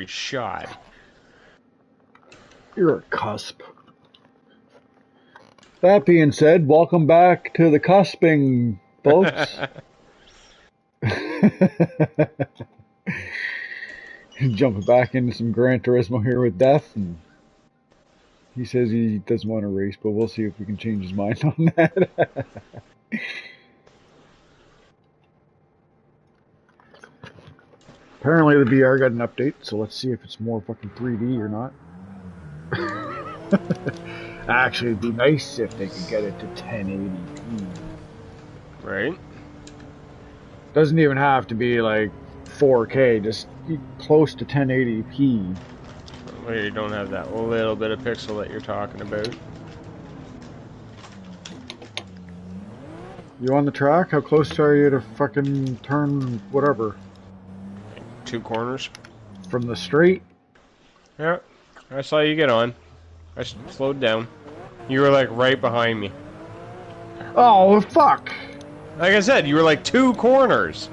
get shot. You're a cusp. That being said, welcome back to the cusping, folks. Jumping back into some Gran Turismo here with Death, and he says he doesn't want to race, but we'll see if we can change his mind on that. Apparently the VR got an update, so let's see if it's more fucking 3D or not. Actually, it'd be nice if they could get it to 1080p. Right? Doesn't even have to be like 4K, just close to 1080p. Where you don't have that little bit of pixel that you're talking about. You on the track? How close are you to fucking turn whatever? 2 corners. From the straight? Yeah, I saw you get on. I slowed down. You were like right behind me. Oh, fuck! Like I said, you were like 2 corners.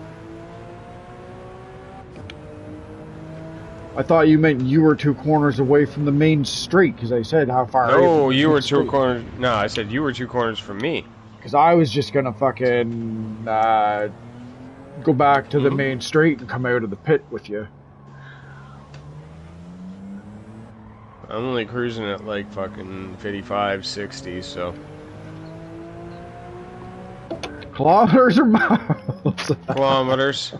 I thought you meant you were 2 corners away from the main street, because I said how far. No, you were 2 corners. No, I said you were 2 corners from me. Because I was just gonna fucking go back to the main street and come out of the pit with you. I'm only cruising at like fucking 55, 60, so. Kilometers or miles? Kilometers.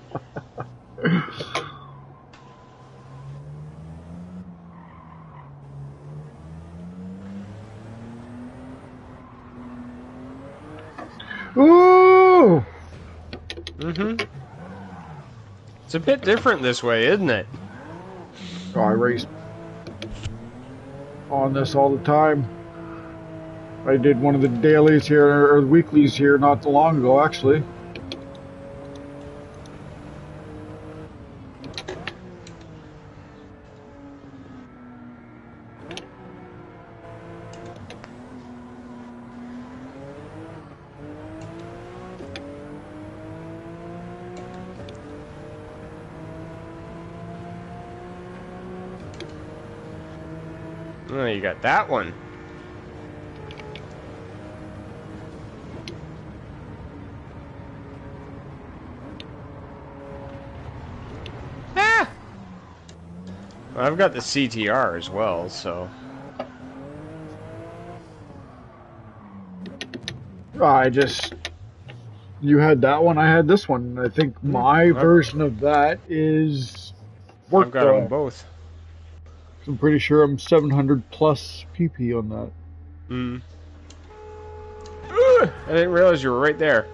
Ooh! Mm-hmm. It's a bit different this way, isn't it? Oh, I race on this all the time. I did one of the dailies here, or weeklies here not too long ago, actually. Oh, you got that one. Ah! Well, I've got the CTR as well, so. You had that one, I had this one. I think my version of that is I've got them both. I'm pretty sure I'm 700 plus PP on that. Hmm. I didn't realize you were right there.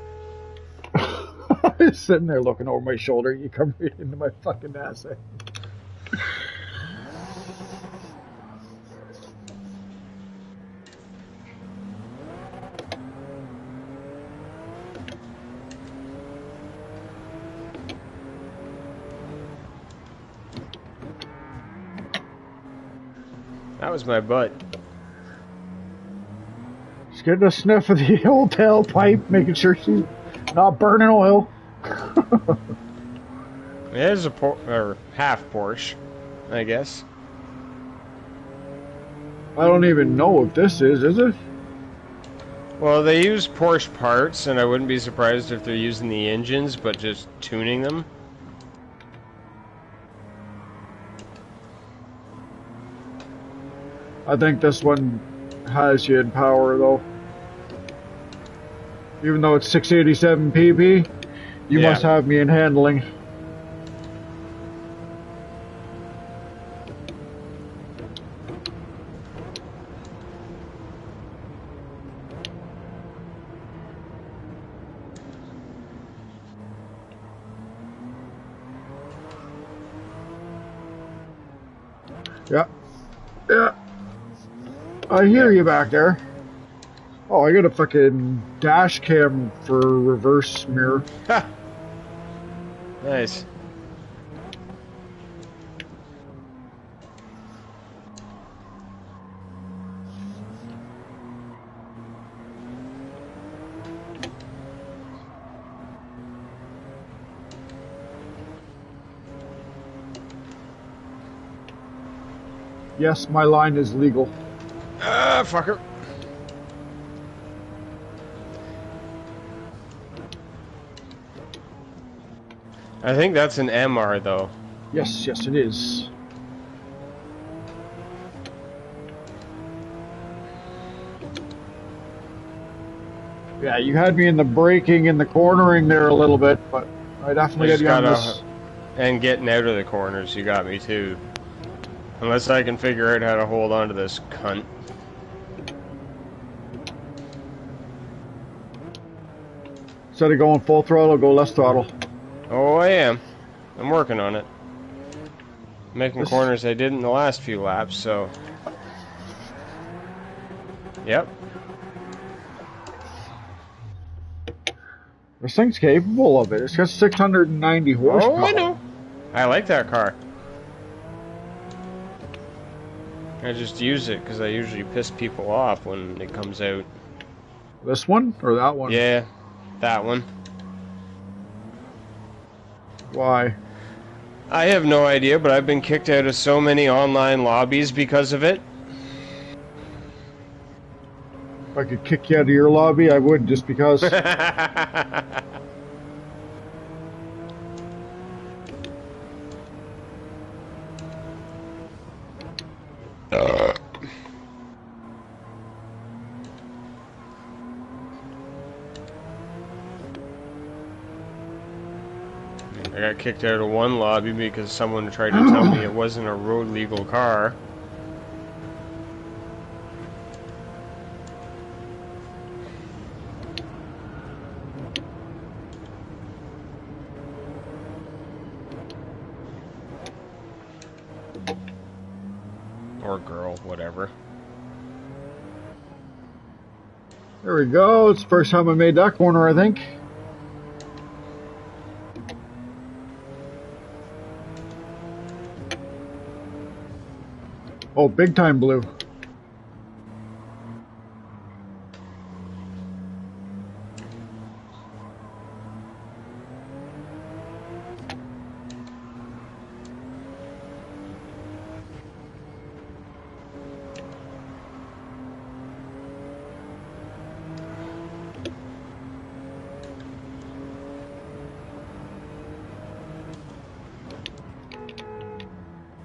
I was sitting there looking over my shoulder. You come right into my fucking ass. That was my butt. Just getting a sniff of the old tailpipe, making sure she's not burning oil. It is a half Porsche, I guess. I don't even know what this is it? Well, they use Porsche parts, and I wouldn't be surprised if they're using the engines, but just tuning them. I think this one has you in power, though. Even though it's 687 pp, you must have me in handling. Yeah. Yeah. I hear you back there. Oh, I got a fucking dash cam for reverse mirror. Ha! Nice. Yes, my line is legal. Ah, fucker. I think that's an MR though. Yes, yes it is. Yeah, you had me in the braking and the cornering there a little bit, but I definitely got you on this. And getting out of the corners, you got me too. Unless I can figure out how to hold on to this cunt. Instead of going full throttle, go less throttle. Oh, I am. I'm working on it. Making corners I did in the last few laps, so... Yep. This thing's capable of it. It's got 690 horsepower. Oh, I know. I like that car. I just use it because I usually piss people off when it comes out. This one or that one? Yeah, that one. Why? I have no idea, but I've been kicked out of so many online lobbies because of it. If I could kick you out of your lobby, I would, just because. I got kicked out of one lobby because someone tried to tell me it wasn't a road legal car. Or girl, whatever. There we go. It's the first time I made that corner, I think. Oh, big time blue.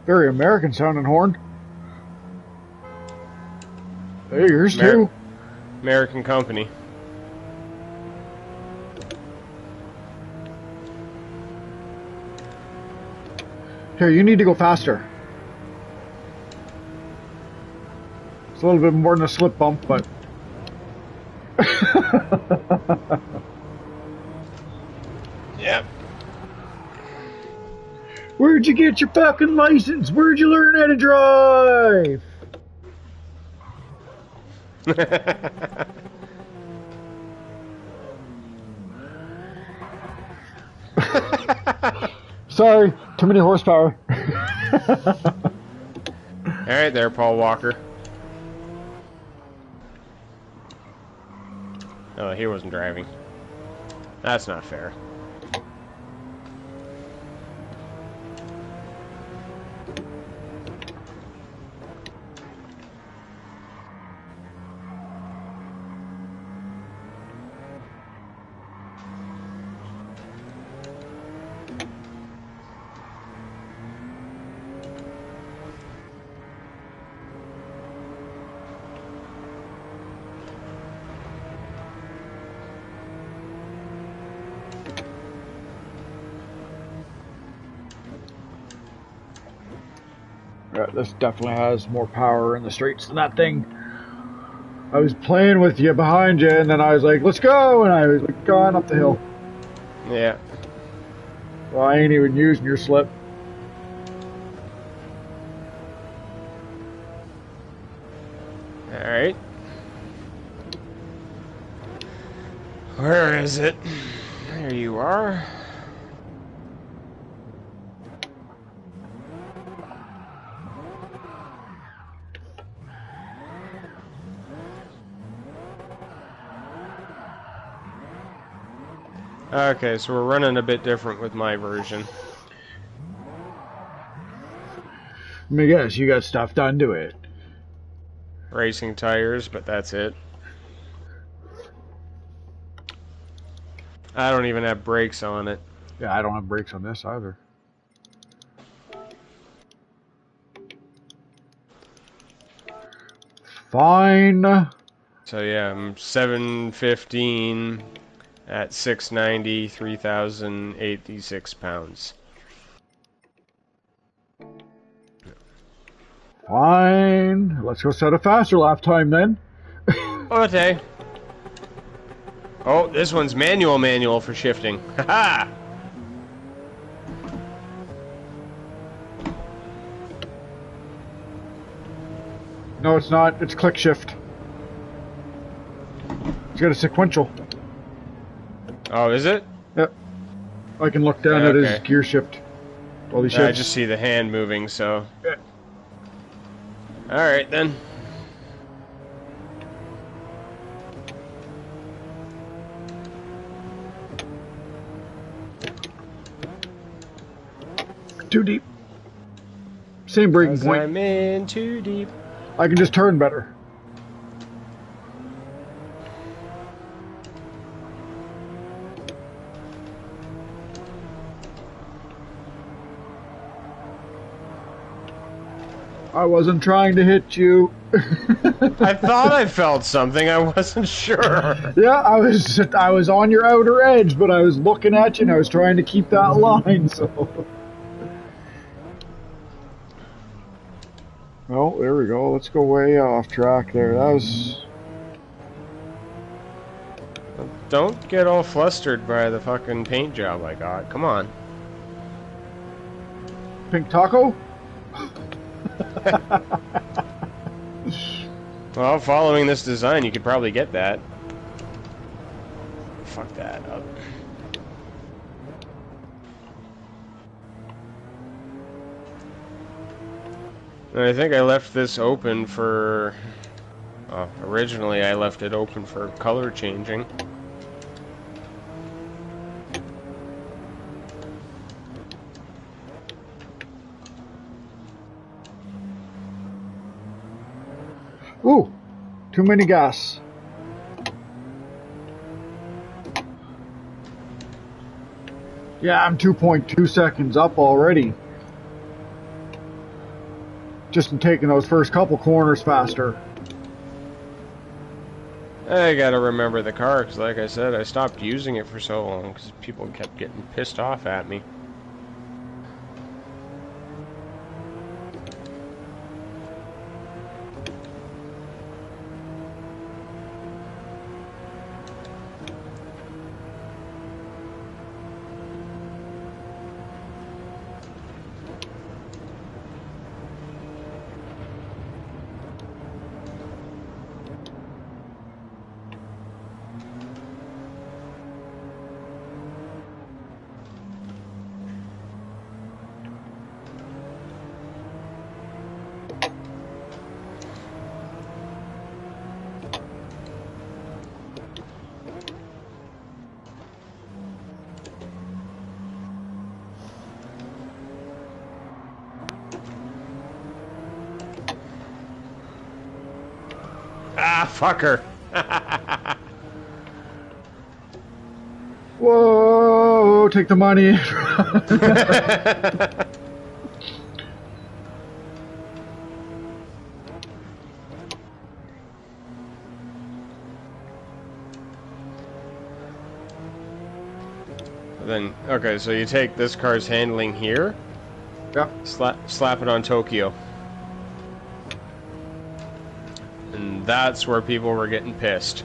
Very American sounding horn. Hey, yours too. American company. Here, you need to go faster. It's a little bit more than a slip bump, but... Yep. Where'd you get your fucking license? Where'd you learn how to drive? Sorry, too many horsepower. Alright there, Paul Walker. Oh, he wasn't driving. That's not fair. Yeah, this definitely has more power in the straights than that thing. I was playing with you behind you, and then I was like, let's go, and I was like, going up the hill. Yeah. Well, I ain't even using your slip. Alright. Where is it? There you are. Okay, so we're running a bit different with my version. Let me guess, you got stuff done to it. Racing tires, but that's it. I don't even have brakes on it. Yeah, I don't have brakes on this either. Fine. So yeah, I'm 715 at 690, 3,086 pounds. Fine. Let's go set a faster lap time then. Okay. Oh, this one's manual for shifting. Haha! No, it's not. It's click shift. It's got a sequential. Oh, is it? Yep. I can look down at his gear shift while he shifts. I just see the hand moving, so... Yeah. Alright, then. Too deep. Same braking point. I'm in too deep. I can just turn better. I wasn't trying to hit you. I thought I felt something. I wasn't sure. Yeah, I was on your outer edge, but I was looking at you and I was trying to keep that line. So. Oh, there we go. Let's go way off track there. That was... Don't get all flustered by the fucking paint job I got. Come on. Pink taco? Well, following this design, you could probably get that. Fuck that up. And I think I left this open for... originally I left it open for color changing. Ooh, too many gas. Yeah, I'm 2.2 seconds up already. Just in taking those first couple corners faster. I gotta remember the car, because like I said, I stopped using it for so long, because people kept getting pissed off at me. Ah, fucker. Whoa, take the money. Then, okay, so you take this car's handling here, Yep. slap it on Tokyo. And that's where people were getting pissed.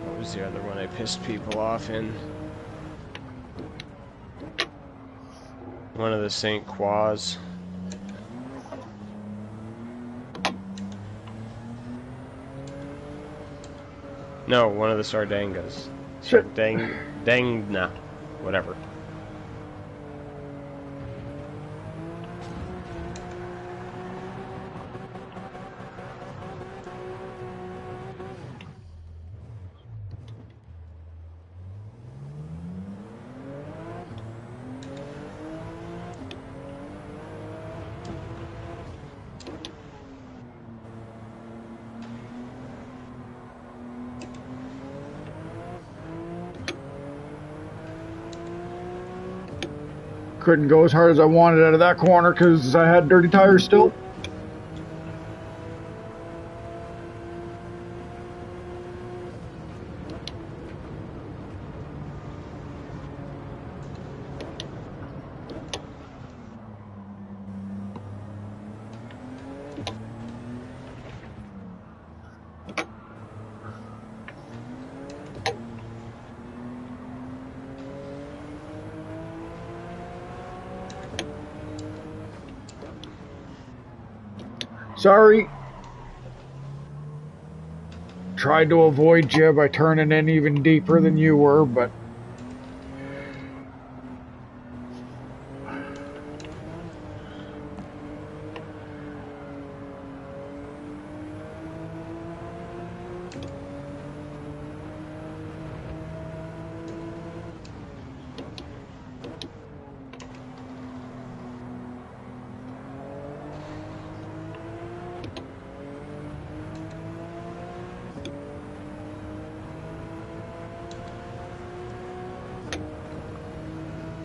What was the other one I pissed people off in? One of the St. Croix. No, one of the Sardangas. Dangna. whatever. Couldn't go as hard as I wanted out of that corner because I had dirty tires still. Sorry. Tried to avoid you by turning in even deeper than you were, but...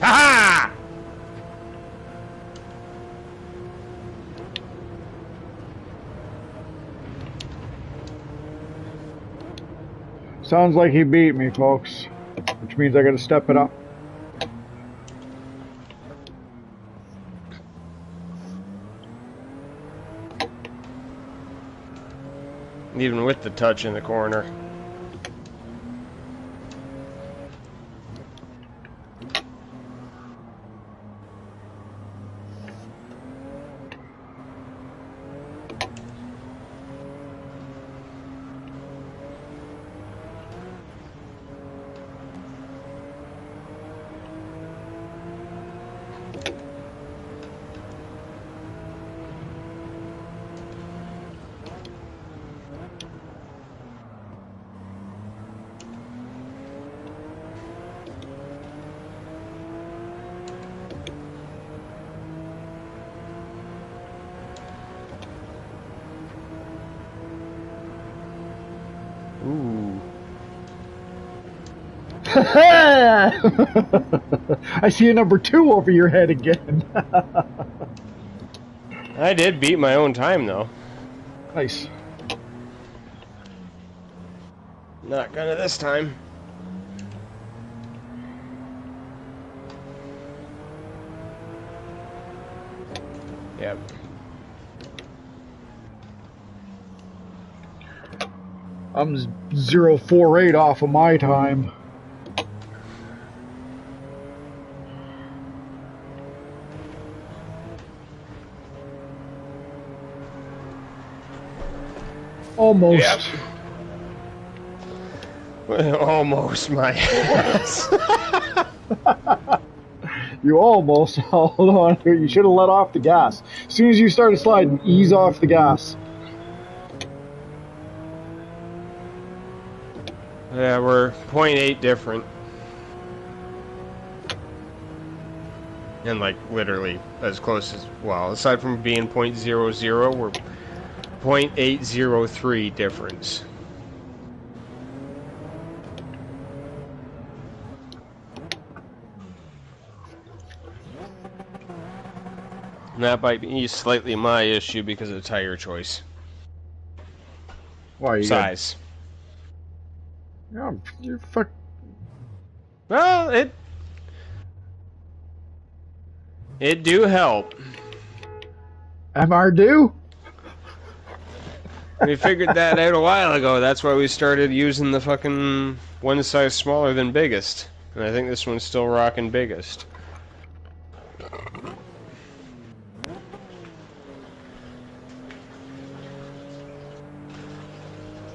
Ha-ha! Sounds like he beat me, folks. Which means I gotta step it up. Even with the touch in the corner. Ooh. I see a number 2 over your head again. I did beat my own time, though. Nice. Not gonna this time. Yep. I'm 0.48 off of my time. Almost. Yep. Almost my ass. You almost held on to it. You should have let off the gas. As soon as you started sliding, ease off the gas. Yeah, we're 0.8 different. And like literally as close as, well, aside from being 0.00, we're 0.803 difference. And that might be slightly my issue because of the tire choice. Why you size. Yeah, you're fuck. Well, it do help. MR do? We figured that out a while ago. That's why we started using the fucking one size smaller than biggest. And I think this one's still rocking biggest.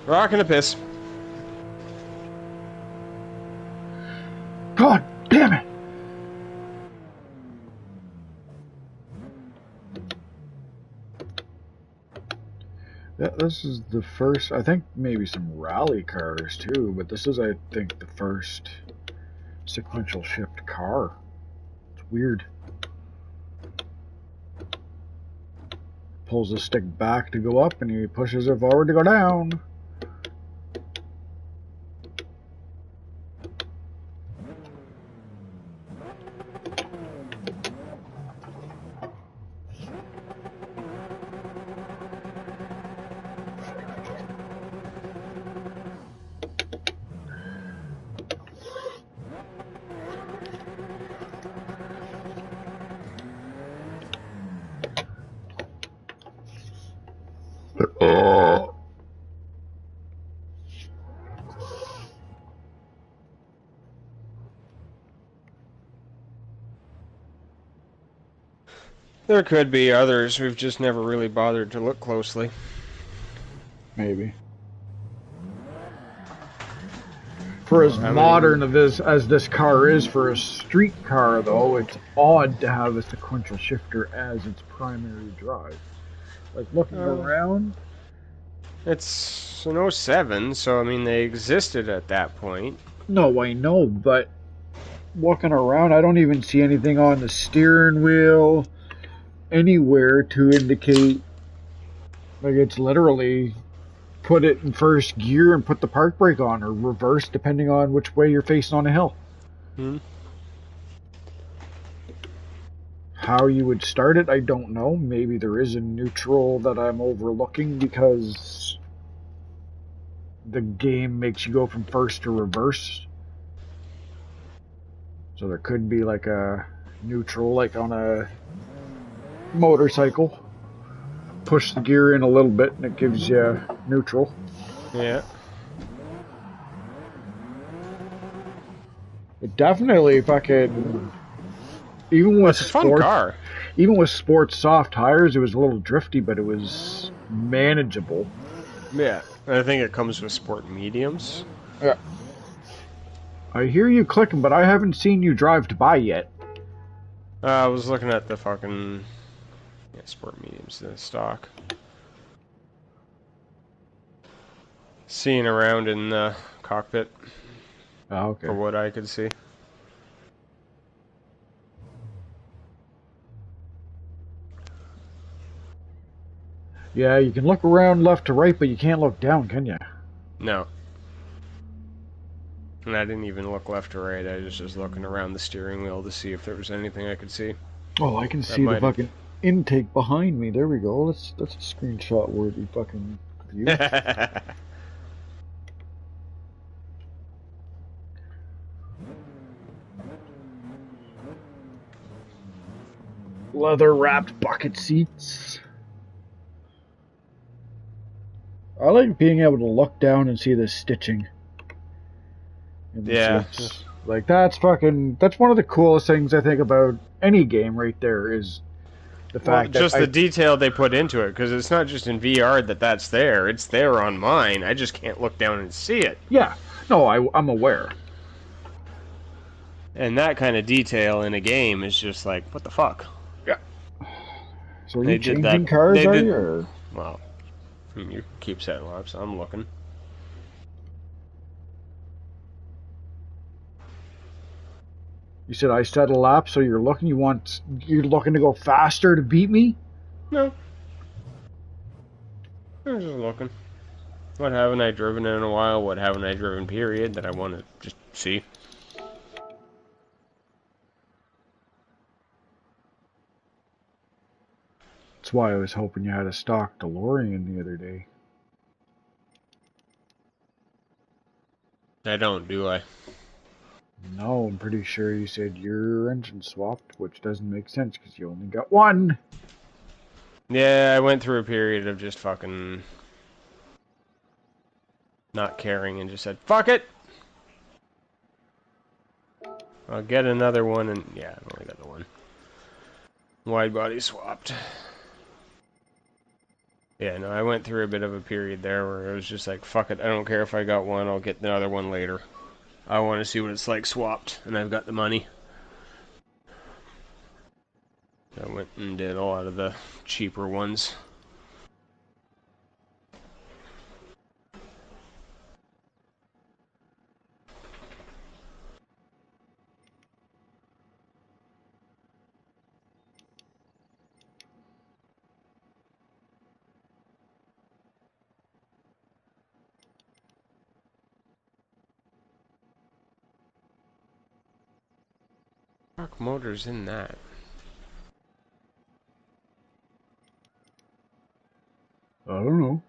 Rocking a piss. God damn it! Yeah, this is the first, I think maybe some rally cars too, but this is, I think, the first sequential shift car. It's weird. Pulls the stick back to go up and he pushes it forward to go down. There could be others. We've just never really bothered to look closely. Maybe. For as How many? modern as this car is for a street car, though, it's odd to have a sequential shifter as its primary drive. Like looking around. It's an '07, so I mean they existed at that point. No, I know, but looking around, I don't even see anything on the steering wheel anywhere to indicate. Like it's literally put it in first gear and put the park brake on, or reverse depending on which way you're facing on a hill. How you would start it, I don't know. Maybe there is a neutral that I'm overlooking because the game makes you go from first to reverse. So there could be like a neutral, like on a motorcycle. Push the gear in a little bit and it gives you neutral. Yeah. It definitely fucking, even with It's a fun car. Even with sports soft tires, it was a little drifty, but it was manageable. Yeah. I think it comes with sport mediums. Yeah. I hear you clicking, but I haven't seen you drive to buy yet. I was looking at the fucking sport mediums, the stock. Seeing around in the cockpit. Oh, okay. For what I could see. Yeah, you can look around left to right, but you can't look down, can you? No. And I didn't even look left or right. I was just looking around the steering wheel to see if there was anything I could see. Oh, I can see the fucking intake behind me. There we go. That's a screenshot worthy fucking view. Leather wrapped bucket seats. I like being able to look down and see the stitching. Yeah. Like that's one of the coolest things I think about any game right there is the fact that just the detail they put into it, because it's not just in VR that's there. It's there on mine. I just can't look down and see it. Yeah. No, I'm aware. And that kind of detail in a game is just like, what the fuck? Yeah. So are you changing cars, are you? Or? Well, you keep setting laps. I'm looking. You said I set a lap, so you're looking to go faster to beat me? No. I'm just looking. What haven't I driven in a while? What haven't I driven, period, that I want to just see? That's why I was hoping you had a stock DeLorean the other day. I don't, do I? No, I'm pretty sure you said your engine swapped, which doesn't make sense because you only got one. Yeah, I went through a period of just fucking not caring and just said, fuck it! I'll get another one, and yeah, I've only got the one. Wide body swapped. Yeah, no, I went through a bit of a period there where it was just like, fuck it, I don't care if I got one, I'll get the other one later. I want to see what it's like swapped, and I've got the money. I went and did a lot of the cheaper ones. Fuck motors in that. I don't know.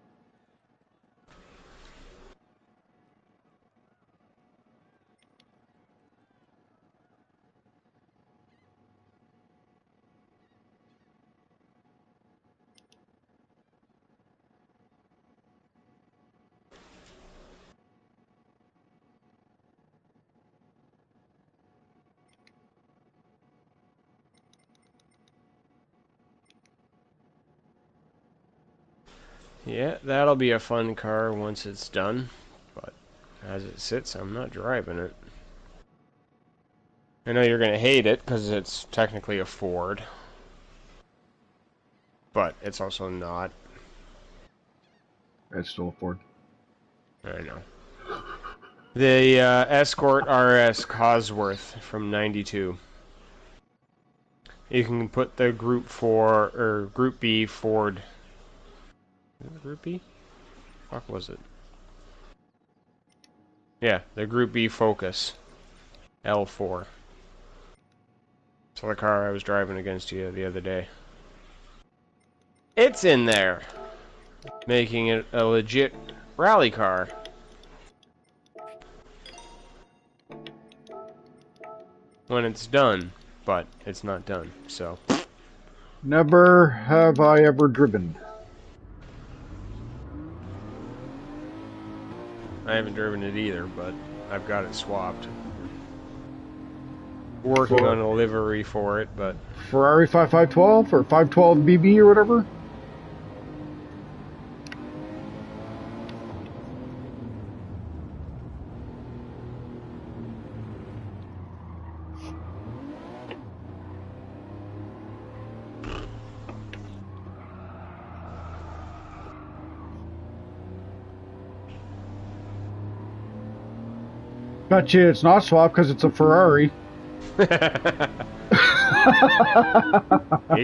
Yeah, that'll be a fun car once it's done. But as it sits, I'm not driving it. I know you're going to hate it because it's technically a Ford. But it's also not. It's still a Ford. I know. The Escort RS Cosworth from '92. You can put the Group 4 or Group B Ford. Is it Group B? Fuck was it? Yeah, the Group B Focus L4. It's the car I was driving against you the other day. It's in there, making it a legit rally car. When it's done, but it's not done, so. Never have I ever driven. I haven't driven it either, but I've got it swapped. Working on a livery for it, but... Ferrari 5512 or 512 BB or whatever? Bet you it's not swapped because it's a Ferrari. You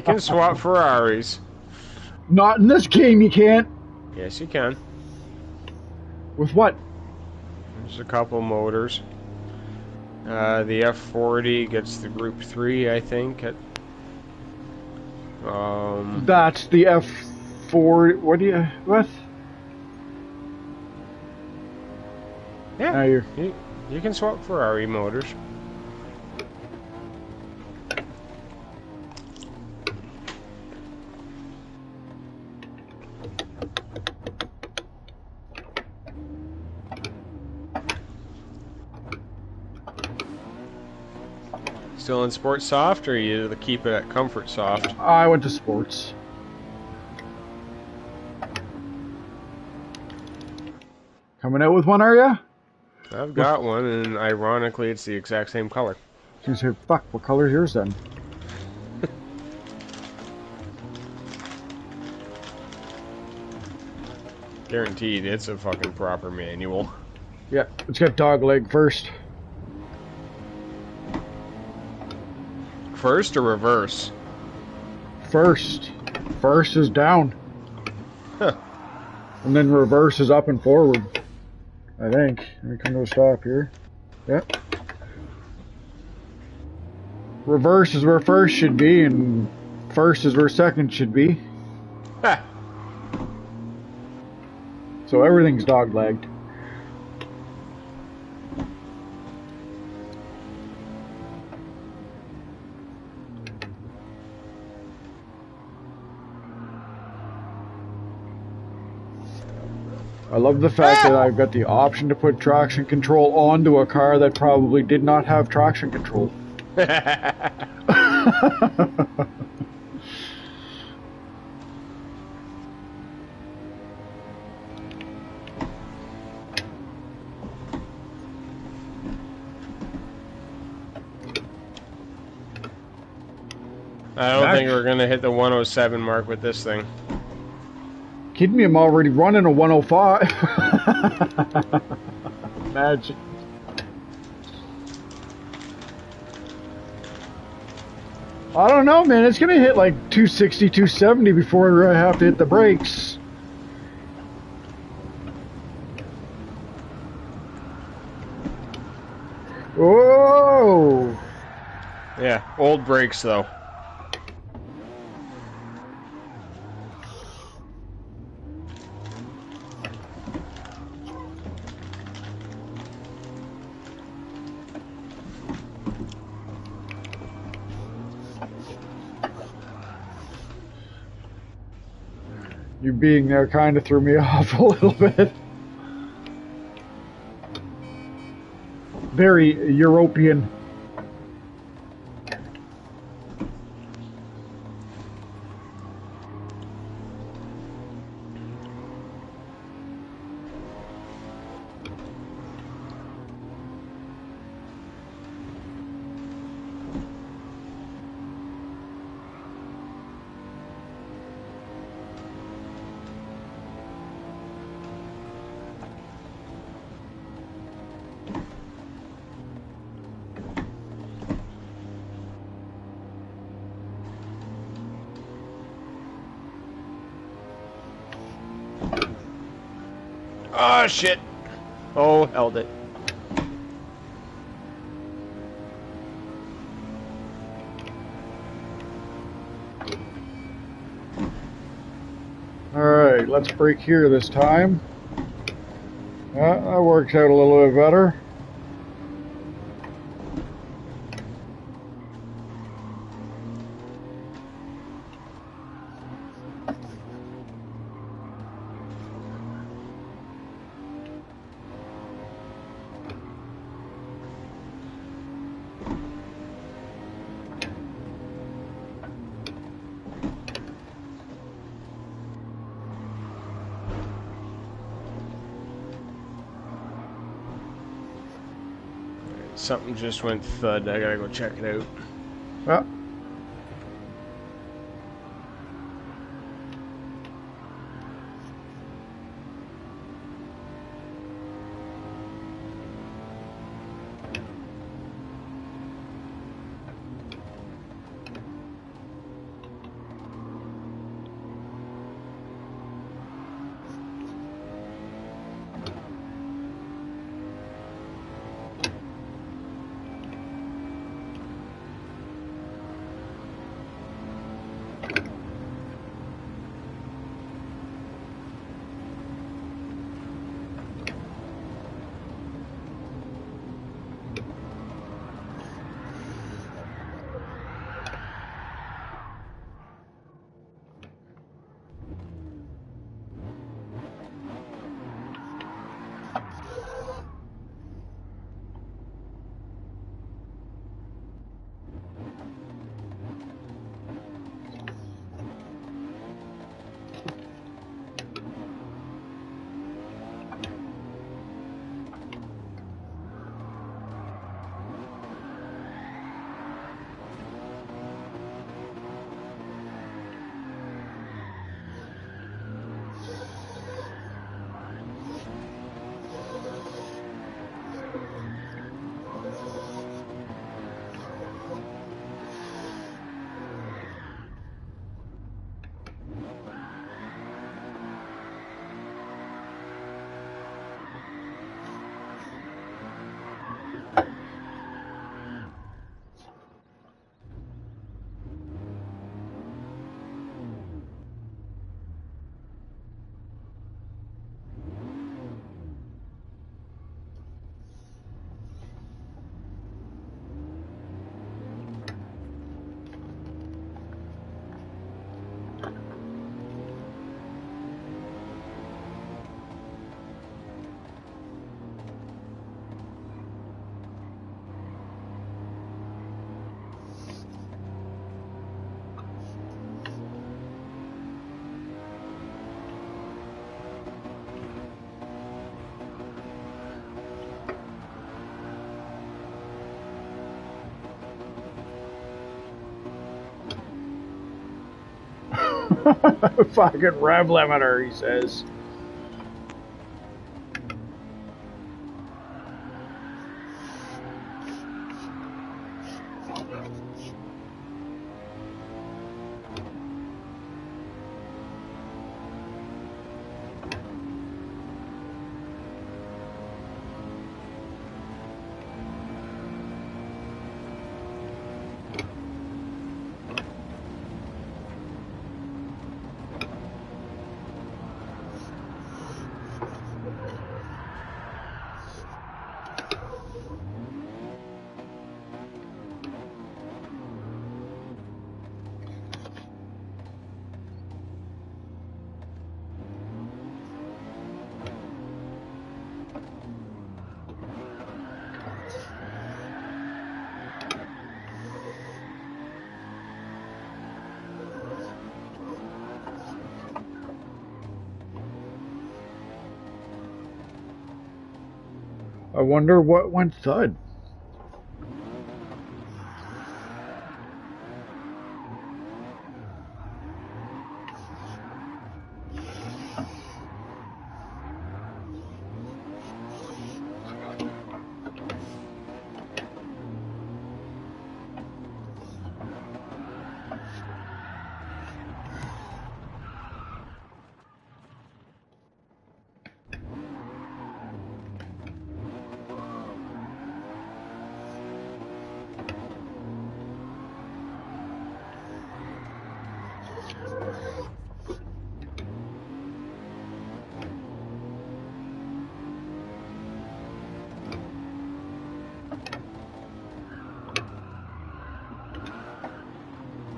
can swap Ferraris. Not in this game, you can't. Yes, you can. With what? There's a couple motors. The F40 gets the Group 3, I think. That's the F4. What do you... What? Yeah, Now you're... you can swap Ferrari motors. Still in Sports Soft, or you keep it at Comfort Soft? I went to sports. Coming out with one, are ya? I've got one, and ironically, it's the exact same color. You say, fuck, what color's yours then? Guaranteed, it's a fucking proper manual. Yeah, it's got dog leg first. First or reverse? First. First is down. Huh. And then reverse is up and forward. I think. Let me come to a stop here. Yep. Reverse is where first should be, and first is where second should be. Ha! So everything's dog-legged. I love the fact that I've got the option to put traction control onto a car that probably did not have traction control. I don't think we're gonna hit the 107 mark with this thing. Kidding me, I'm already running a 105. Imagine. I don't know, man. It's gonna hit like 260, 270 before I have to hit the brakes. Whoa! Yeah, old brakes though. You being there kind of threw me off a little bit. Very European. Oh shit! Oh, held it. Alright, let's brake here this time. That works out a little bit better. Something just went thud. I gotta go check it out. Yeah. Fucking rev limiter, he says. I wonder what went thud.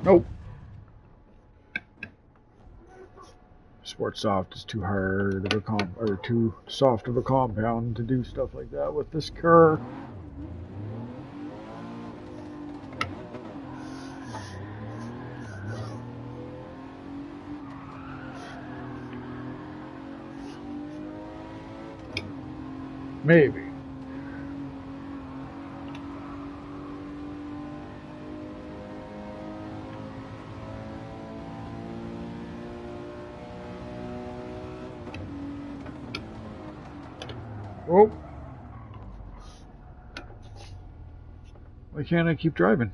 Nope. Sport soft is too hard of a or too soft of a compound to do stuff like that with this car. Maybe. Oh. Why can't I keep driving?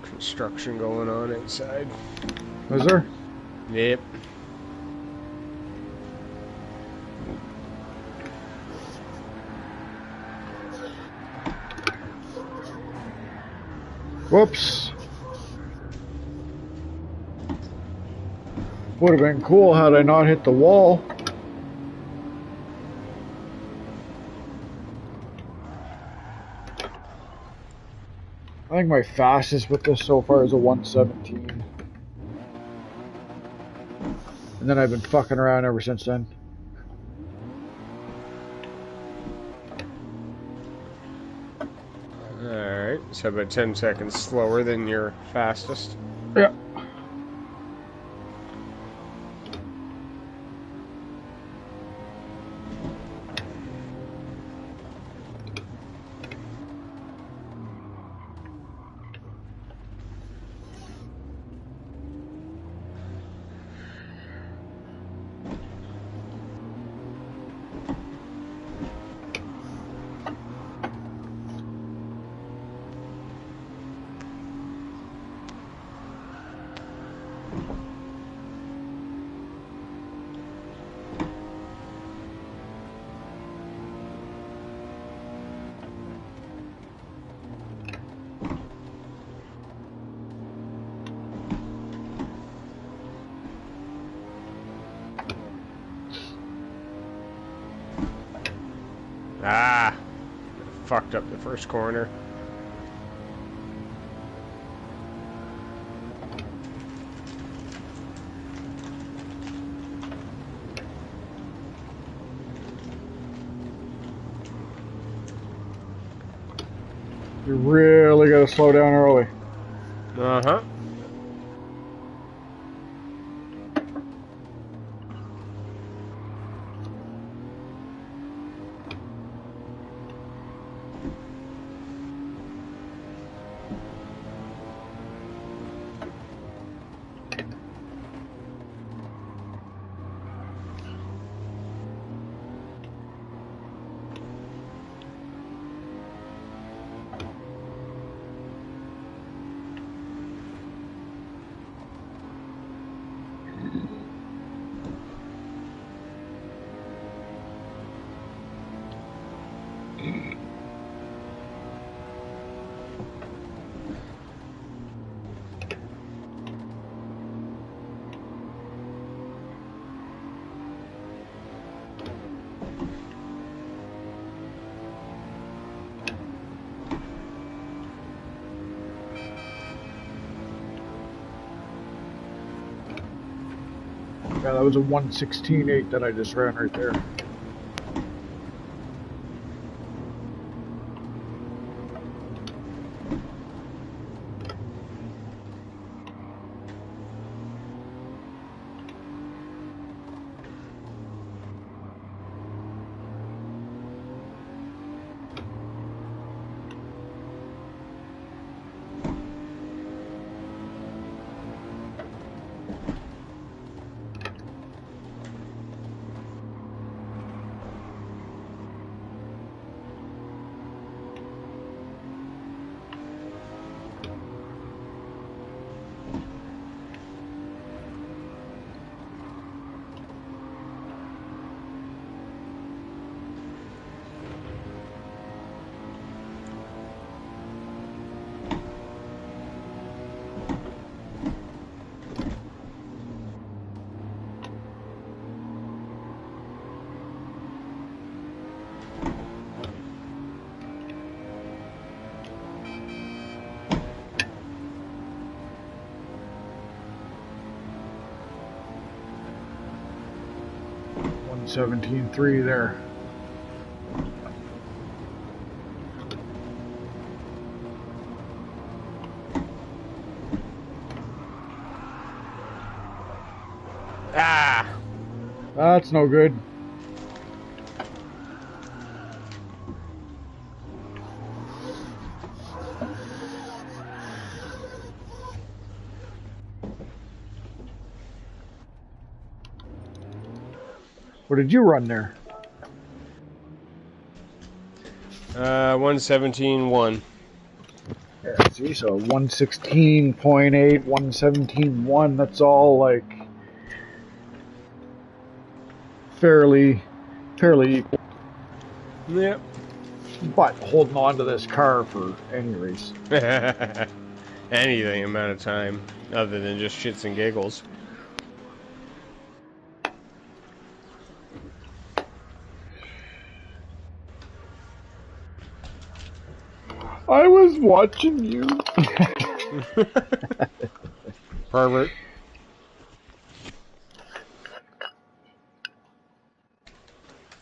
Construction going on inside. Is there? Yep. Whoops. Would have been cool had I not hit the wall. I think my fastest with this so far is a 117. And then I've been fucking around ever since then. Alright, so about 10 seconds slower than your fastest. Yeah. Ah! Fucked up the first corner. You really gotta slow down early. Uh-huh. Yeah, that was a 1:16.8 that I just ran right there. $1:17.3 there. Ah! That's no good. What did you run there? 1:17.1. Yeah, see, so 1:16.8, 1:17.1, that's all like fairly equal. Yep. But holding on to this car for any race. Anything amount of time other than just shits and giggles. I was watching you. Pervert.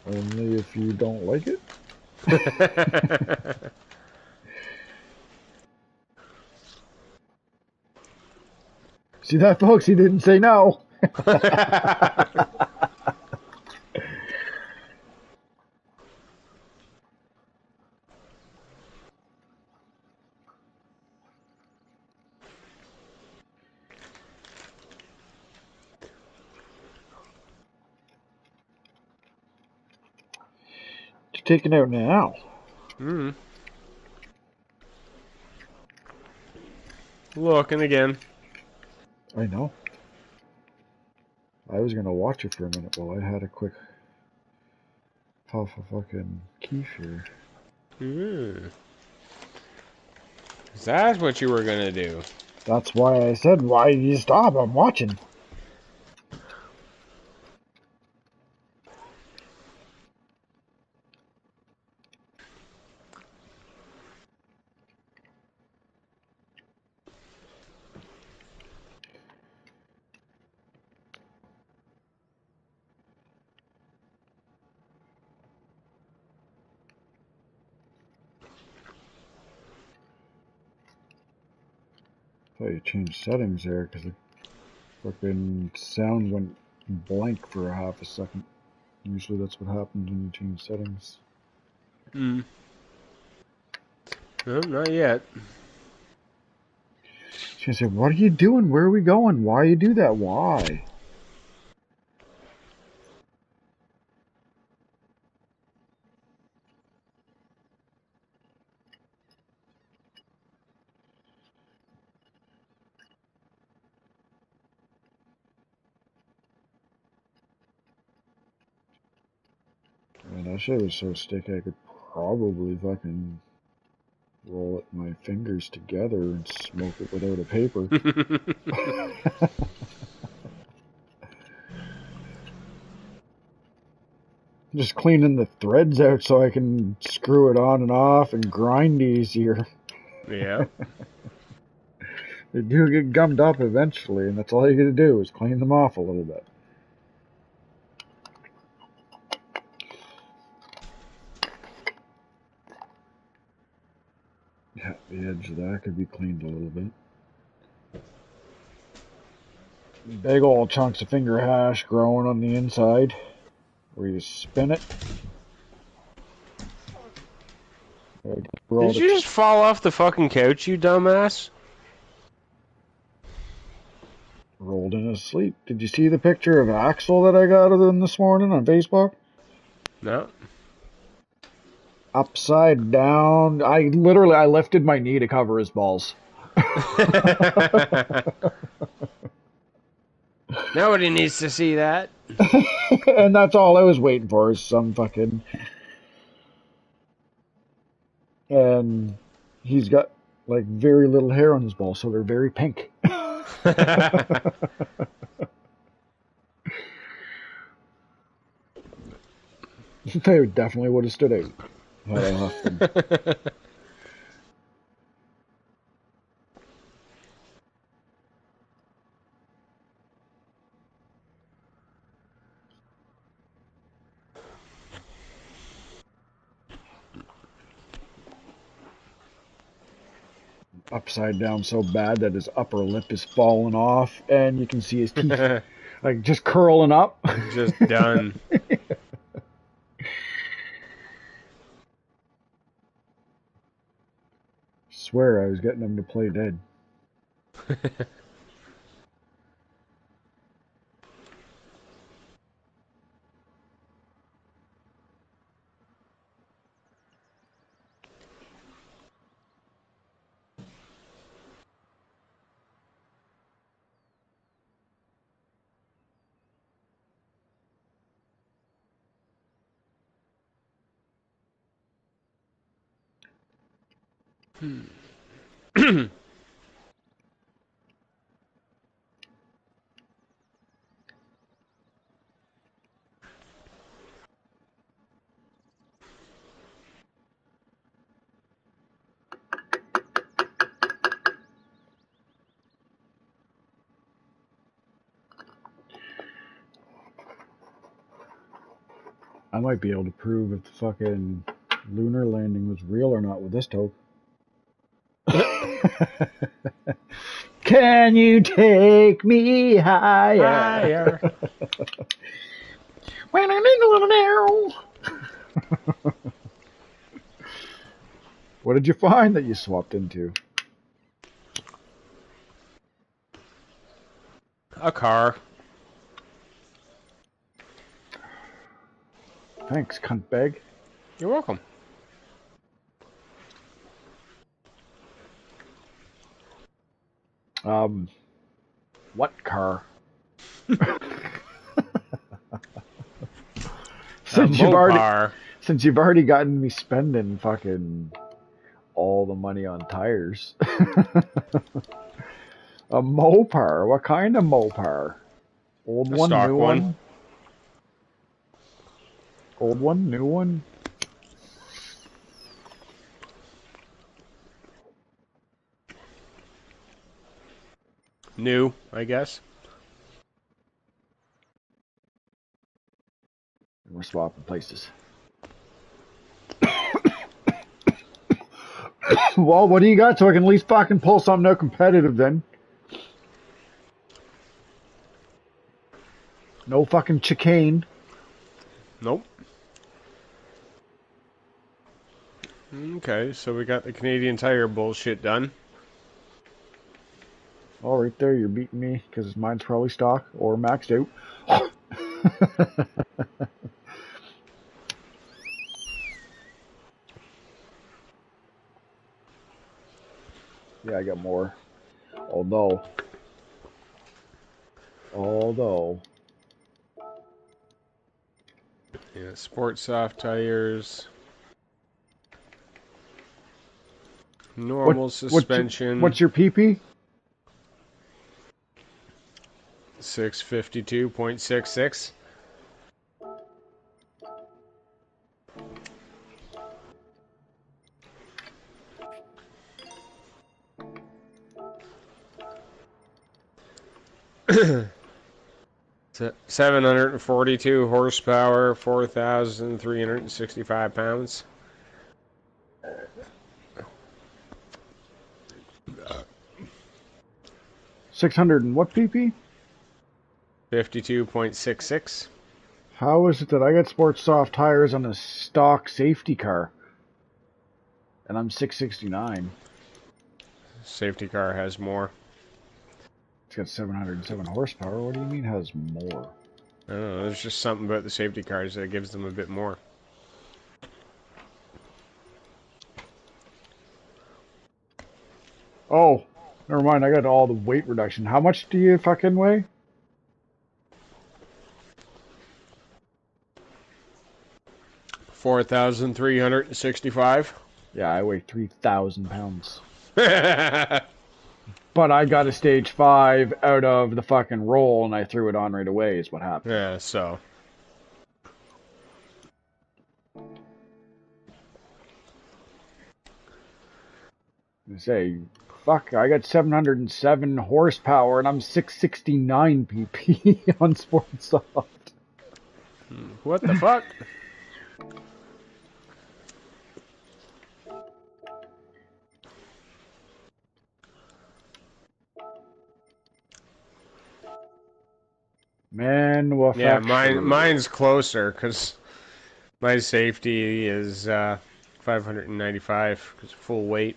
Only if you don't like it. See that, folks? He didn't say no. You're taking out now. Looking again. I know. I was gonna watch it for a minute while I had a quick puff of fucking kefir. Is that what you were gonna do? That's why I said, why did you stop? I'm watching. I thought you changed settings there because the fucking sound went blank for a half a second. Usually that's what happens when you change settings. No, not yet. She said, what are you doing? Where are we going? Why you do that? Why? Man, that shit was so sticky I could probably fucking roll it my fingers together and smoke it without a paper. Just cleaning the threads out so I can screw it on and off and grind easier. Yeah. They do get gummed up eventually, and that's all you gotta do is clean them off a little bit. Yeah, the edge of that could be cleaned a little bit. Big old chunks of finger hash growing on the inside where you spin it. Did you just fall off the fucking couch, you dumbass? Rolled in his sleep. Did you see the picture of Axel that I got of him this morning on Facebook? No. Upside down. I lifted my knee to cover his balls. Nobody needs to see that. And that's all I was waiting for is some fucking... And he's got like very little hair on his balls, so they're very pink. They definitely would have stood out had I left them. Upside down so bad that his upper lip is falling off, and you can see his teeth like just curling up. Just done. Swear I was getting him to play dead. I might be able to prove if the fucking lunar landing was real or not with this toke. Can you take me higher? What did you find that you swapped into? A car. Thanks, cuntbag. You're welcome. What car? Since you've already gotten me spending fucking all the money on tires. A Mopar. What kind of Mopar? Old one, stock new one. Old one, new one. New, I guess. We're swapping places. Well, what do you got so I can at least fucking pull something out competitive then? No fucking chicane. Nope. Okay, so we got the Canadian Tire bullshit done. Oh, right there, you're beating me because mine's probably stock or maxed out. Yeah, I got more. Although. Yeah, sport soft tires. Normal suspension. What's your PP? 652.66. So 742 horsepower, 4,365 pounds. 600 and what pp? 52.66. How is it that I got sports soft tires on a stock safety car? And I'm 669. Safety car has more. It's got 707 horsepower. What do you mean has more? I don't know, there's just something about the safety cars that gives them a bit more. Oh, never mind. I got all the weight reduction. How much do you fucking weigh? 4,365. Yeah, I weigh 3,000 pounds. But I got a stage 5 out of the fucking roll and I threw it on right away, is what happened. Yeah, so. I say, fuck, I got 707 horsepower and I'm 669 pp on sports soft. What the fuck? Manufacturer. Yeah, mine's closer because my safety is 595 because full weight.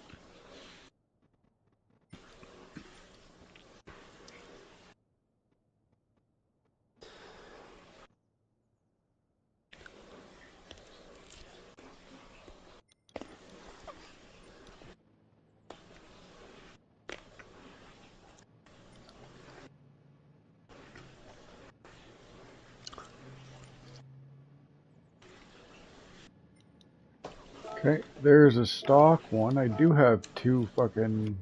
Okay, there's a stock one. I do have two fucking...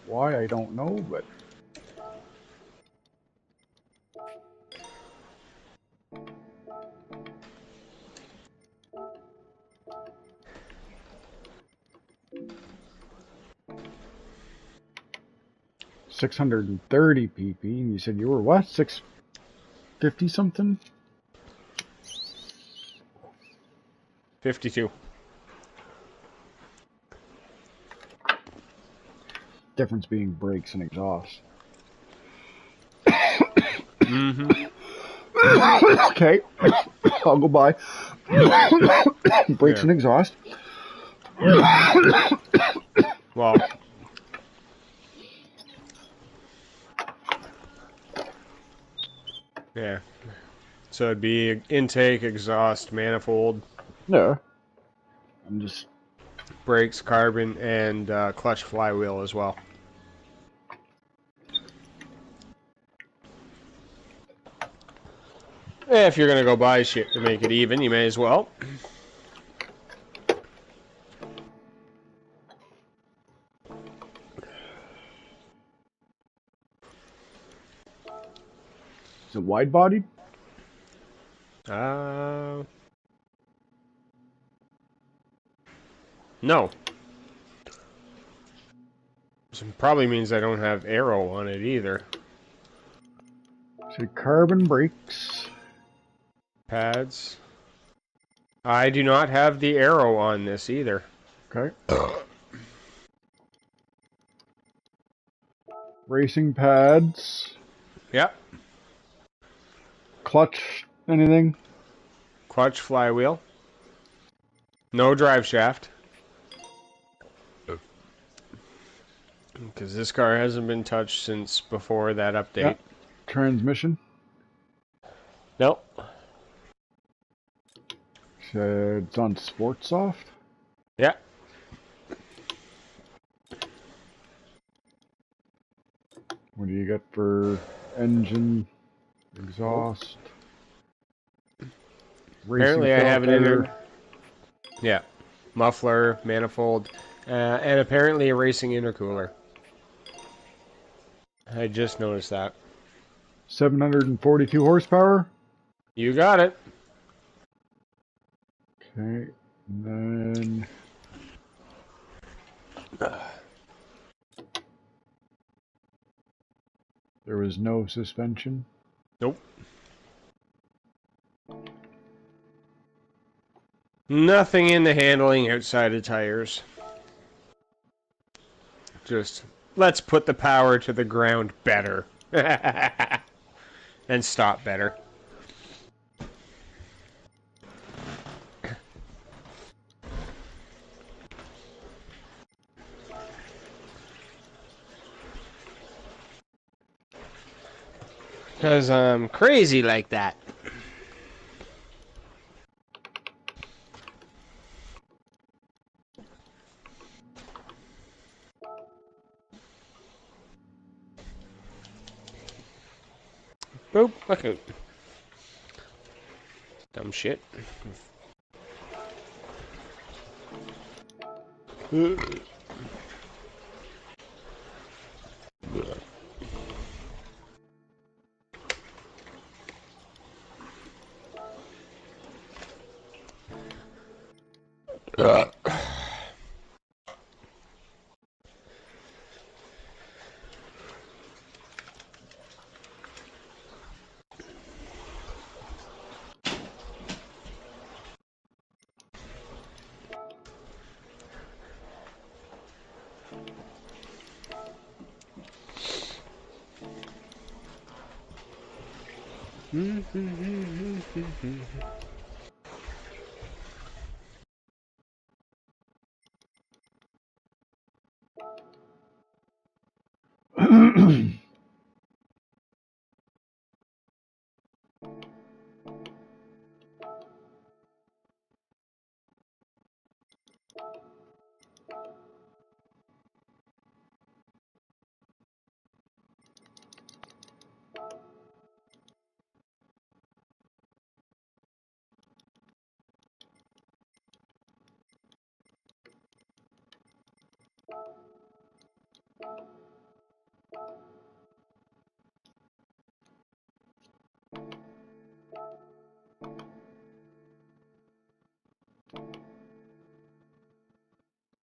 Why, I don't know, but... $630 pp. And you said you were what? 650 something? 52. Difference being brakes and exhaust. Mm-hmm. Okay, I'll go by. Brakes and exhaust. Well, yeah. So it'd be intake, exhaust, manifold, No. I'm just... brakes, carbon, and clutch flywheel as well. If you're gonna go buy shit to make it even, you may as well. Is it wide-bodied? No. So it probably means I don't have aero on it either. So carbon brakes. Pads. I do not have the aero on this either. Okay. Racing pads. Yep. Clutch. Anything? Clutch flywheel. No drive shaft. Because this car hasn't been touched since before that update. Yeah. Transmission. Nope. It's on Sports Soft. Yeah. What do you got for engine, exhaust? Apparently I have it in there. Yeah. Muffler, manifold, and apparently a racing intercooler. I just noticed that. 742 horsepower. You got it. Okay, and then there was no suspension. Nope. Nothing in the handling outside of tires. Just Let's put the power to the ground better. And stop better. Because I'm crazy like that. Boop, look out. Dumb shit.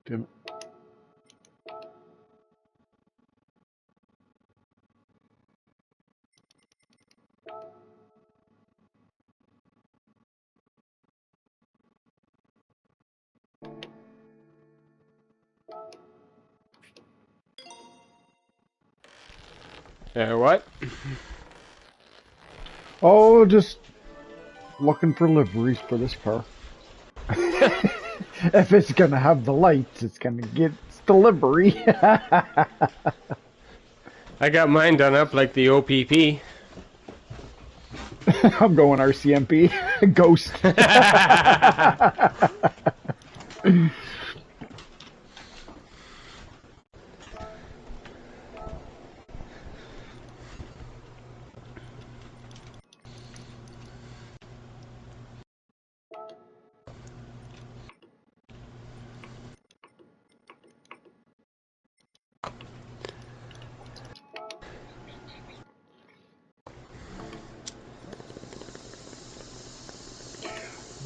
Tim. What? Oh, just looking for liveries for this car. If it's gonna have the lights, it's gonna get its delivery. I got mine done up like the OPP. I'm going RCMP. Ghost.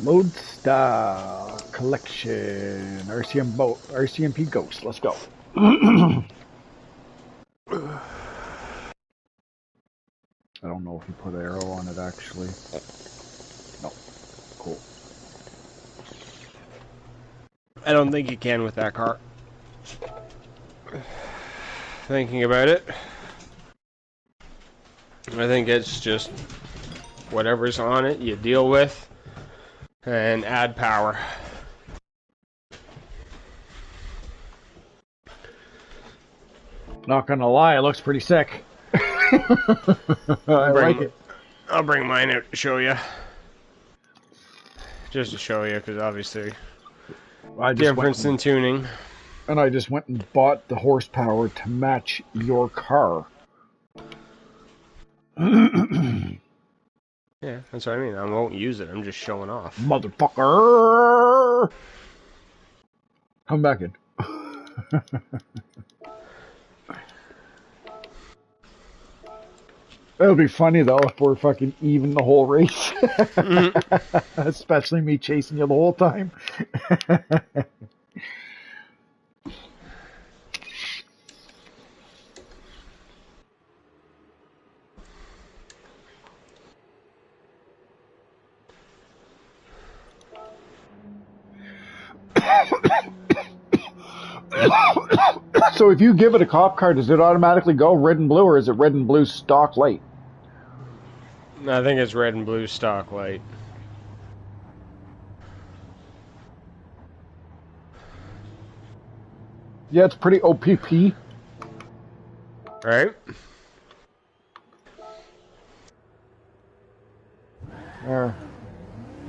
Load stock collection. RCMP Ghost. Let's go. I don't know if he put an arrow on it actually. No. Cool. I don't think you can with that car. Thinking about it, I think it's just whatever's on it you deal with and add power. Not gonna lie, it looks pretty sick. I like it. I'll bring mine out to show you. Just to show you, because obviously difference in tuning. And I just went and bought the horsepower to match your car. Yeah, that's what I mean. I won't use it. I'm just showing off. Motherfucker! Come back in. It'll be funny though if we're fucking even the whole race. Especially me chasing you the whole time. So if you give it a cop car, does it automatically go red and blue, or is it red and blue stock light? I think it's red and blue stock light. Yeah, it's pretty OPP. Right? There.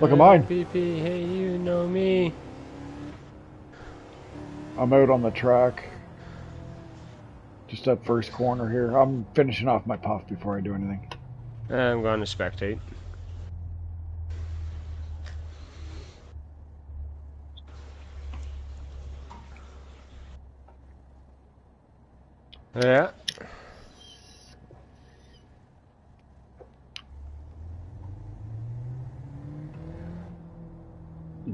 Look at mine. OPP, hey, you know me. I'm out on the track. Just that first corner here. I'm finishing off my puff before I do anything. I'm going to spectate. Yeah.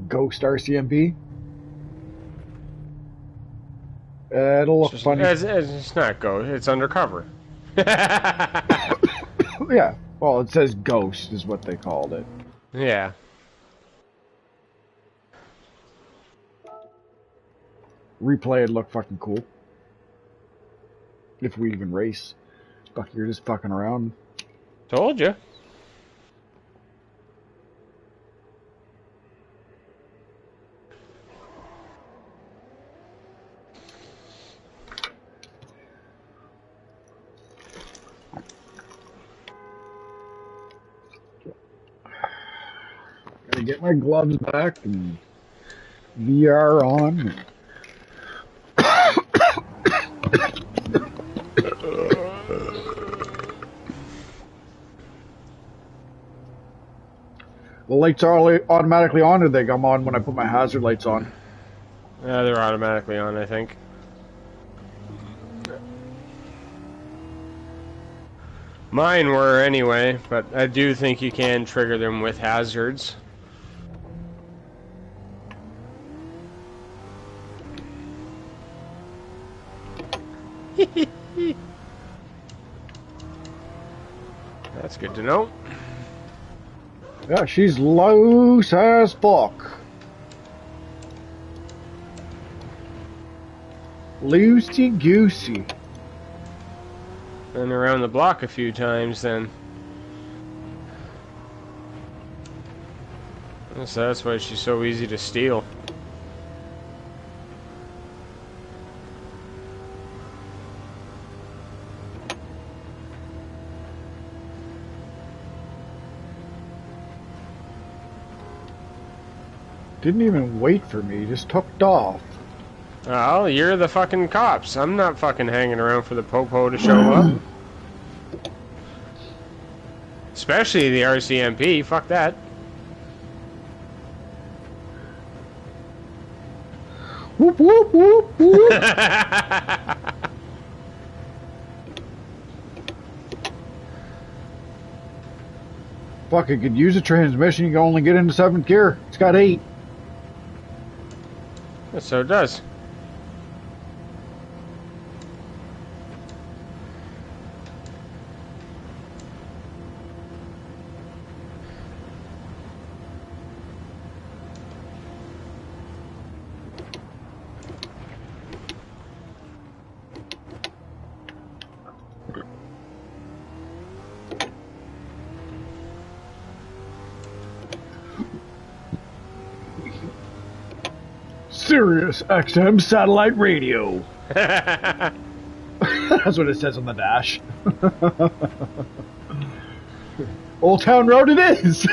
Ghost RCMP. It'll look funny. It's not ghost. It's undercover. Yeah. Well, it says Ghost is what they called it. Yeah. Replay would look fucking cool. If we even race. Fuck, you're just fucking around. Told you. Gotta get my gloves back and VR on. The lights are automatically on, or they come on when I put my hazard lights on? They're automatically on, I think. Mine were anyway, but I do think you can trigger them with hazards. That's good to know. Yeah, she's loose as fuck. Loosey goosey. Been around the block a few times then. So that's why she's so easy to steal. Didn't even wait for me, just tucked off. Oh, you're the fucking cops. I'm not fucking hanging around for the popo to show up. Especially the RCMP. Fuck that. Whoop, whoop, whoop, whoop. Fuck, it could use a transmission. You can only get into 7th gear. It's got 8. So it does. Sirius XM satellite radio. That's what it says on the dash. Old Town Road it is.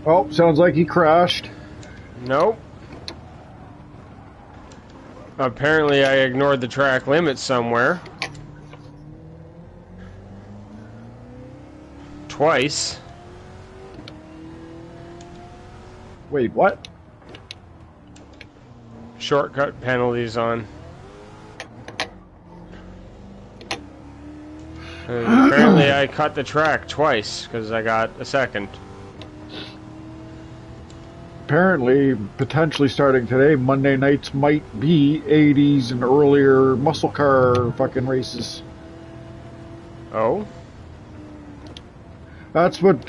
Oh, sounds like he crashed. Nope. Apparently I ignored the track limit somewhere. Twice. Wait, what? Shortcut penalties on. And apparently I cut the track twice because I got a second. Apparently, potentially starting today, Monday nights might be 80s and earlier muscle car fucking races. Oh? That's what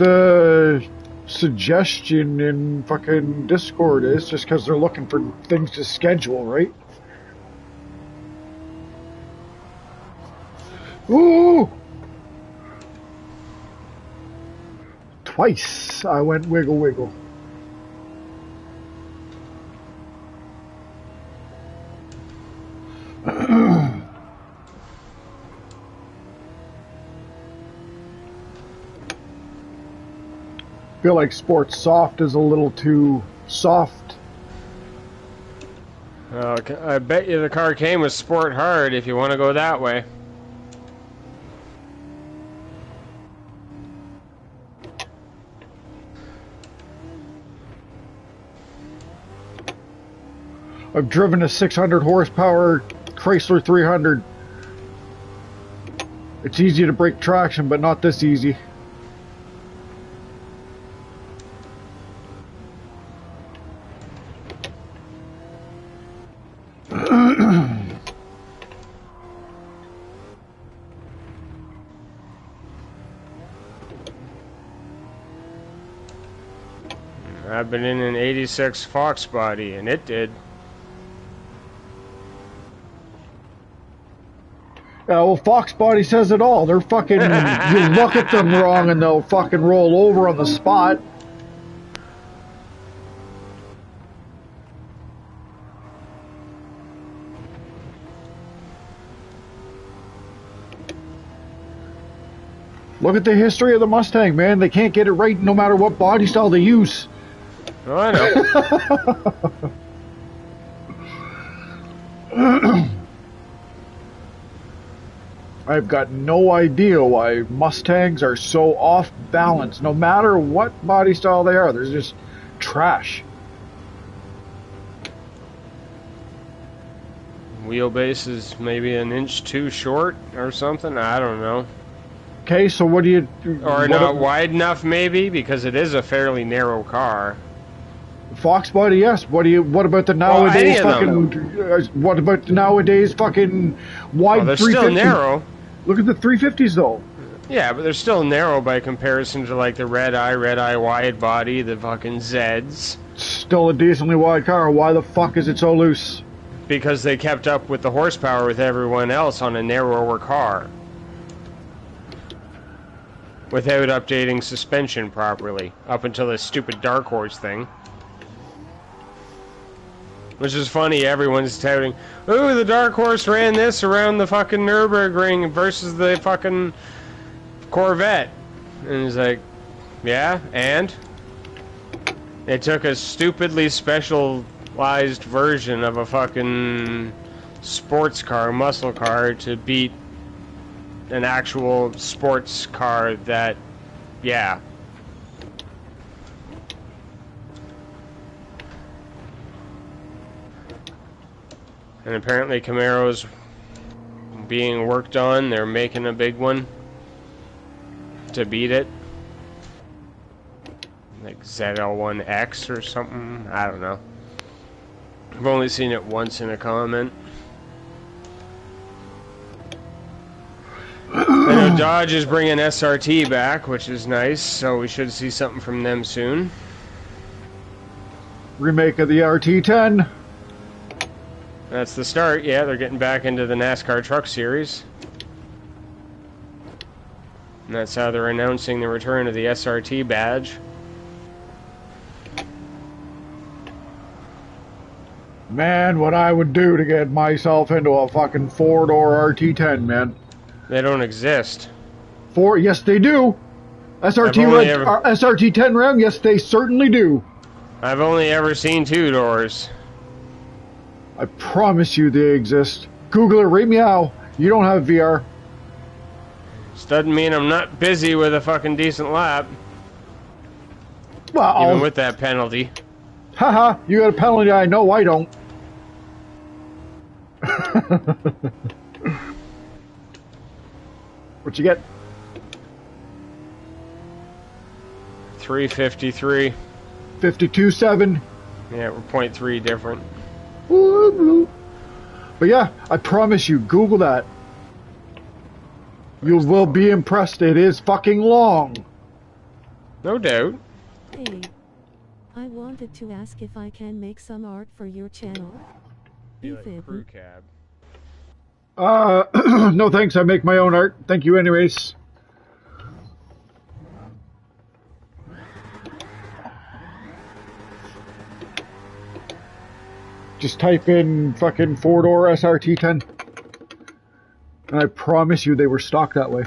suggestion in fucking Discord is just because they're looking for things to schedule, right? Ooh! Twice I went wiggle wiggle. Feel like Sports Soft is a little too soft. I bet you the car came with Sport Hard if you want to go that way. I've driven a 600 horsepower Chrysler 300. It's easy to break traction, but not this easy. I've been in an 86 Fox body, and it did. Yeah, well, Fox Body says it all. They're fucking, you look at them wrong and they'll fucking roll over on the spot. Look at the history of the Mustang, man. They can't get it right no matter what body style they use. Oh, I know. I've got no idea why Mustangs are so off balance. No matter what body style they are, they're just trash. Wheelbase is maybe an inch too short or something. I don't know. Okay, so what do you... Or not wide enough, maybe, because it is a fairly narrow car. Fox body, yes. What about the nowadays what about the nowadays fucking wide 350s? They're still narrow. Look at the 350s though. Yeah, but they're still narrow by comparison to like the red eye wide body, the fucking Zeds. Still a decently wide car. Why the fuck is it so loose? Because they kept up with the horsepower with everyone else on a narrower car. Without updating suspension properly. Up until this stupid Dark Horse thing. Which is funny, everyone's touting, ooh, the Dark Horse ran this around the fucking Nürburgring versus the fucking Corvette. And it's like, yeah, and? They took a stupidly specialized version of a fucking sports car, muscle car, to beat an actual sports car that, yeah. And apparently Camaro's being worked on. They're making a big one to beat it. Like ZL1X or something. I don't know. I've only seen it once in a comment. I know Dodge is bringing SRT back, which is nice, so we should see something from them soon. Remake of the RT10. That's the start, yeah, they're getting back into the NASCAR Truck Series. And that's how they're announcing the return of the SRT badge. Man, what I would do to get myself into a fucking four-door RT10, man. They don't exist. Yes, they do. SRT10 Ram, yes, they certainly do. I've only ever seen 2 doors. I promise you they exist. Google it right meow. You don't have VR. This doesn't mean I'm not busy with a fucking decent lap. Well, even with that penalty. Haha, you got a penalty, I know I don't. What you get? 353. 52.7. Yeah, we're 0.3 different. But yeah, I promise you, Google that. You will be impressed. It is fucking long. No doubt. Hey, I wanted to ask if I can make some art for your channel. Be like crew cab. No thanks, I make my own art. Thank you anyways. Just type in fucking 4-door SRT10. And I promise you they were stocked that way.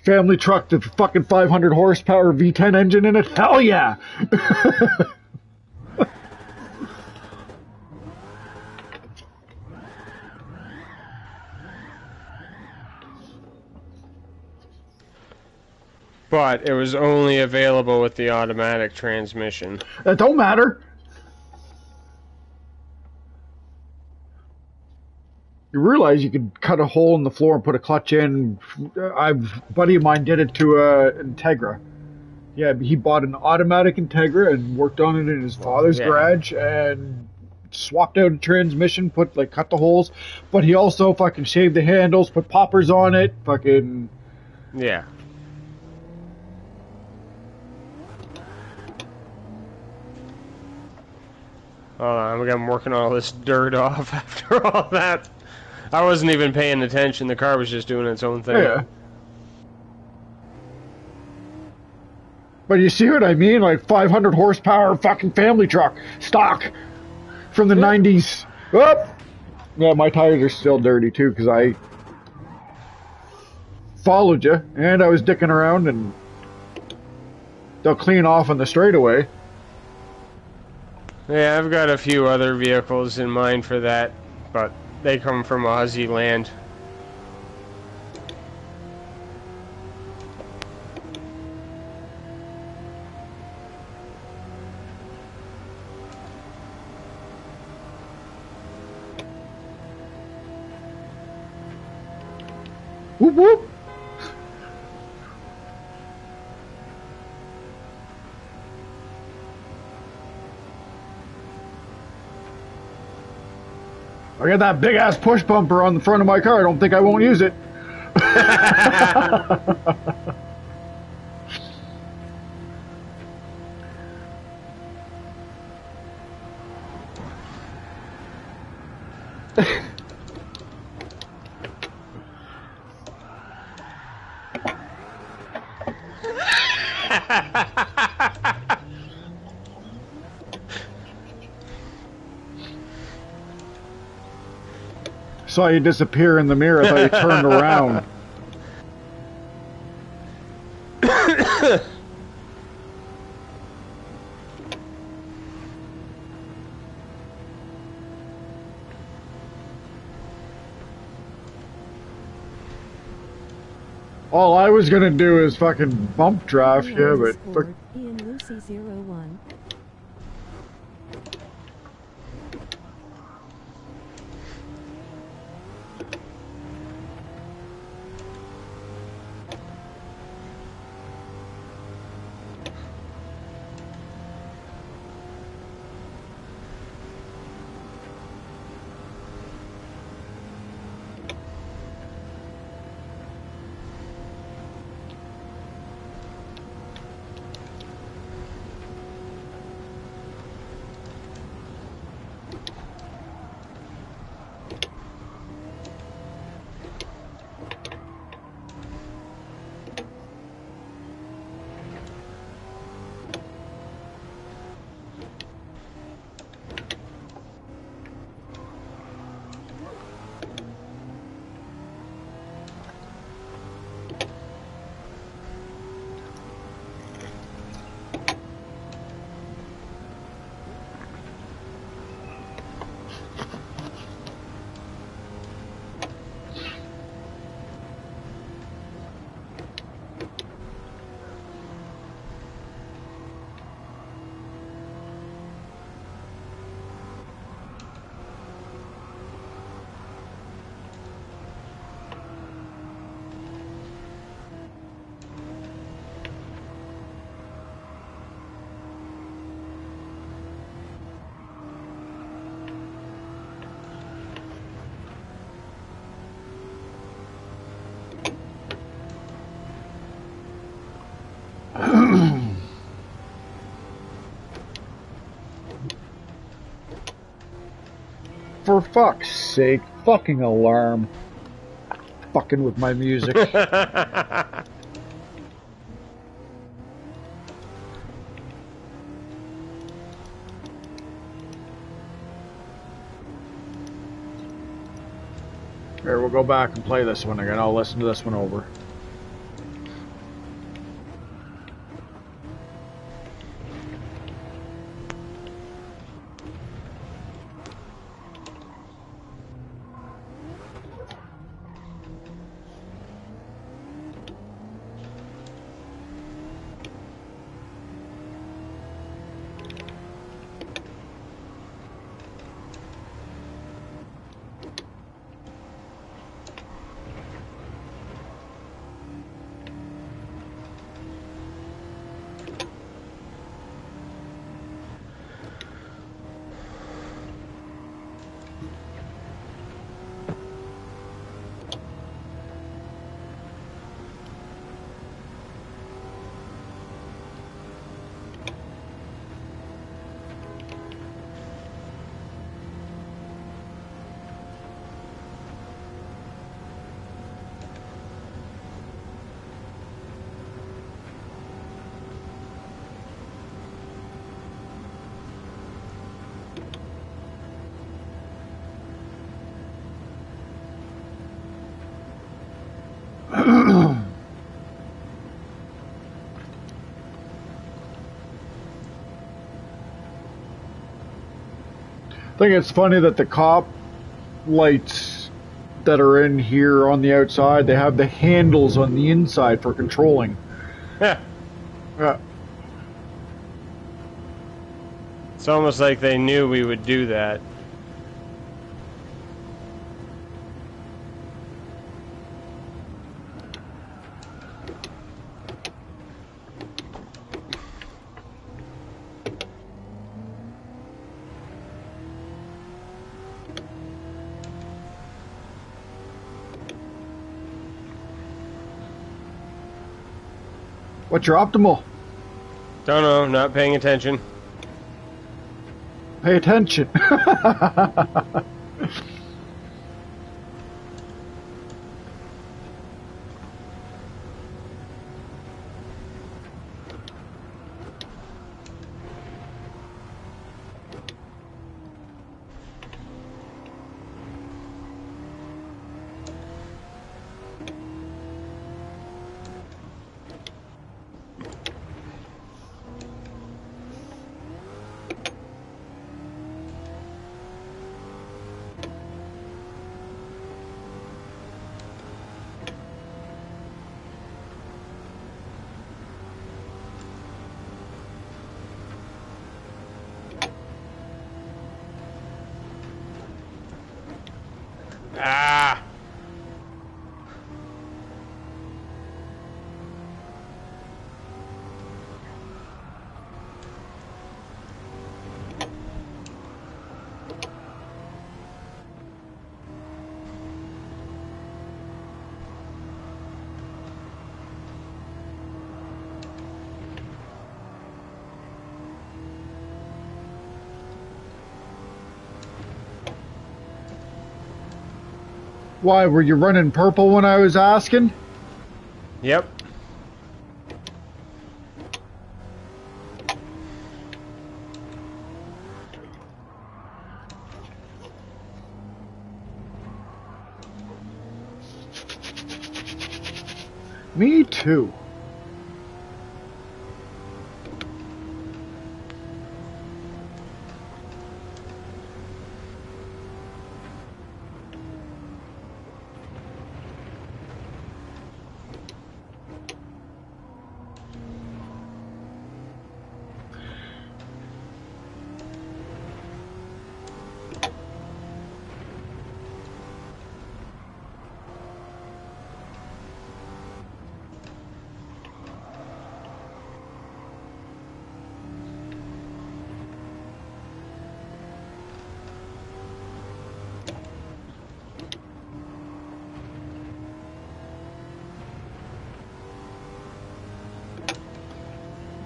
Family truck with fucking 500 horsepower V10 engine in it? Hell yeah! But it was only available with the automatic transmission. That don't matter. You realize you could cut a hole in the floor and put a clutch in. A buddy of mine did it to a Integra. Yeah, he bought an automatic Integra and worked on it in his father's garage and swapped out a transmission, cut the holes, but he also fucking shaved the handles, put poppers on it, fucking... Yeah. Hold on, I'm working all this dirt off after all that. I wasn't even paying attention. The car was just doing its own thing. Yeah. But you see what I mean? Like 500 horsepower fucking family truck. Stock. From the 90s. Oh! Yeah, my tires are still dirty too because I followed you and I was dicking around and they'll clean off on the straightaway. Yeah, I've got a few other vehicles in mind for that, but they come from Aussie land. Whoop whoop! I got that big ass push bumper on the front of my car. I don't think I won't use it. Saw you disappear in the mirror. I thought you turned around. All I was gonna do is fucking bump draft, yeah, but Ian Lucy 01. for fuck's sake. Fucking alarm. Fucking with my music. Here, we'll go back and play this one again. I'll listen to this one over. I think it's funny that the cop lights that are in here on the outside, they have the handles on the inside for controlling. Yeah. It's almost like they knew we would do that. What's your optimal? Don't know, not paying attention. Pay attention. Ah! Why, were you running purple when I was asking? Yep. Me too.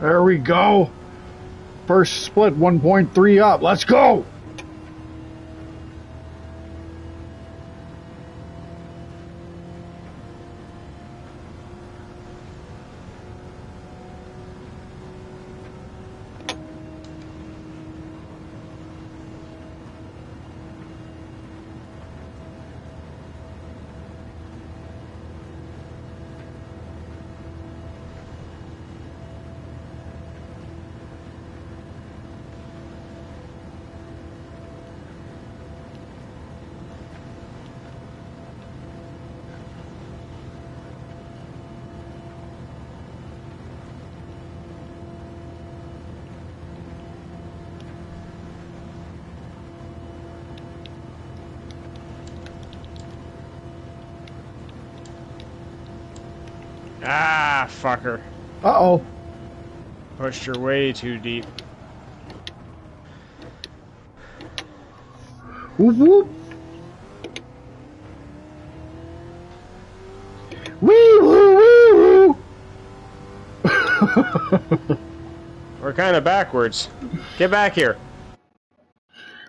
There we go. First split 1.3 up. Let's go. Ah, fucker. Uh-oh. Pushed her way too deep. Whoop whoop. Wee woo wee woo. We're kind of backwards. Get back here.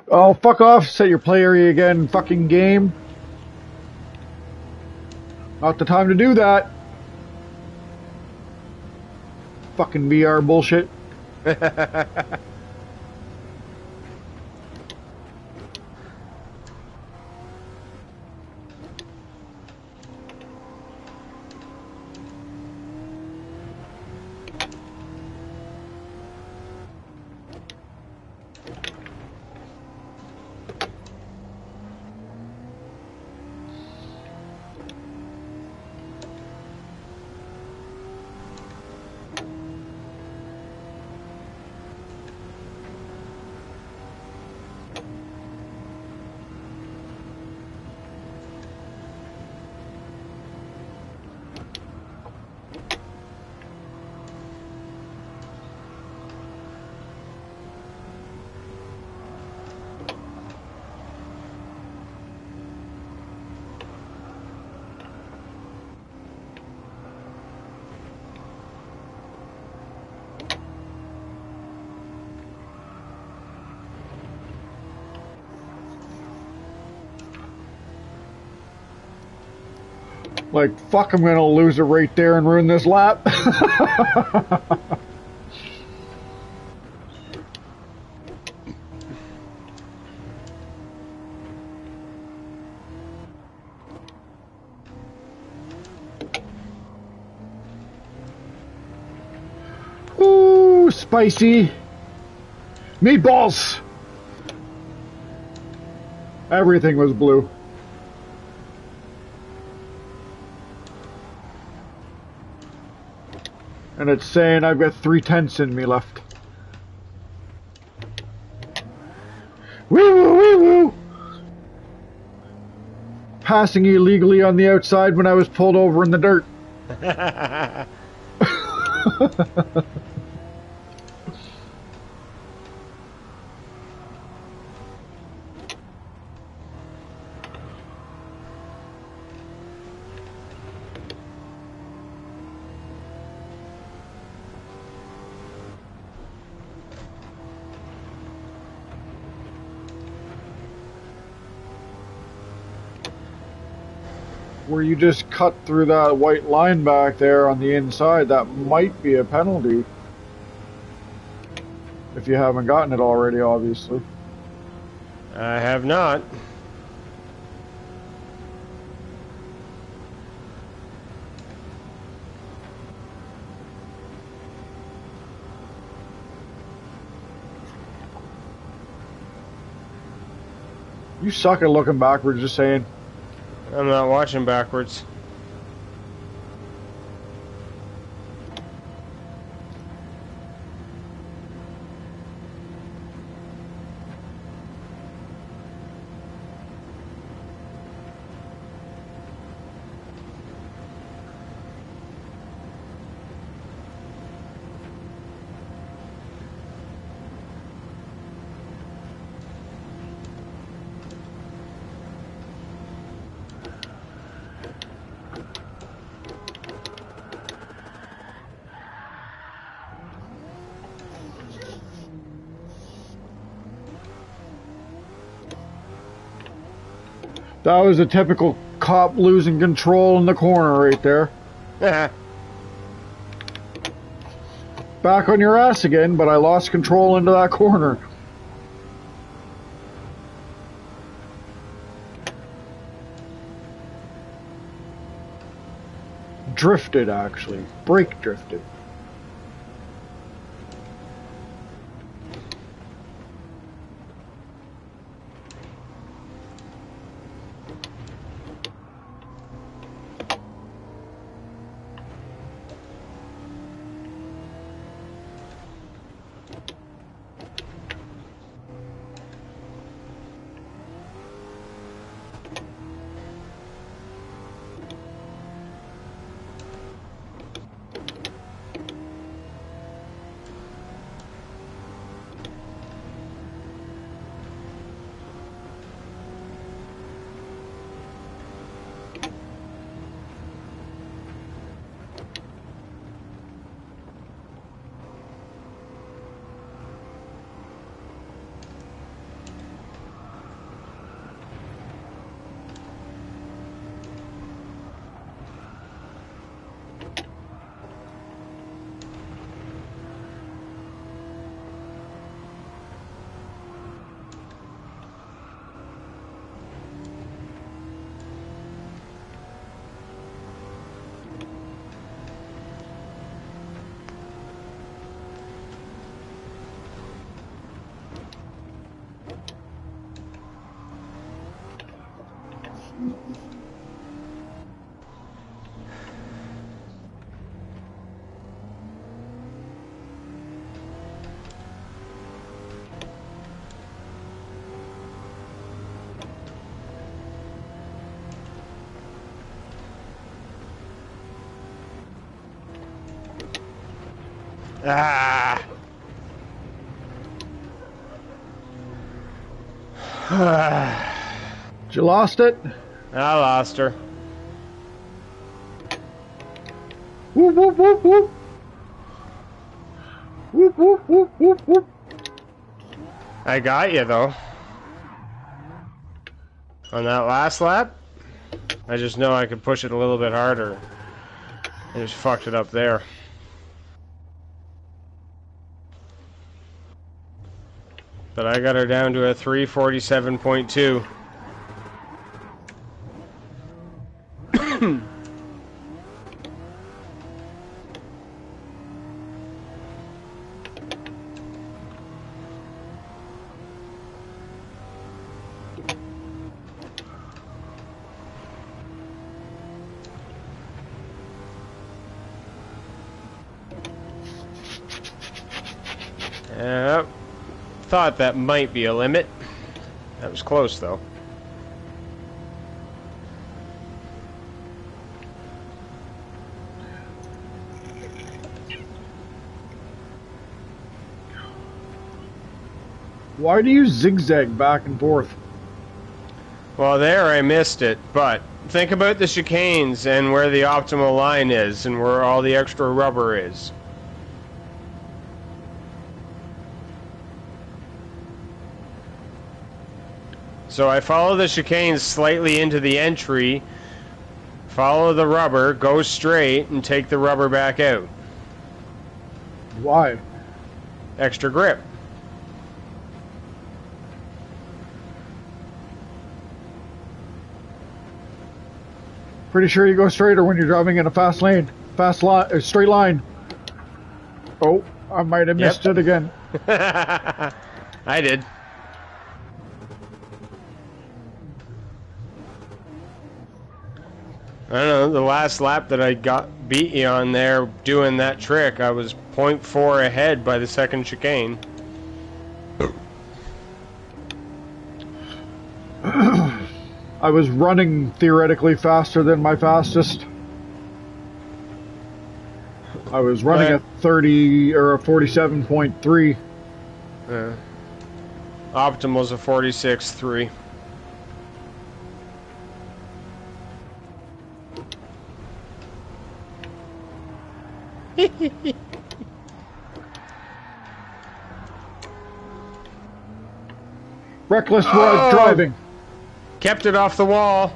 Oh, fuck off. Set your play area again, fucking game. Not the time to do that. Fucking VR bullshit. Like, fuck, I'm gonna lose it right there and ruin this lap. Ooh, spicy. Meatballs! Everything was blue. And it's saying I've got 3/10 in me left. Wee woo wee woo! Passing illegally on the outside when I was pulled over in the dirt. Where you just cut through that white line back there on the inside, that might be a penalty. If you haven't gotten it already, obviously. I have not. You suck at looking backwards, just saying. I'm not watching backwards. That was a typical cop losing control in the corner right there. Back on your ass again, but I lost control into that corner. Drifted, actually. Brake drifted. Ah. You lost it? I lost her. Whoop, whoop, whoop, whoop. Whoop, whoop, whoop, whoop, whoop. I got you, though. On that last lap, I just know I could push it a little bit harder. I just fucked it up there. But I got her down to a 3:47.2. Yep. Thought that might be a limit. That was close, though. Why do you zigzag back and forth? Well, there I missed it, but think about the chicanes and where the optimal line is and where all the extra rubber is. So I follow the chicanes slightly into the entry, follow the rubber, go straight, and take the rubber back out. Why? Extra grip. Pretty sure you go straighter when you're driving in a fast lane. Straight line. Oh, I might have missed it again. I did. I don't know, the last lap that I beat you on there doing that trick, I was 0.4 ahead by the second chicane. I was running theoretically faster than my fastest. I was running at 30 or a 47.3. Optimal's a 46.3. Reckless driving. Kept it off the wall.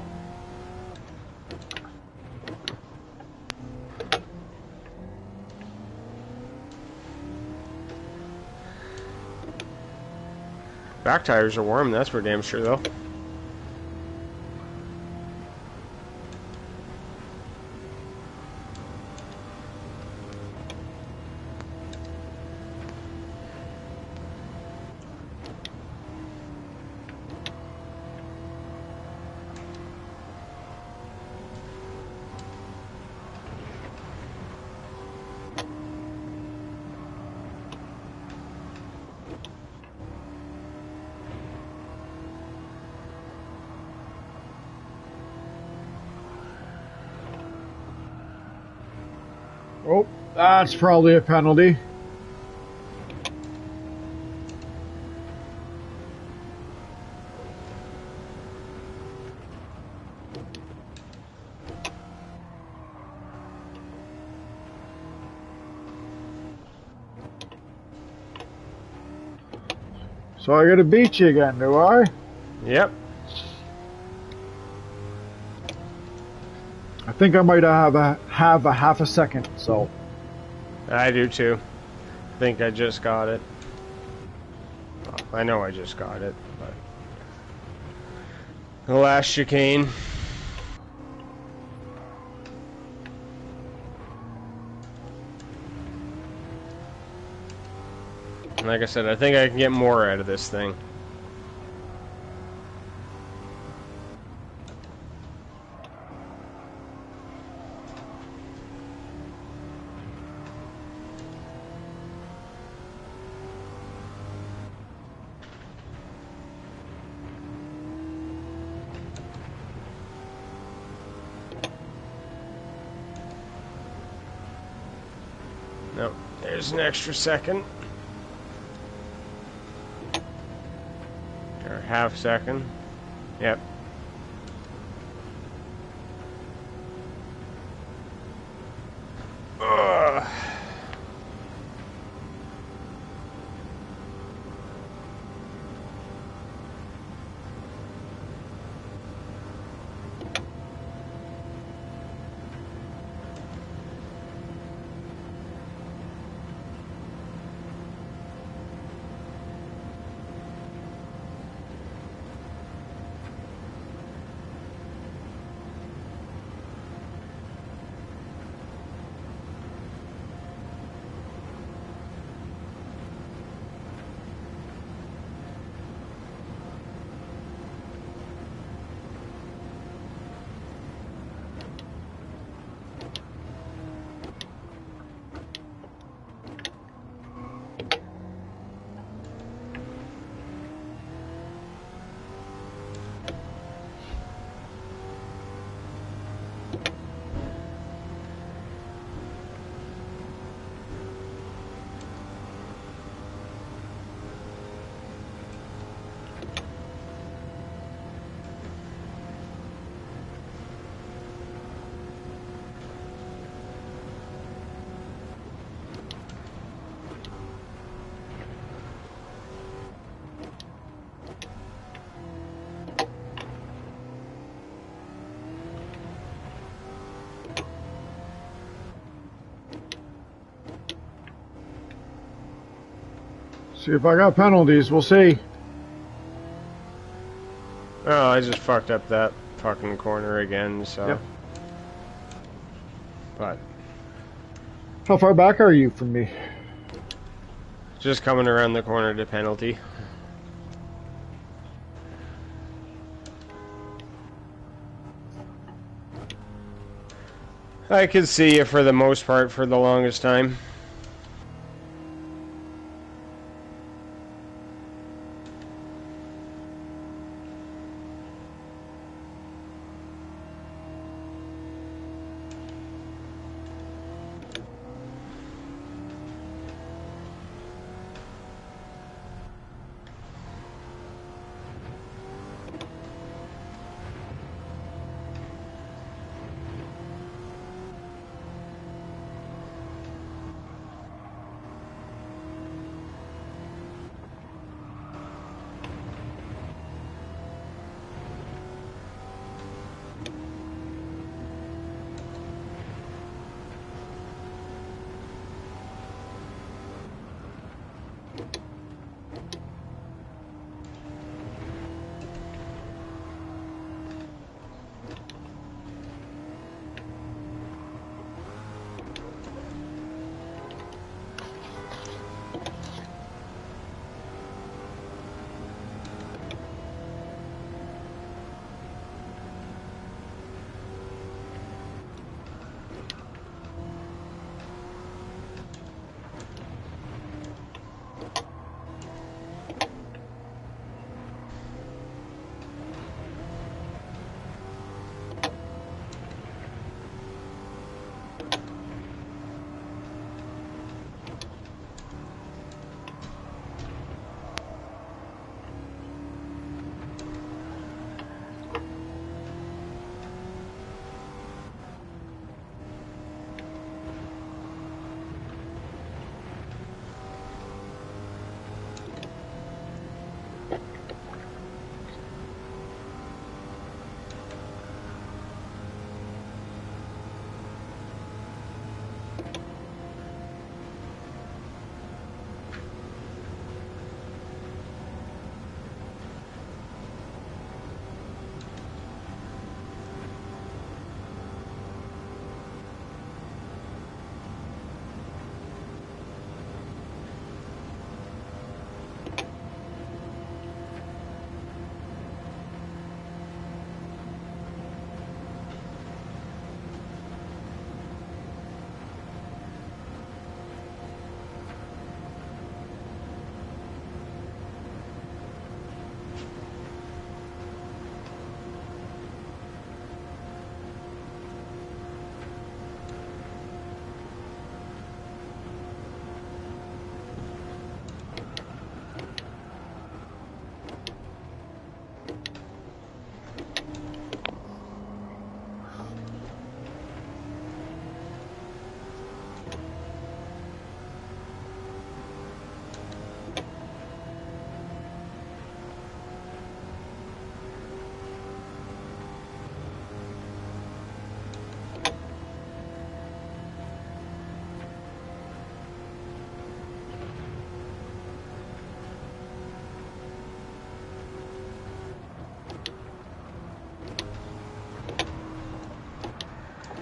Back tires are warm, that's for damn sure though. Oh, that's probably a penalty. So I gotta beat you again, do I? Yep. I think I might have a half a second, so. I do too. I think I just got it. Well, I know I just got it, but the last chicane. Like I said, I think I can get more out of this thing. Nope. There's an extra second. Or half second. Yep. Ugh. See if I got penalties. We'll see. Oh, I just fucked up that fucking corner again, so. Yep. But. How far back are you from me? Just coming around the corner to penalty. I could see you for the most part for the longest time.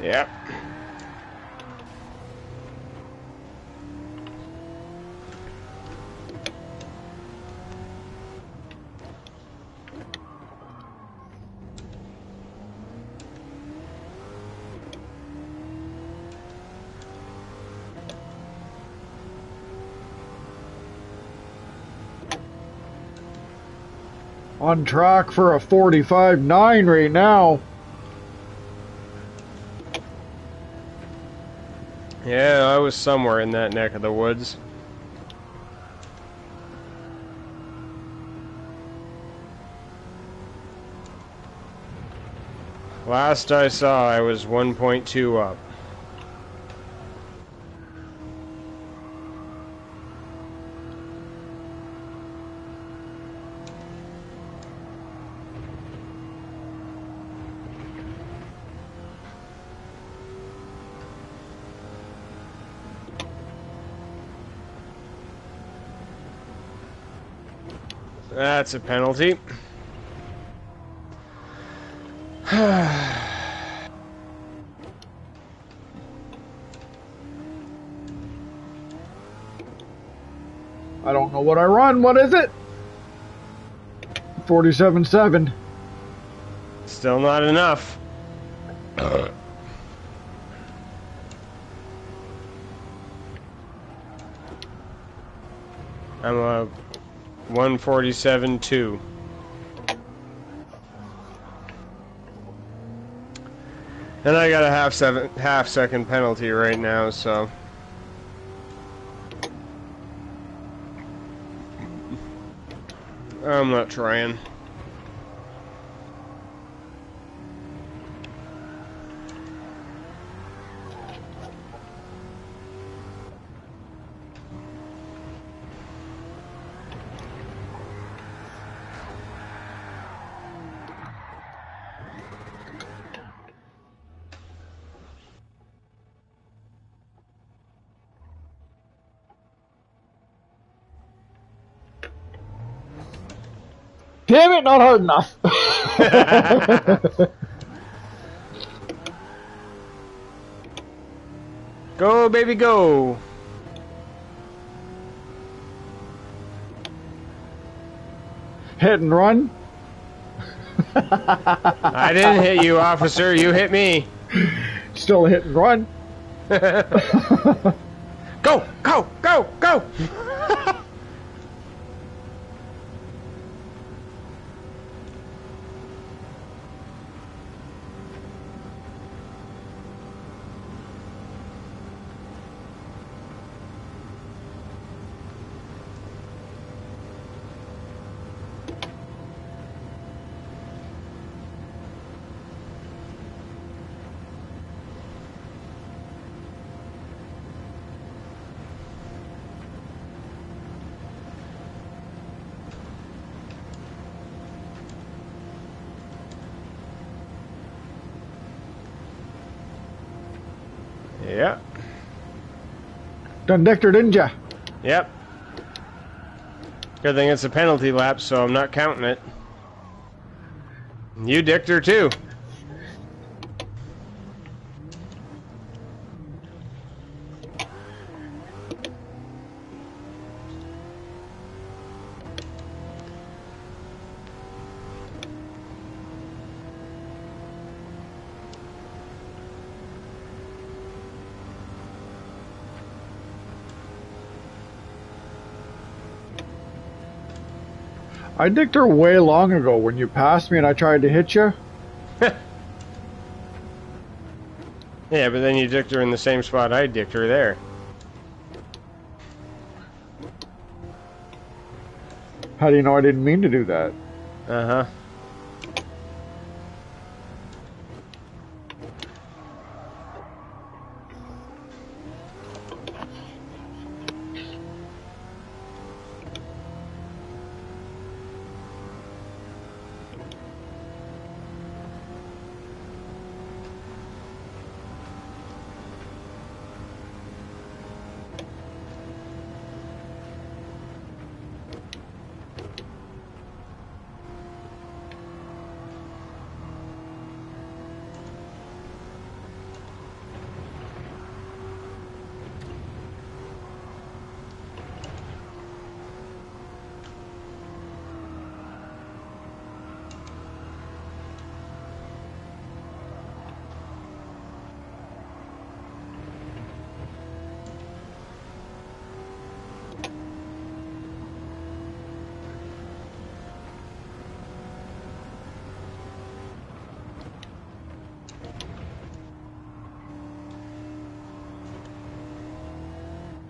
Yep. On track for a 45.9 right now. Yeah, I was somewhere in that neck of the woods. Last I saw, I was 1.2 up. That's a penalty. I don't know what I run. What is it? 47.7. Still not enough. I'm a 147.2. And I got a half second penalty right now, so I'm not trying. Damn it, not hard enough. Go, baby, go. Hit and run. I didn't hit you, officer. You hit me. Still a hit and run. Go, go, go, go. Yeah. Done dicked her, didn't ya? Yep. Good thing it's a penalty lap, so I'm not counting it. You dicked her too. I dicked her way long ago when you passed me and I tried to hit you. Yeah, but then you dicked her in the same spot I dicked her there. How do you know I didn't mean to do that? Uh-huh.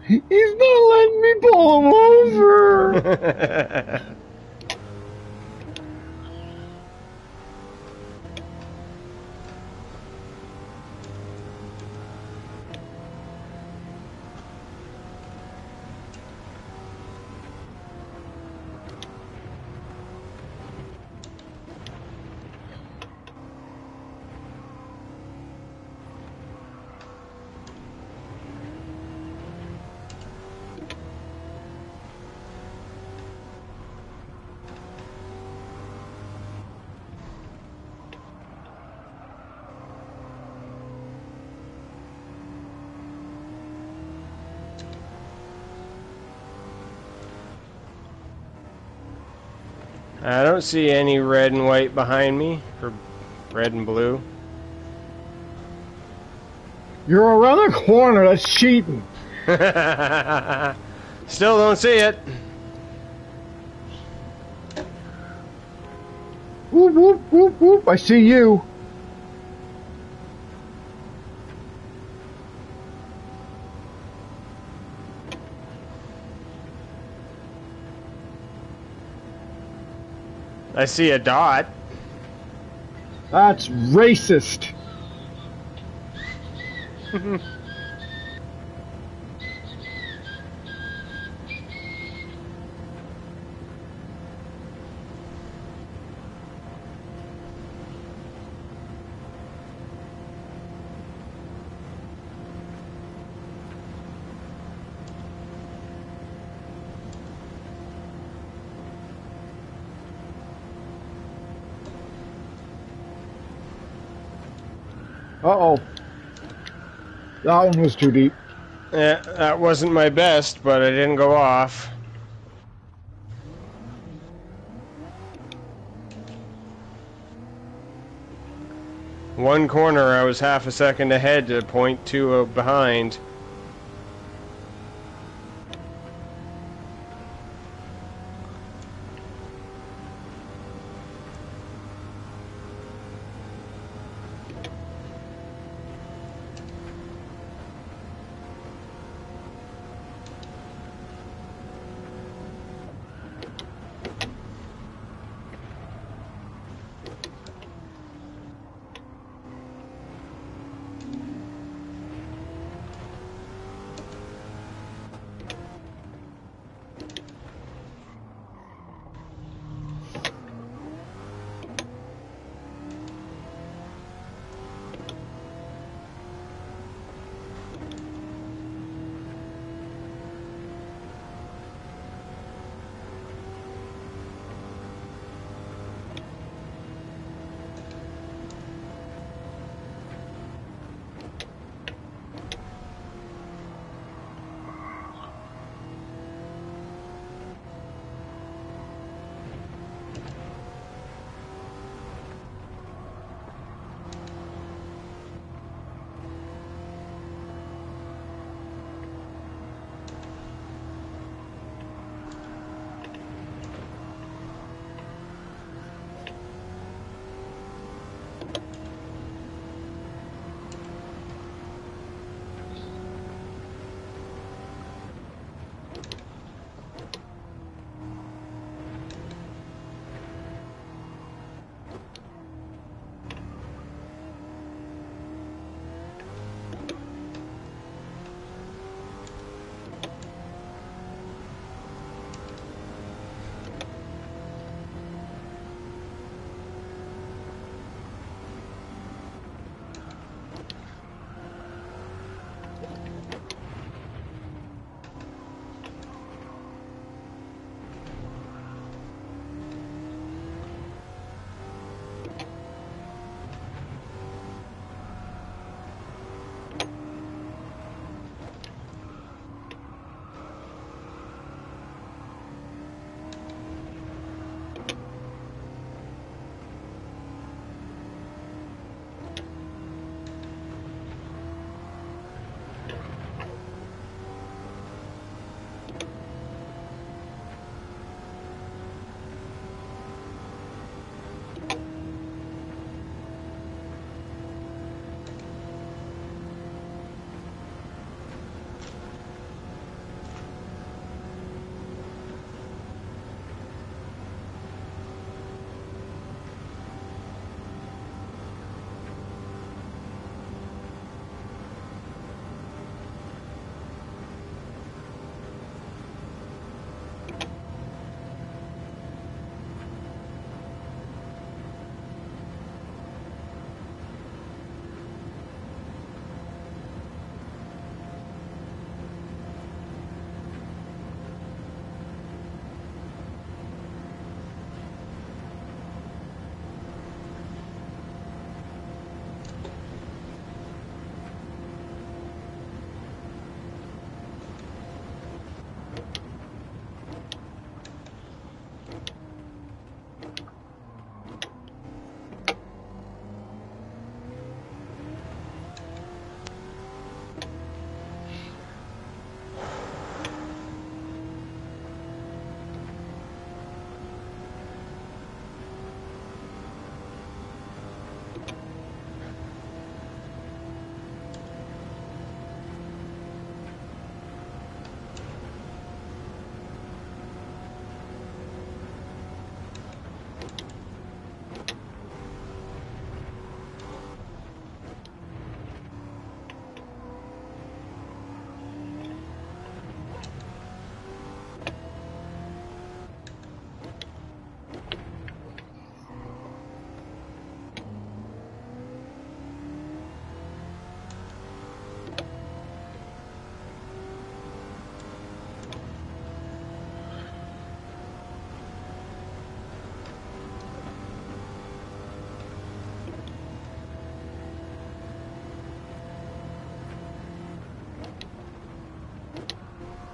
He's not letting me pull him over. I don't see any red and white behind me, or red and blue. You're around the corner. That's cheating. Still don't see it. Whoop, whoop, whoop, whoop. I see you. I see a dot. That's racist. Uh-oh. That one was too deep. Yeah, that wasn't my best, but I didn't go off. One corner, I was half a second ahead to point two behind.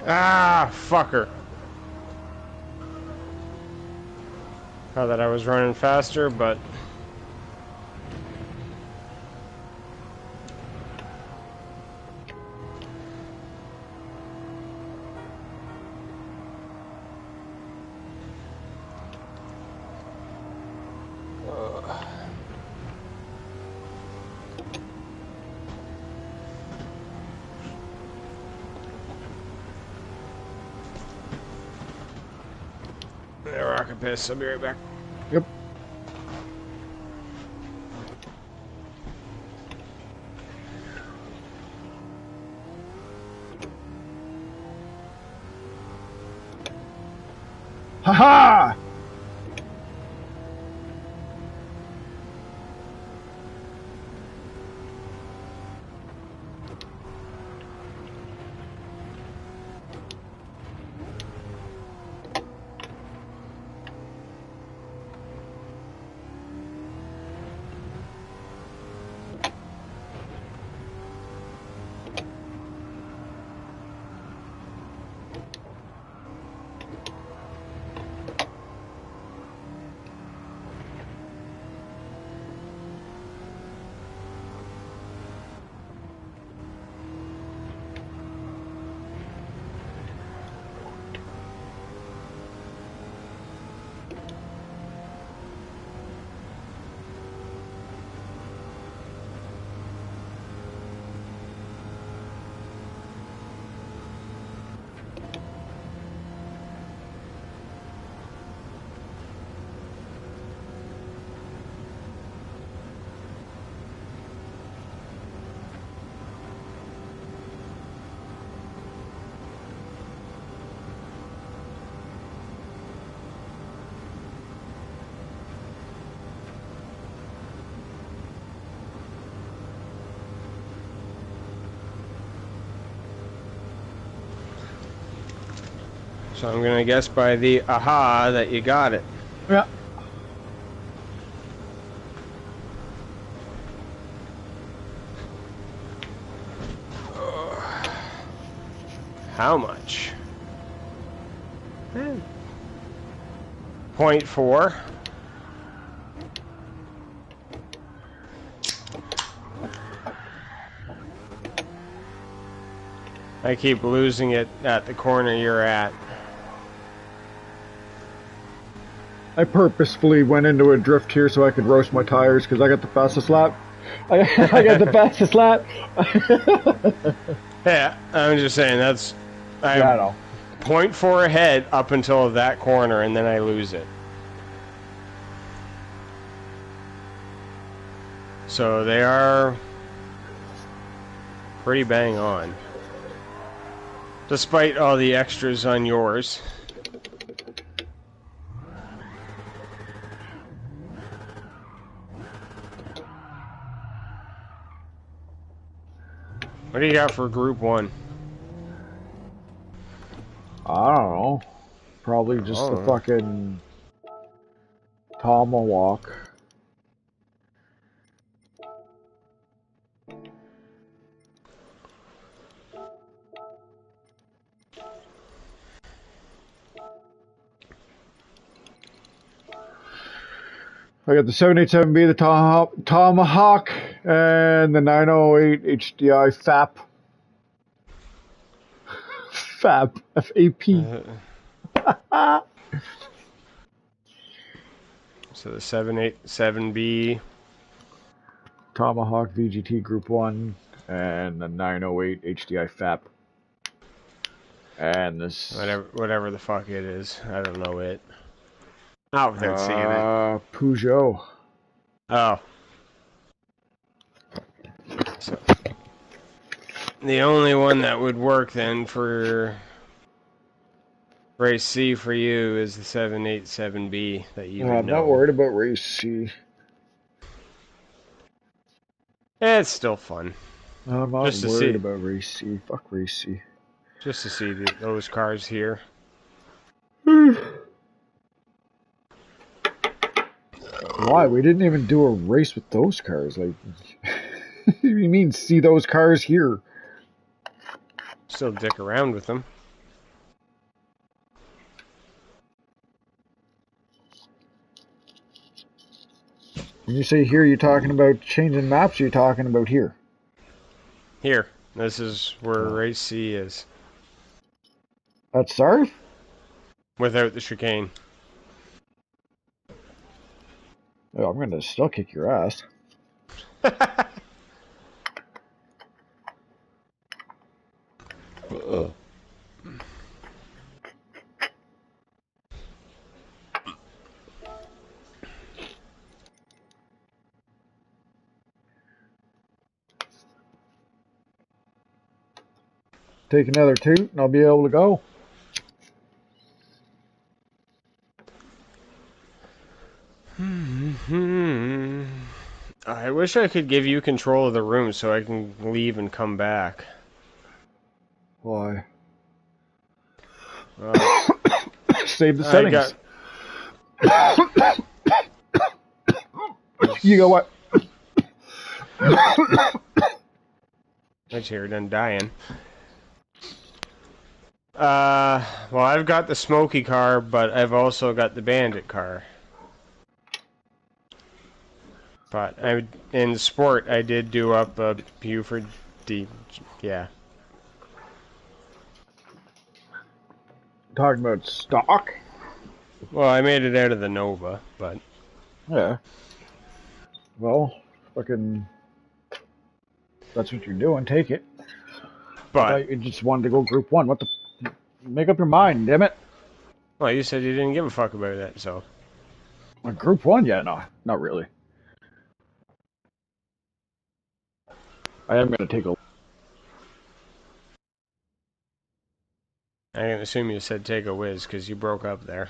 Ah, fucker. Thought that I was running faster, but... rocket piss. I'll be right back. Yep. Ha-ha! So I'm gonna guess by the aha that you got it. Yeah. How much? 0.4. I keep losing it at the corner you're at. I purposefully went into a drift here so I could roast my tires because I got the fastest lap. I got the fastest lap. Yeah, I'm just saying I'm Yeah, I know. 0.4 ahead up until that corner, and then I lose it. So they are pretty bang on, despite all the extras on yours. What do you got for Group 1? I don't know. Probably just the fucking tomahawk. I got the 787B, the tomahawk, and the 908 HDI FAP. FAP. F-A-P. So the 787B. Tomahawk VGT Group 1, and the 908 HDI FAP. And this... Whatever the fuck it is. I don't know it. Not without seeing it. Peugeot. Oh. So, the only one that would work then for race C for you is the 787B that you would I'm know. not worried about race C. It's still fun. I'm not worried about race C. Fuck race C. Just to see those cars here. Why? We didn't even do a race with those cars. Like, you mean see those cars here? Still dick around with them. When you say here, you're talking about changing maps, or you're talking about here? Here. This is where Oh. race C is. That's Sarv? Without the chicane. Oh, I'm gonna still kick your ass. Take another toot, and I'll be able to go. I wish I could give you control of the room so I can leave and come back. Why? Save the I settings. got... You go what? My chair done dying. Well, I've got the smoky car, but I've also got the bandit car. But in sport, I did do up a Buford D. Yeah. Talking about stock? Well, I made it out of the Nova, but Yeah. Well, fucking. That's what you're doing. Take it. I but thought you just wanted to go Group 1. What the. Make up your mind, damn it. well, you said you didn't give a fuck about that, so Group 1? Yeah, no. Not really. I am going to take a. I can assume you said take a whiz because you broke up there.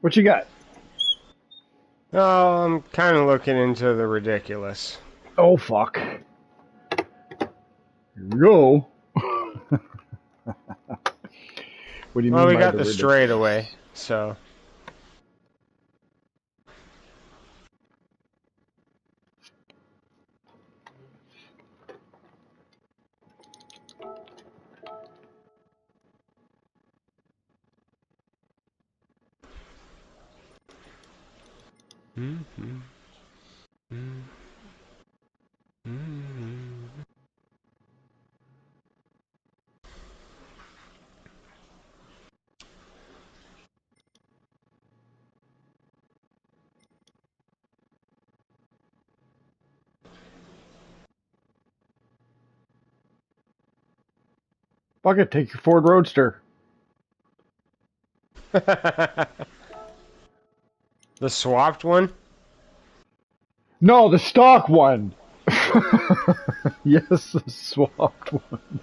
What you got? Oh, I'm kind of looking into the ridiculous. Oh, fuck. Here we go. What do you Well, mean we by got the the ridiculous? straightaway, so. Fuck it, take your Ford Roadster. The swapped one? No, the stock one. Yes, the swapped one.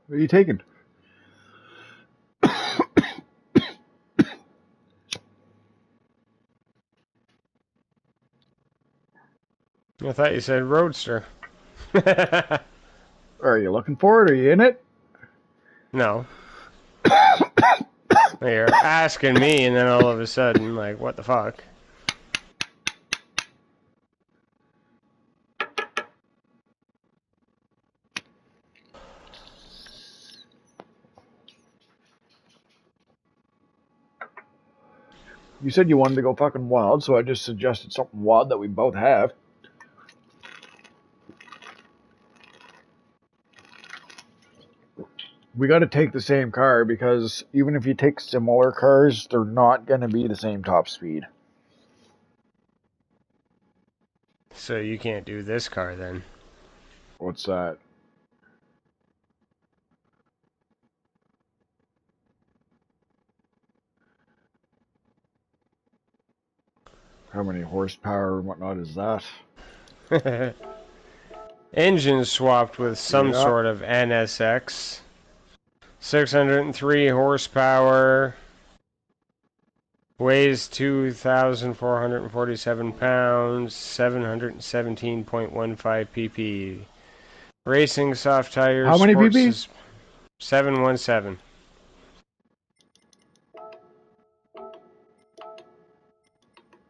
What are you taking? I thought you said Roadster. Are you looking for it? Are you in it? No. You're asking me, and then all of a sudden, like, what the fuck? You said you wanted to go fucking wild, so I just suggested something wild that we both have. We got to take the same car because even if you take similar cars, they're not going to be the same top speed. So you can't do this car then. What's that? How many horsepower and whatnot is that? Engine swapped with some sort of NSX. 603 horsepower. Weighs 2,447 pounds. 717.15 pp. Racing soft tires. How many pp? 717.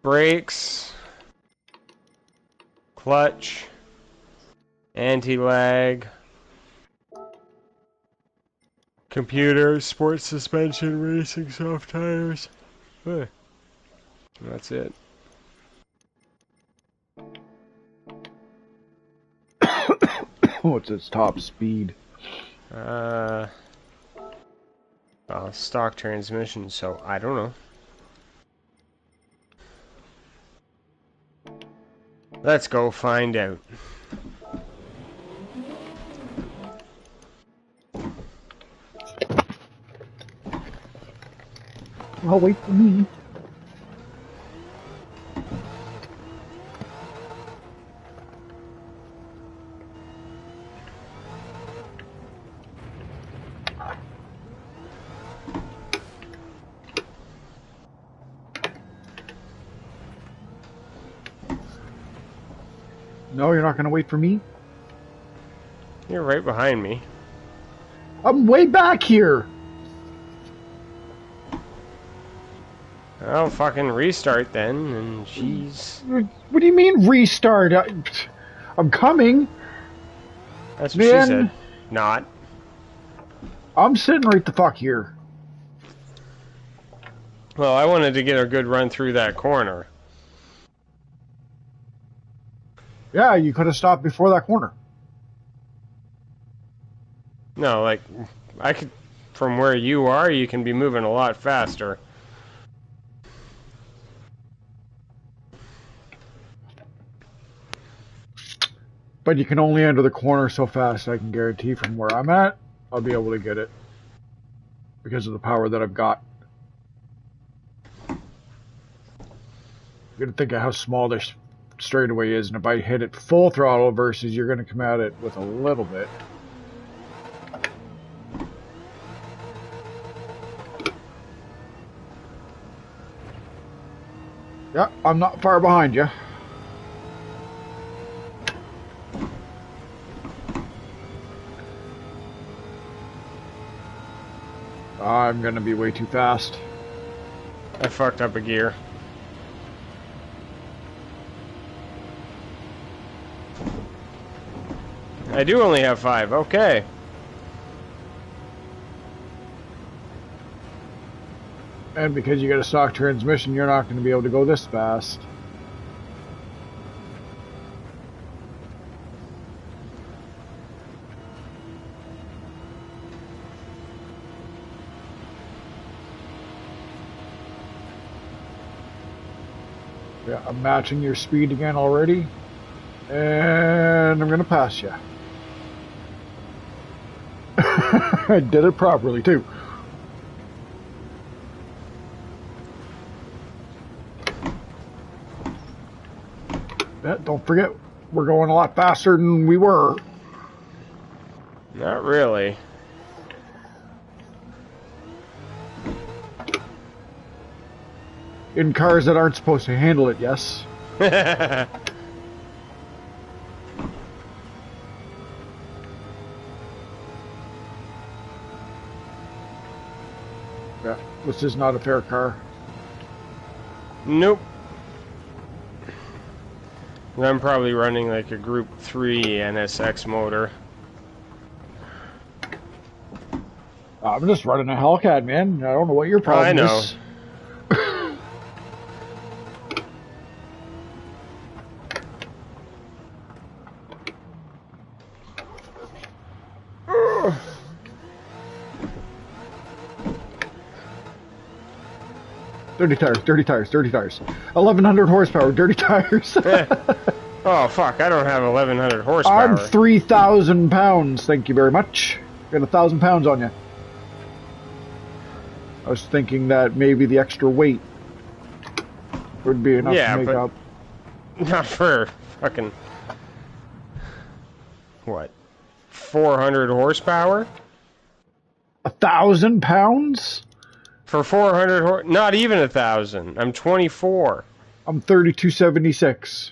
Brakes. Clutch. Anti-lag. Computer, sports suspension, racing soft tires. That's it. What's its top speed? Stock transmission, so I don't know. Let's go find out. I'll wait for me. No, you're not going to wait for me? You're right behind me. I'm way back here! I'll fucking restart then, and jeez. What do you mean restart? I'm coming. That's what she said. Not. I'm sitting right the fuck here. Well, I wanted to get a good run through that corner. Yeah, you could have stopped before that corner. No, like, I could, from where you are, you can be moving a lot faster. But you can only enter the corner so fast. I can guarantee from where I'm at, I'll be able to get it. Because of the power that I've got. You gotta think of how small this straightaway is, and if I hit it full throttle versus you're gonna come at it with a little bit. Yeah, I'm not far behind you. I'm gonna be way too fast. I fucked up a gear. I do only have 5, okay. And because you got a stock transmission, you're not going to be able to go this fast. Yeah, I'm matching your speed again already. And I'm going to pass you. I did it properly, too. Yeah, don't forget, we're going a lot faster than we were. Not really. In cars that aren't supposed to handle it, yes. Yeah, this is not a fair car. Nope. I'm probably running like a Group 3 NSX motor. I'm just running a Hellcat, man. I don't know what your problem is. Dirty tires, dirty tires, dirty tires. 1,100 horsepower, dirty tires. Oh, fuck, I don't have 1,100 horsepower. I'm 3,000 pounds, thank you very much. Got 1,000 pounds on you. I was thinking that maybe the extra weight would be enough to make up. Not for fucking... What? 400 horsepower? 1,000 pounds? For 400 not even 1,000. I'm 24. I'm 3,276.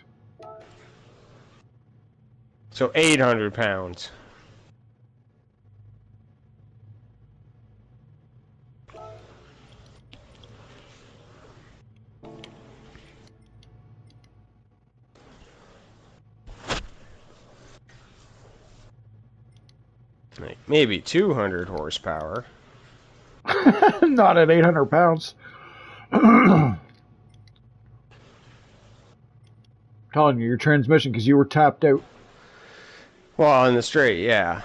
So 800 pounds. Like maybe 200 horsepower. Not at 800 pounds. Telling you, your transmission, because you were tapped out. Well, in the straight, yeah.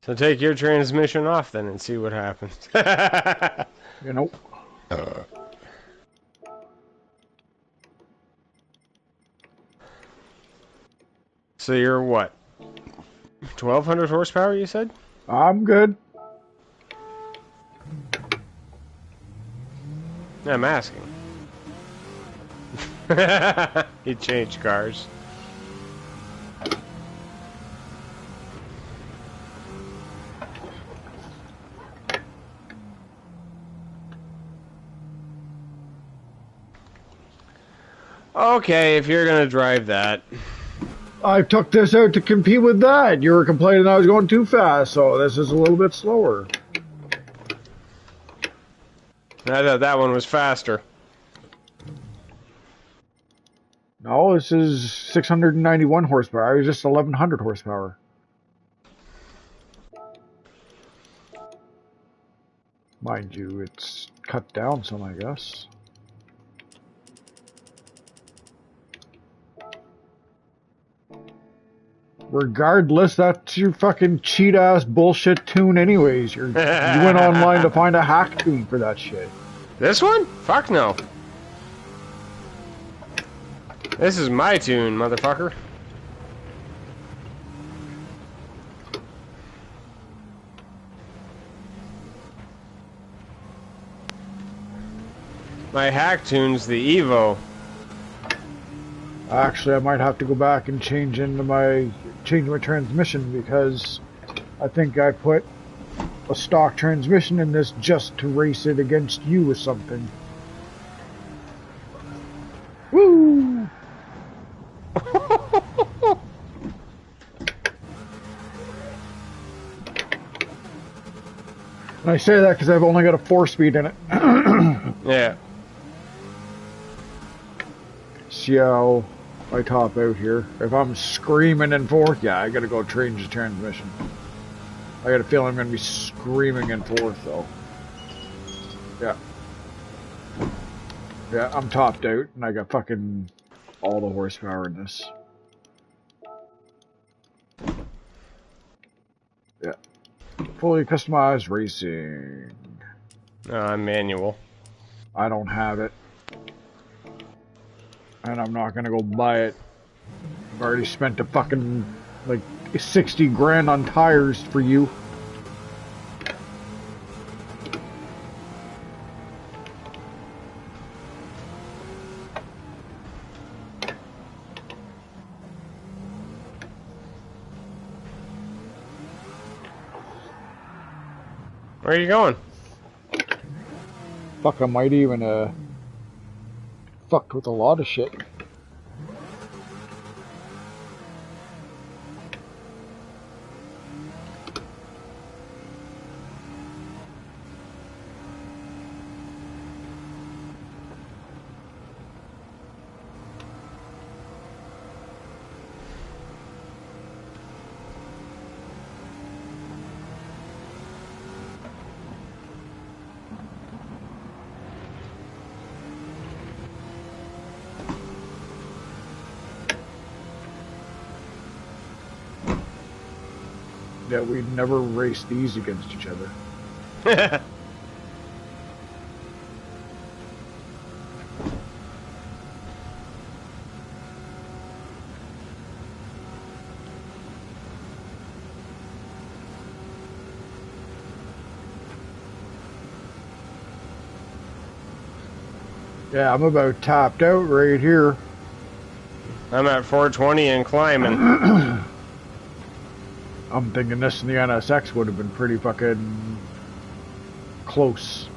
So take your transmission off then and see what happens. You know. So you're what? 1,200 horsepower, you said? I'm good. I'm asking. He changed cars. Okay, if you're gonna drive that. I took this out to compete with that. You were complaining I was going too fast, so this is a little bit slower. I thought that one was faster. No, this is 691 horsepower. I was just 1,100 horsepower. Mind you, it's cut down some, I guess. Regardless, that's your fucking cheat-ass bullshit tune anyways. You went online to find a hack tune for that shit. This one? Fuck no. This is my tune, motherfucker. My hack tune's the Evo. Actually, I might have to go back and change my transmission because I think I put a stock transmission in this just to race it against you or something. Woo! And I say that because I've only got a 4-speed in it. Yeah. See how I top out here. If I'm screaming in fourth, yeah, I gotta go change the transmission. I got a feeling I'm gonna be screaming in fourth though. Yeah. Yeah, I'm topped out and I got fucking all the horsepower in this. Yeah. Fully customized racing. I'm manual. I don't have it. And I'm not gonna go buy it. I've already spent a fucking, like, 60 grand on tires for you. Where are you going? Fuck, I might even fucked with a lot of shit. Yeah, we'd never race these against each other. Yeah, I'm about topped out right here. I'm at 420 and climbing. I'm thinking this and the NSX would have been pretty fucking close.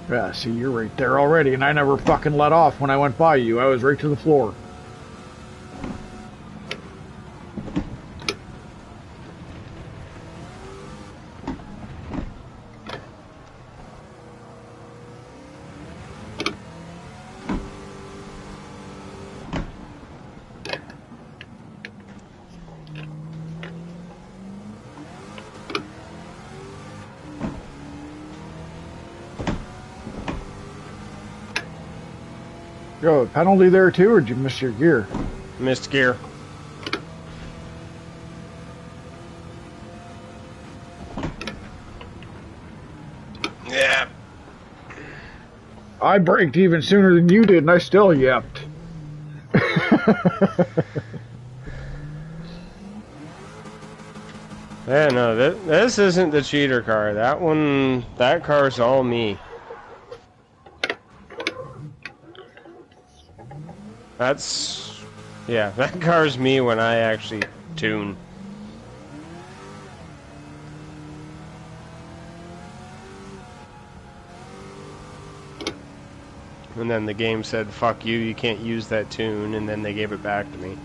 Yeah, see, you're right there already, and I never fucking let off when I went by you. I was right to the floor. Yo, penalty there too, or did you miss your gear? Missed gear. Yeah. I braked even sooner than you did, and I still yapped. Yeah, no, this isn't the cheater car. That car's all me. Yeah, that car's me when I actually tune. And then the game said, fuck you, you can't use that tune, and then they gave it back to me.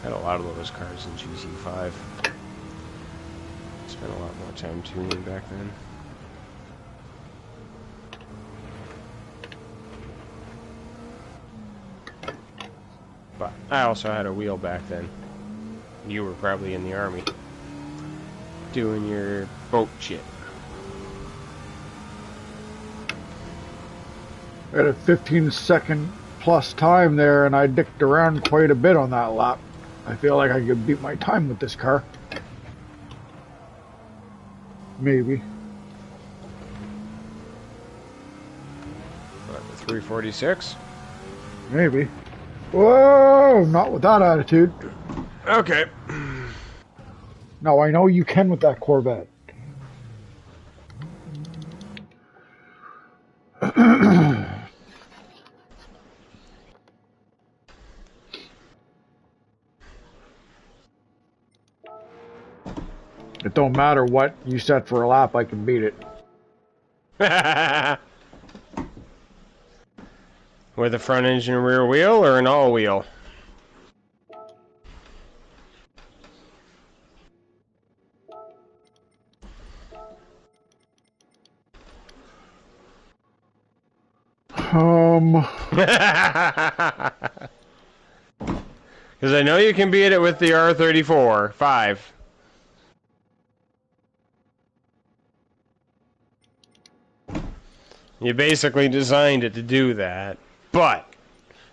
Had a lot of those cars in GT5. Spent a lot more time tuning back then. But I also had a wheel back then. You were probably in the army. Doing your boat shit. I had a 15-second plus time there, and I dicked around quite a bit on that lap. I feel like I could beat my time with this car. Maybe. What, the 346? Maybe. Whoa! Not with that attitude. Okay. No, I know you can with that Corvette. It don't matter what you set for a lap, I can beat it. With a front engine and rear wheel or an all wheel? Because I know you can beat it with the R34 5. You basically designed it to do that, but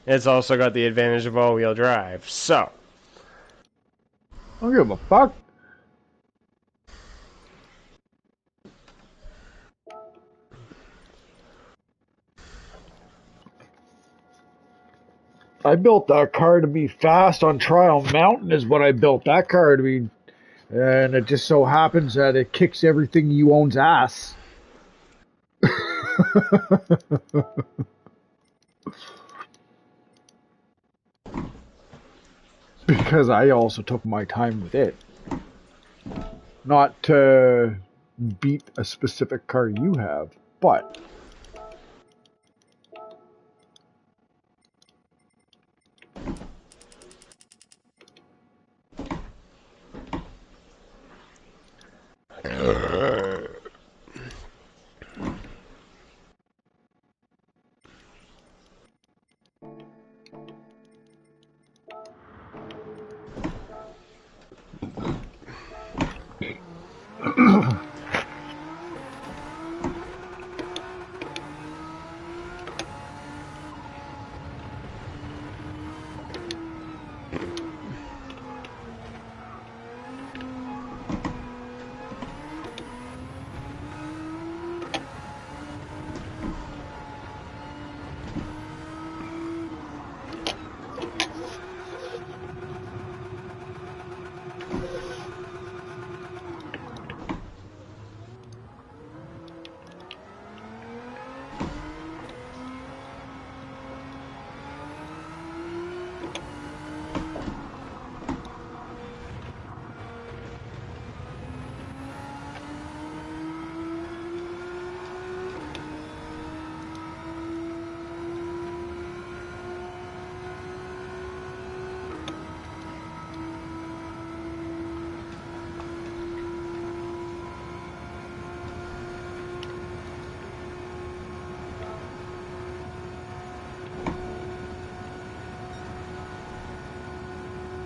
it's also got the advantage of all-wheel drive. So, I don't give a fuck. I built that car to be fast on Trial Mountain is what I built that car to be. And it just so happens that it kicks everything you own's ass. Because I also took my time with it. Not to beat a specific car you have, but...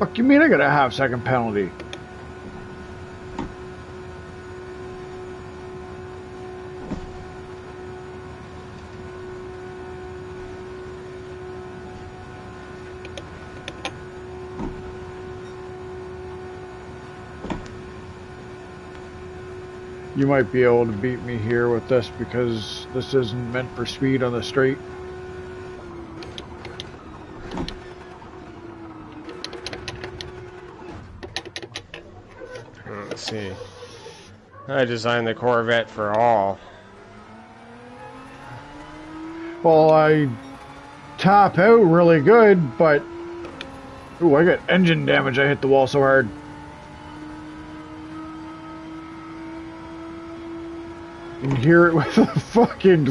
Fuck you mean I gotta have second penalty? You might be able to beat me here with this because this isn't meant for speed on the straight. let's see. I designed the Corvette for all. Well, I top out really good, but... Ooh, I got engine damage. I hit the wall so hard. You can hear it with the fucking...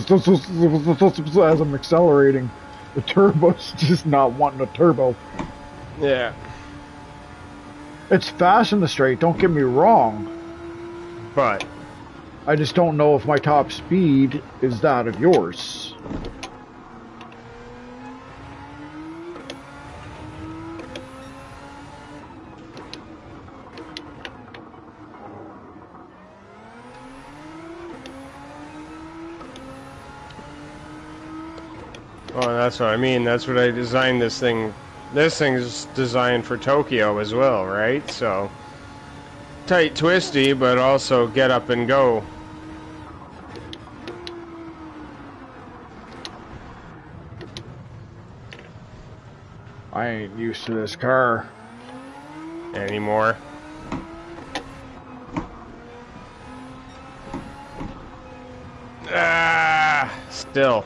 as I'm accelerating. The turbo's just not wanting a turbo. Yeah. It's fast in the straight, don't get me wrong. But I just don't know if my top speed is that of yours. oh, that's what I mean. That's what I designed this thing. This thing's designed for Tokyo as well, right? So tight, twisty, but also get up and go. I ain't used to this car. Anymore. Ah, still.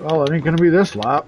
Well, it ain't gonna be this lap.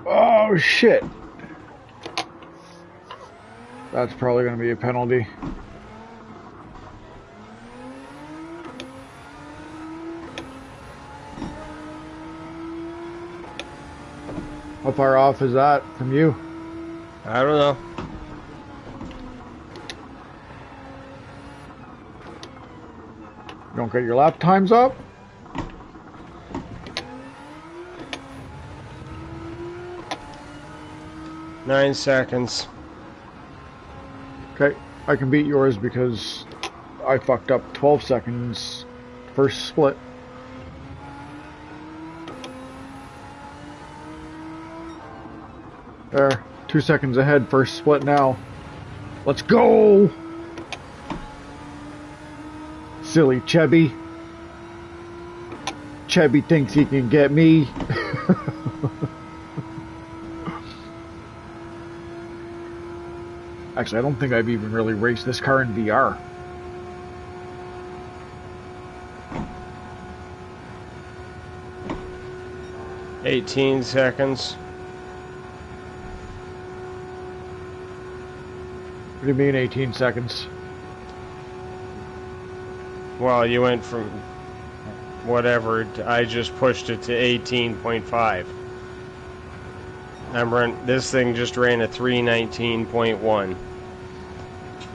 Oh shit. That's probably going to be a penalty. How far off is that from you? I don't know. You don't get your lap times up? Nine seconds. Okay, I can beat yours because I fucked up 12 seconds first split. There, 2 seconds ahead, first split now. Let's go! Silly Chebby. Chebby thinks he can get me. Actually, I don't think I've even really raced this car in VR. $18 seconds. What do you mean 18 seconds? Well, you went from whatever, I just pushed it to 18.5. This thing just ran a 3:19.1.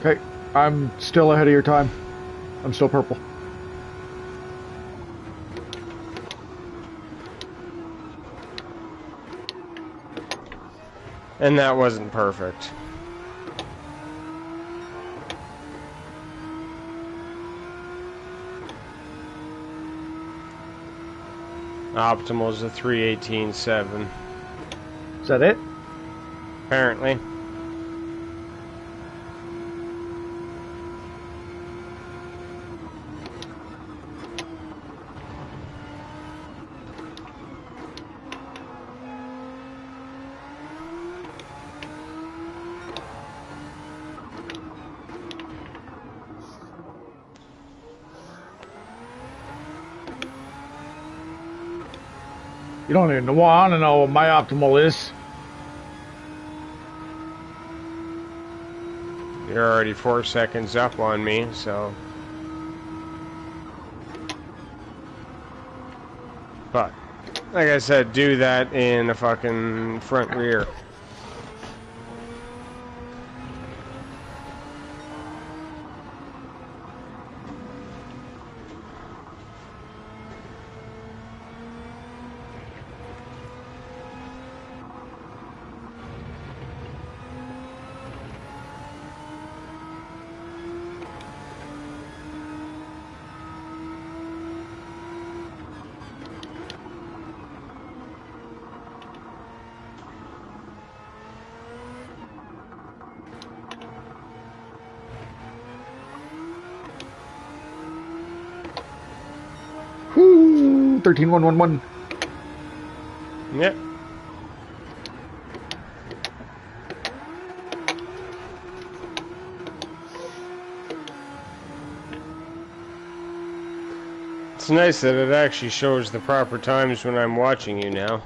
Okay, I'm still ahead of your time. I'm still purple. And that wasn't perfect. Optimal is a 318.7. Is that it? Apparently. You don't even want to know what my optimal is. You're already 4 seconds up on me, so... But, like I said, do that in the fucking front rear. Whoo! 13111. Yep. It's nice that it actually shows the proper times when I'm watching you now.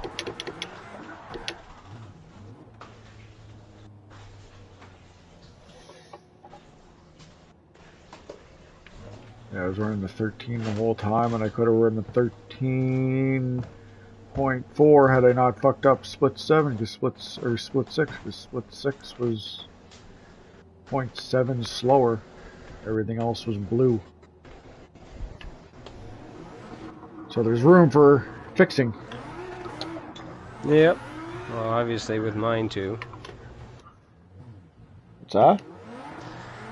Yeah, I was running the 13 the whole time, and I could have run the 13.4 had I not fucked up split 7 because split 6 because split 6 was 0.7 slower. Everything else was blue. So there's room for fixing. Yep. Well, obviously with mine too. What's that?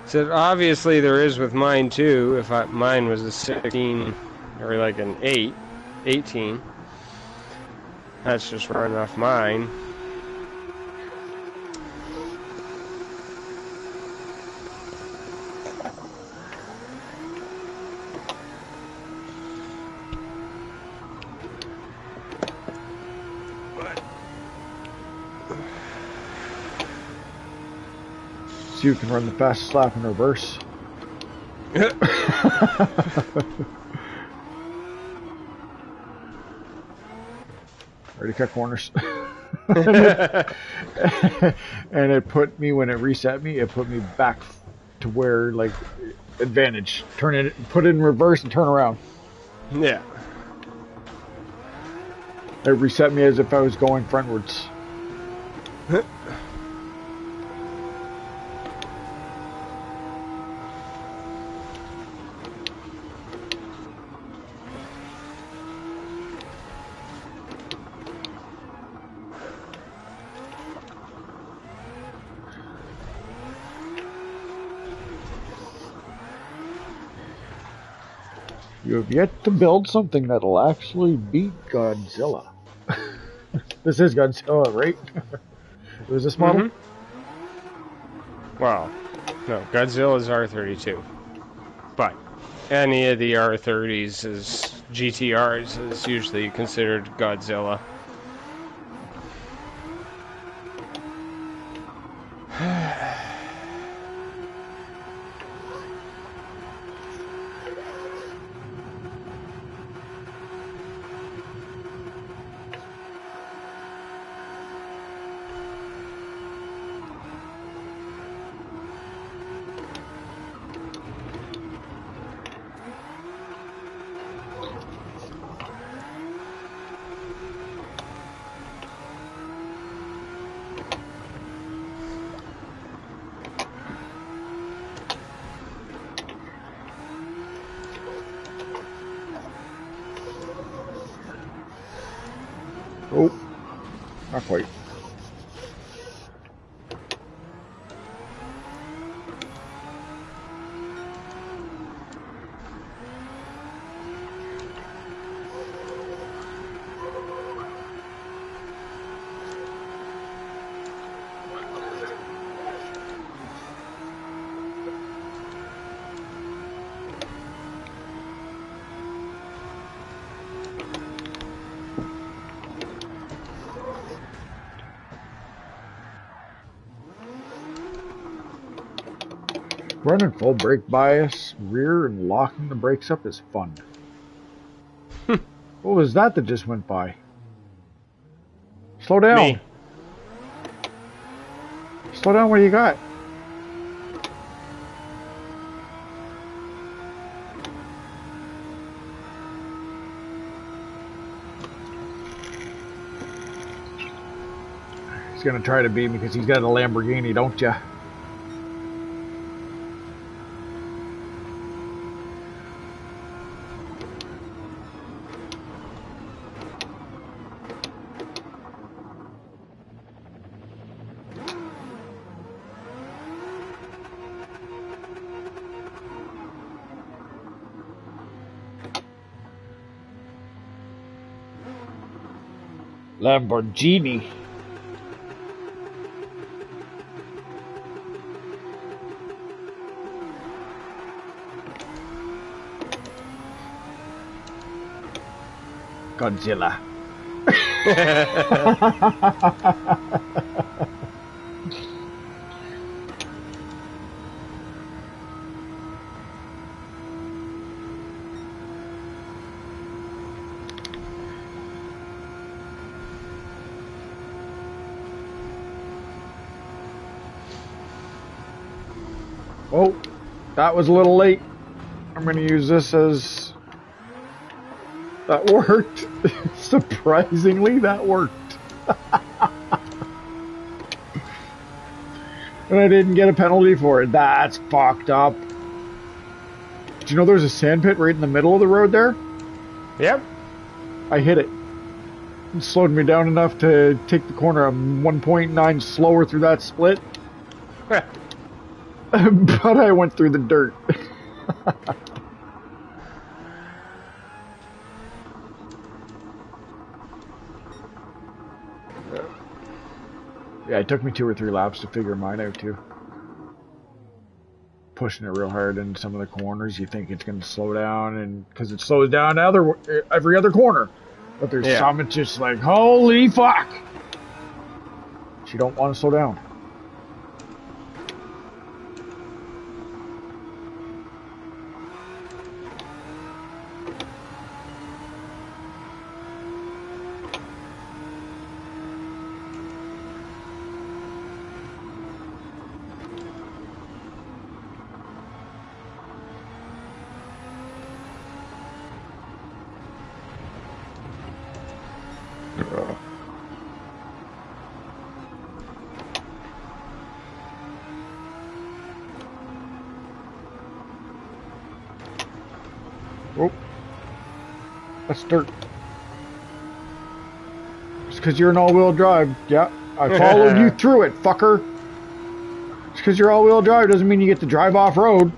So obviously there is with mine too. If mine was a 16 or like an 18. That's just running off mine. So you can run the fastest lap in reverse. Already cut corners. And it put me, when it reset me, it put me back to where, like, advantage. Turn it, put it in reverse and turn around. Yeah. It reset me as if I was going frontwards. You have yet to build something that'll actually beat Godzilla. This is Godzilla, right? Was this model? Well, no, Godzilla's R32. But any of the R30s is GTRs is usually considered Godzilla. Oh, not quite. Running full brake bias, rear, and locking the brakes up is fun. What was that just went by? Slow down. Me. Slow down, what do you got? He's gonna try to beat me because he's got a Lamborghini, don't ya? Lamborghini. Godzilla. Oh, that was a little late. I'm going to use this as... That worked. Surprisingly, that worked. And I didn't get a penalty for it. That's fucked up. Did you know there's a sand pit right in the middle of the road there? Yep. I hit it. It slowed me down enough to take the corner. I'm 1.9 slower through that split. But I went through the dirt. Yeah, it took me 2 or 3 laps to figure mine out too. Pushing it real hard into some of the corners, you think it's going to slow down, and because it slows down every other corner. But there's some, it's just like, holy fuck! You don't want to slow down. Oh, that's dirt. It's because you're an all-wheel drive. Yeah, I followed you through it, fucker. It's because you're all-wheel drive doesn't mean you get to drive off-road.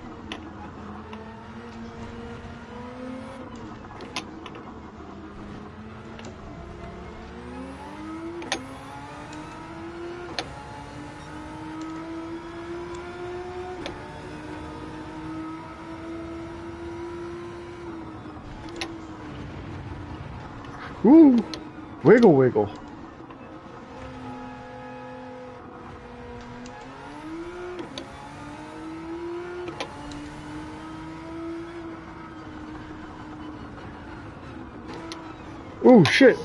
Ooh, wiggle wiggle. Ooh, shit.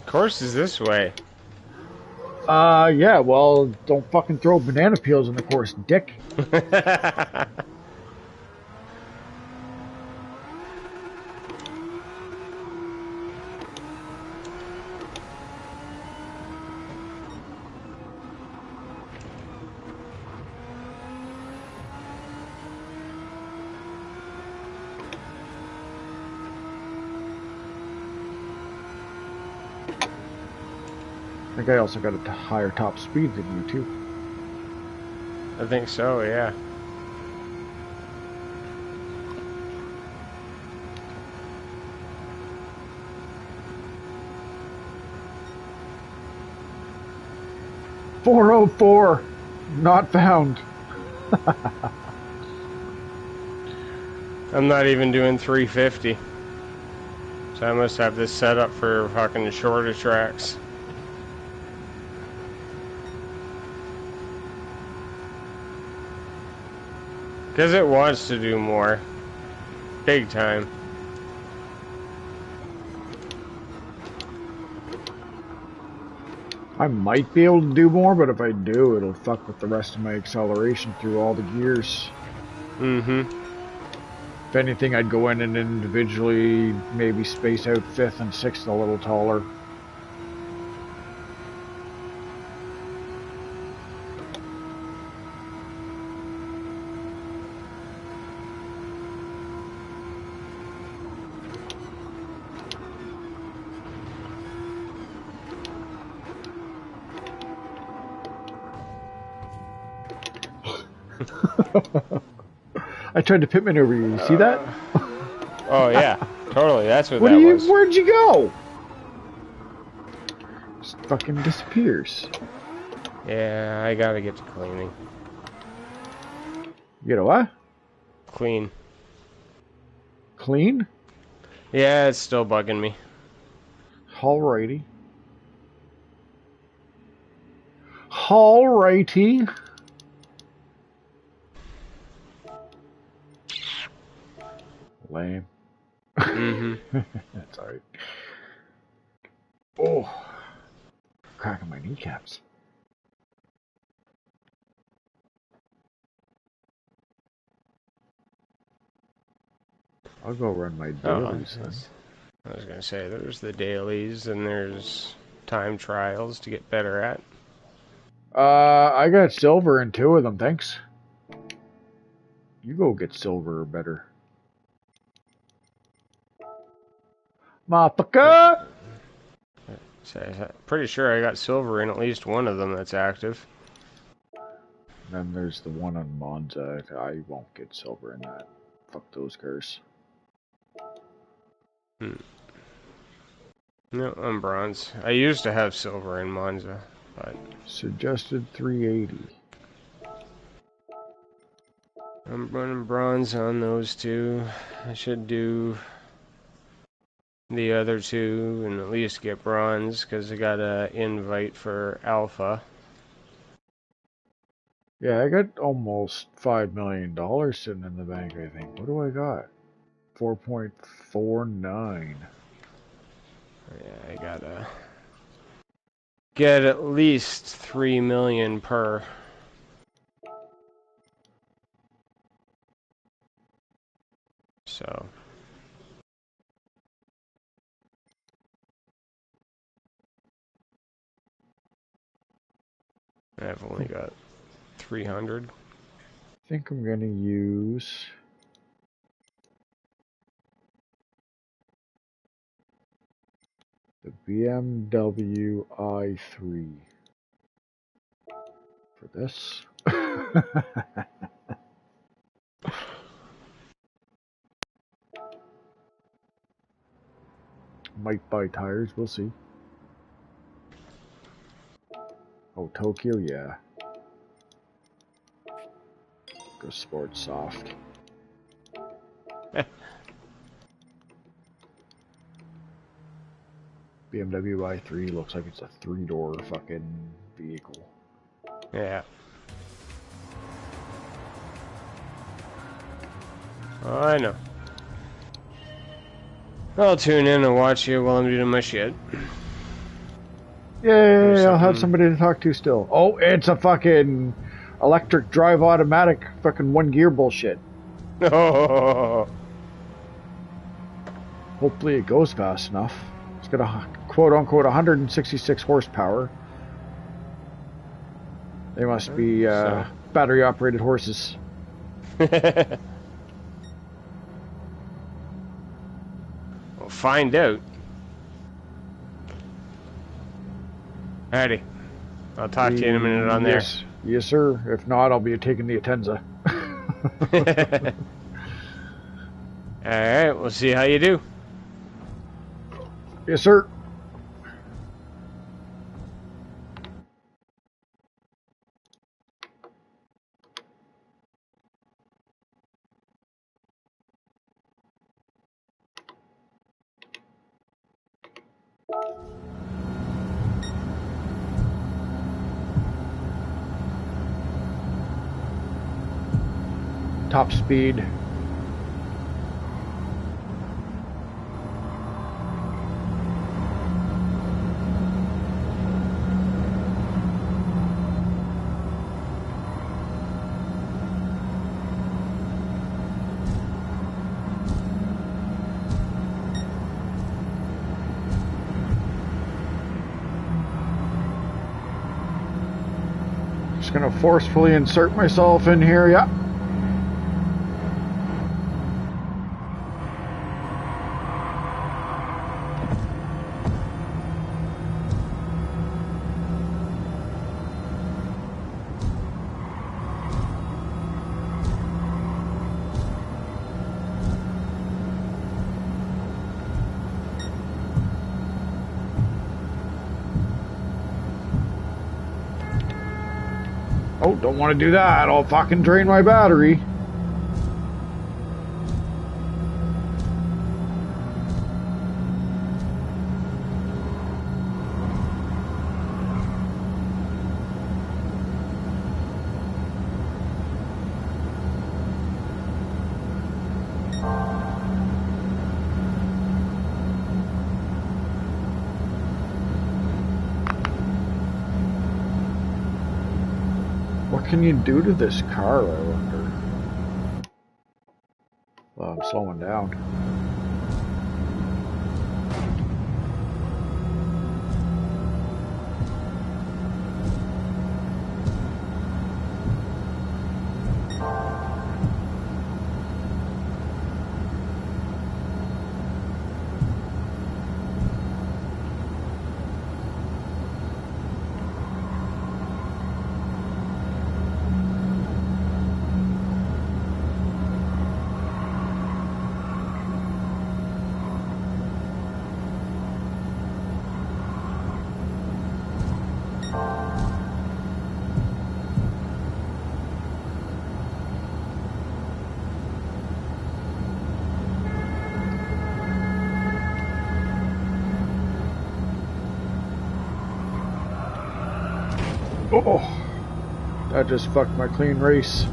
Course is this way. Yeah, well, don't fucking throw banana peels in the course, dick. I think I also got a higher top speed than you, too. I think so, yeah. .404, not found. I'm not even doing 350. So I must have this set up for fucking shorter tracks. Because it wants to do more. Big time. I might be able to do more, but if I do, it'll fuck with the rest of my acceleration through all the gears. Mm-hmm. If anything, I'd go in and individually maybe space out 5th and 6th a little taller. I tried to pit maneuver you. You see that? Oh yeah, totally. That's what What that do you? was. Where'd you go? Just fucking disappears. Yeah, I gotta get to cleaning. You know what? Clean. Clean? Yeah, it's still bugging me. Alrighty. Alrighty. Lame. Mm-hmm. That's alright. Oh. Cracking my kneecaps. I'll go run my dailies then. I was gonna say, there's the dailies and there's time trials to get better at. I got silver in 2 of them, thanks. You go get silver or better. Motherfucker! So I'm pretty sure I got silver in at least one of them that's active. Then there's the one on Monza. I won't get silver in that. Fuck those cars. No, I'm bronze. I used to have silver in Monza, but... Suggested 380. I'm running bronze on those 2. I should do the other 2 and at least get bronze, because I got an invite for alpha. Yeah, I got almost $5 million sitting in the bank, I think. What do I got? 4.49. Yeah, I gotta get at least 3 million per. So I've only got 300. I think I'm gonna use the BMW i3 for this. Might buy tires, we'll see. Oh, Tokyo, yeah. Go sport soft. BMW i3 looks like it's a 3-door fucking vehicle. Yeah. Oh, I know. I'll tune in and watch you while I'm doing my shit. Yay, I'll have somebody to talk to still. Oh, it's a fucking electric drive automatic fucking 1-gear bullshit. Oh. Hopefully it goes fast enough. It's got a quote-unquote 166 horsepower. They must be battery-operated horses. We'll find out. Alrighty. I'll talk to you in a minute on there. Yes, sir. If not, I'll be taking the Atenza. Alright, we'll see how you do. Yes, sir. top speed. Just gonna forcefully insert myself in here, yeah. Oh, don't want to do that. I'll fucking drain my battery. What can you do to this car, I wonder? Well, I'm slowing down. Oh, that just fucked my clean race.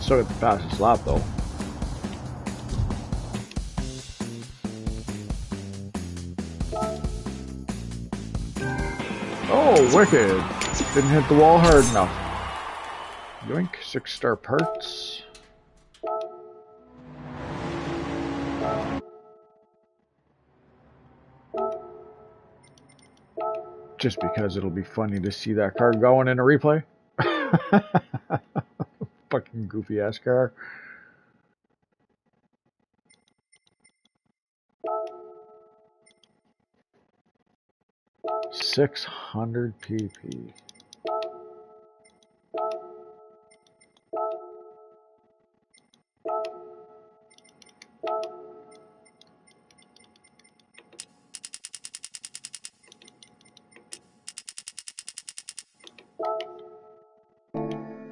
Still got the fastest lap though. Oh, wicked. Didn't hit the wall hard enough. Yoink, 6-star parts. Just because it'll be funny to see that car going in a replay. Fucking goofy ass car. $600 PP.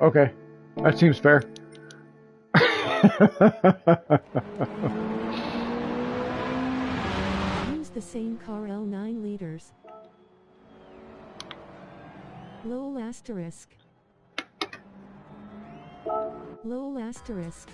Okay, that seems fair. Use the same car L9 liters. Lol asterisk. Lol asterisk.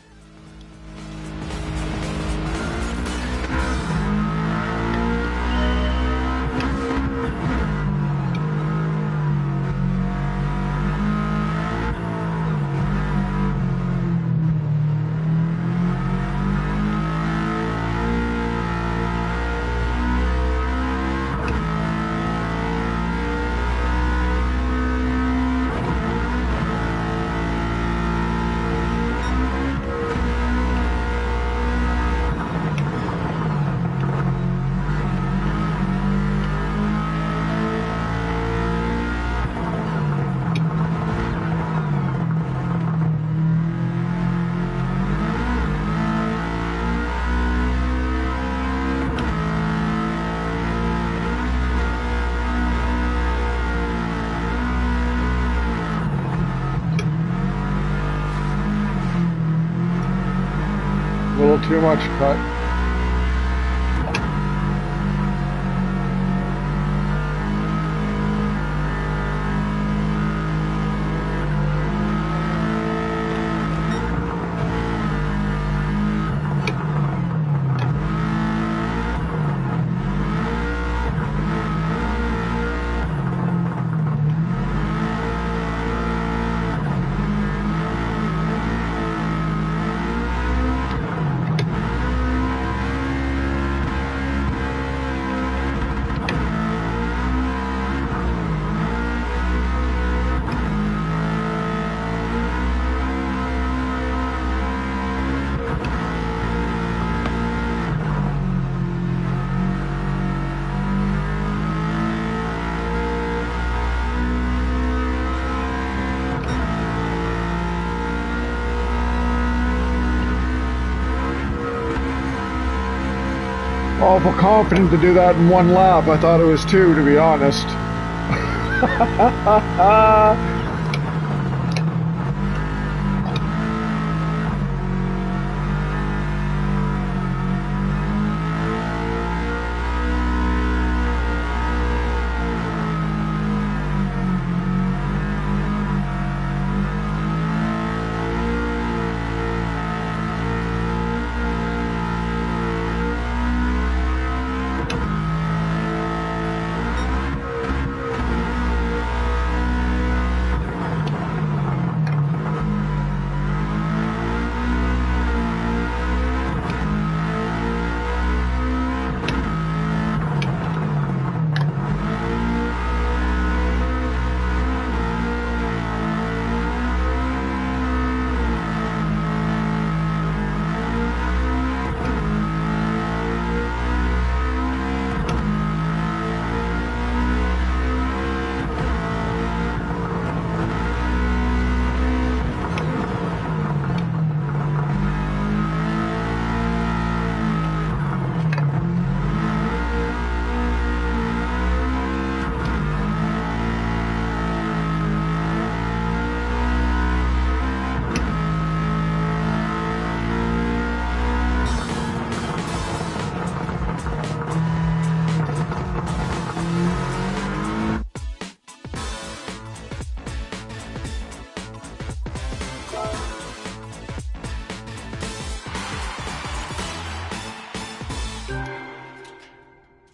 little too much cut. Awful confident to do that in one lap. I thought it was two, to be honest.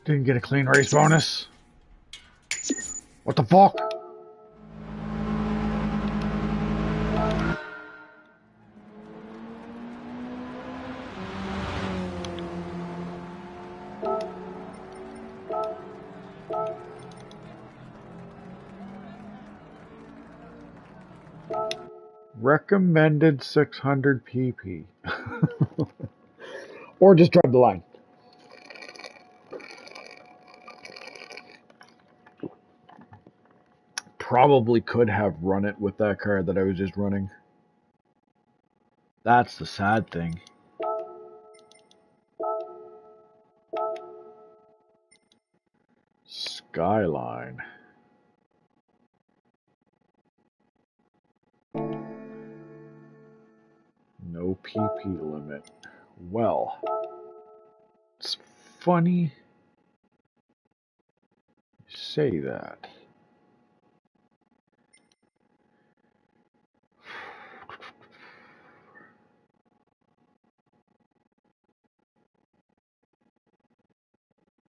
Didn't get a clean race bonus. What the fuck? Recommended 600 pp. Or just drive the line. Probably could have run it with that car that I was just running. That's the sad thing. Skyline. No PP limit. Well, it's funny you say that.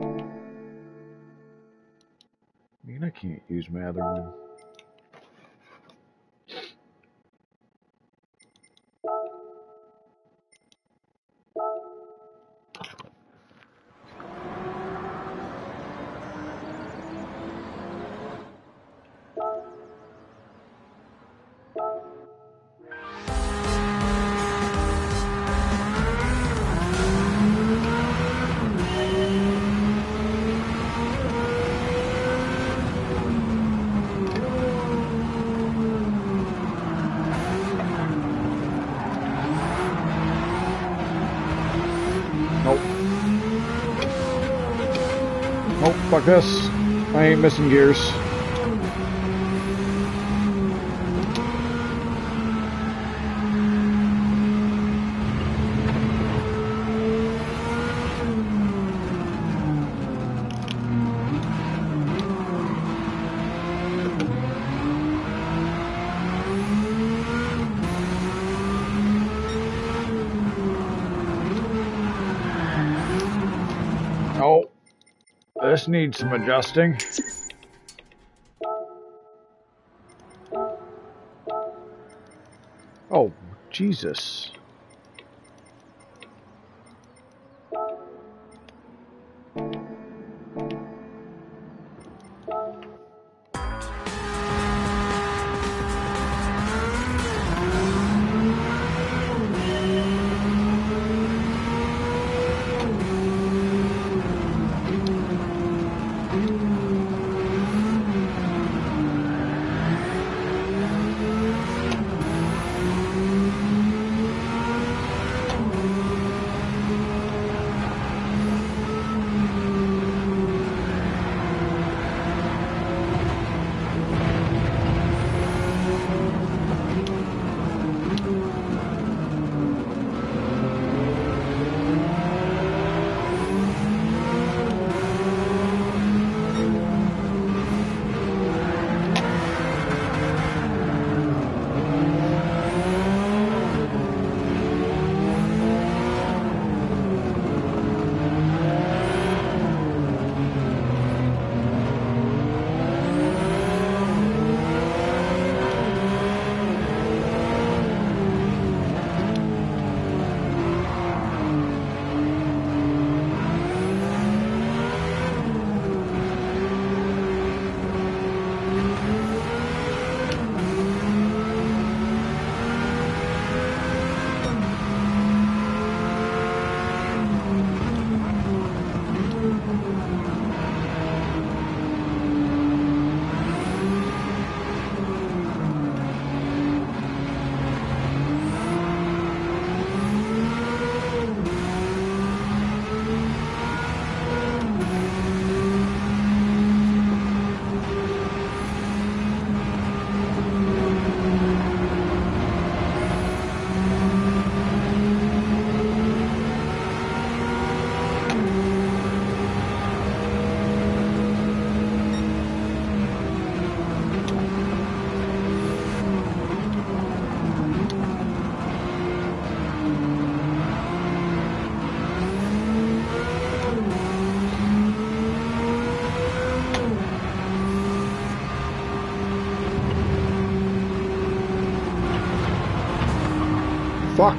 I mean, I can't use my other one. Nope, fuck this. I ain't missing gears. this needs some adjusting. Oh, Jesus. Fuck.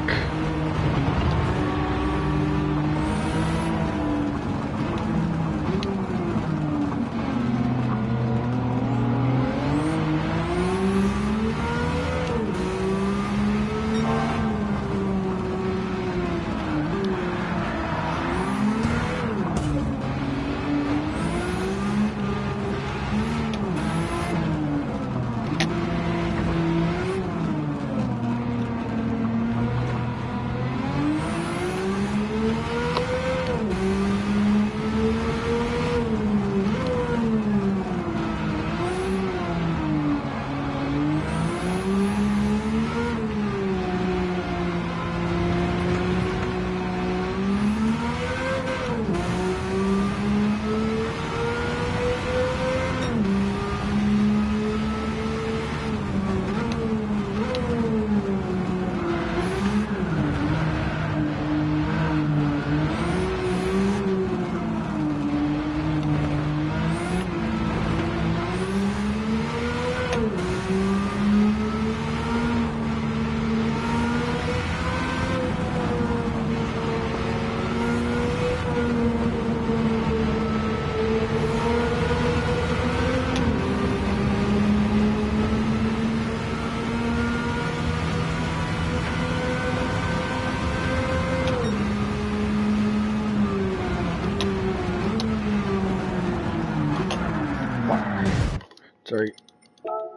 Sorry,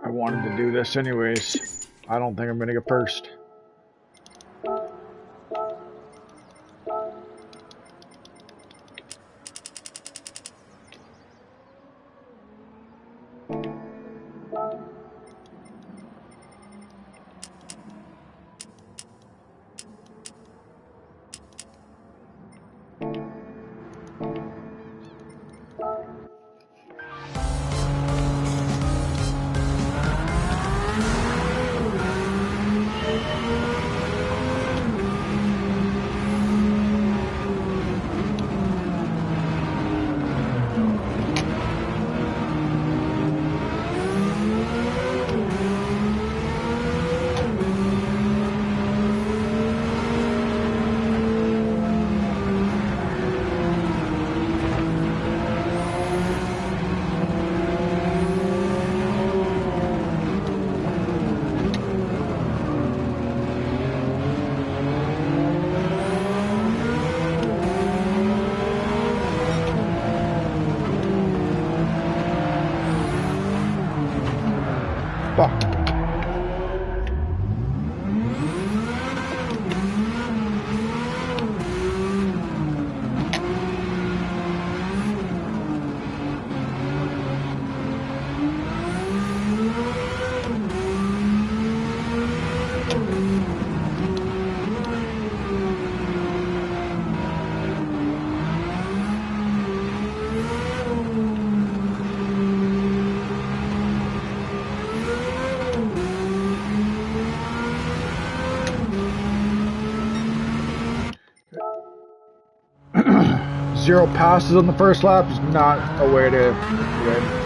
I wanted to do this anyways. I don't think I'm gonna get first. 0 passes on the first lap is not a way to win.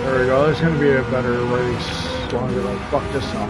There we go, it's gonna be a better race as long as I fuck this up.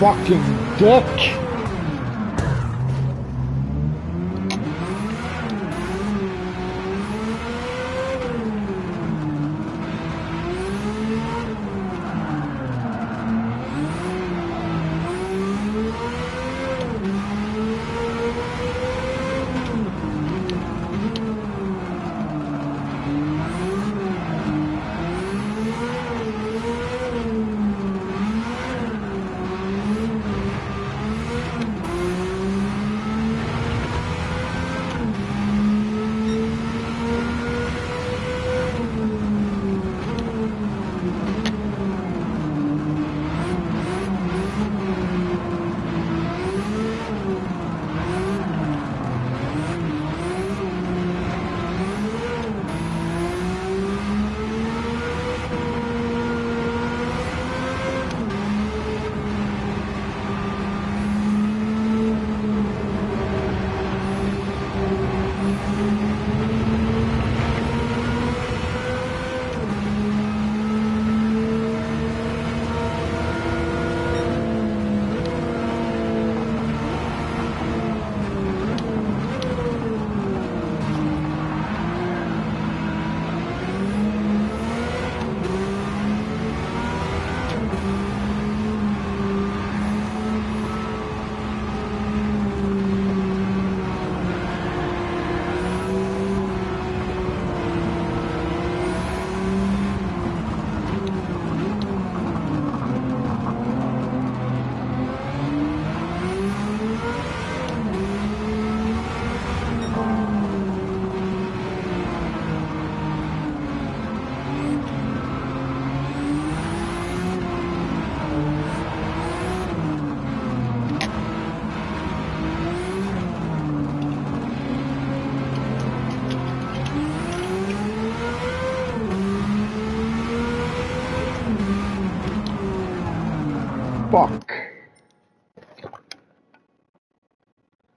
Fucking dick!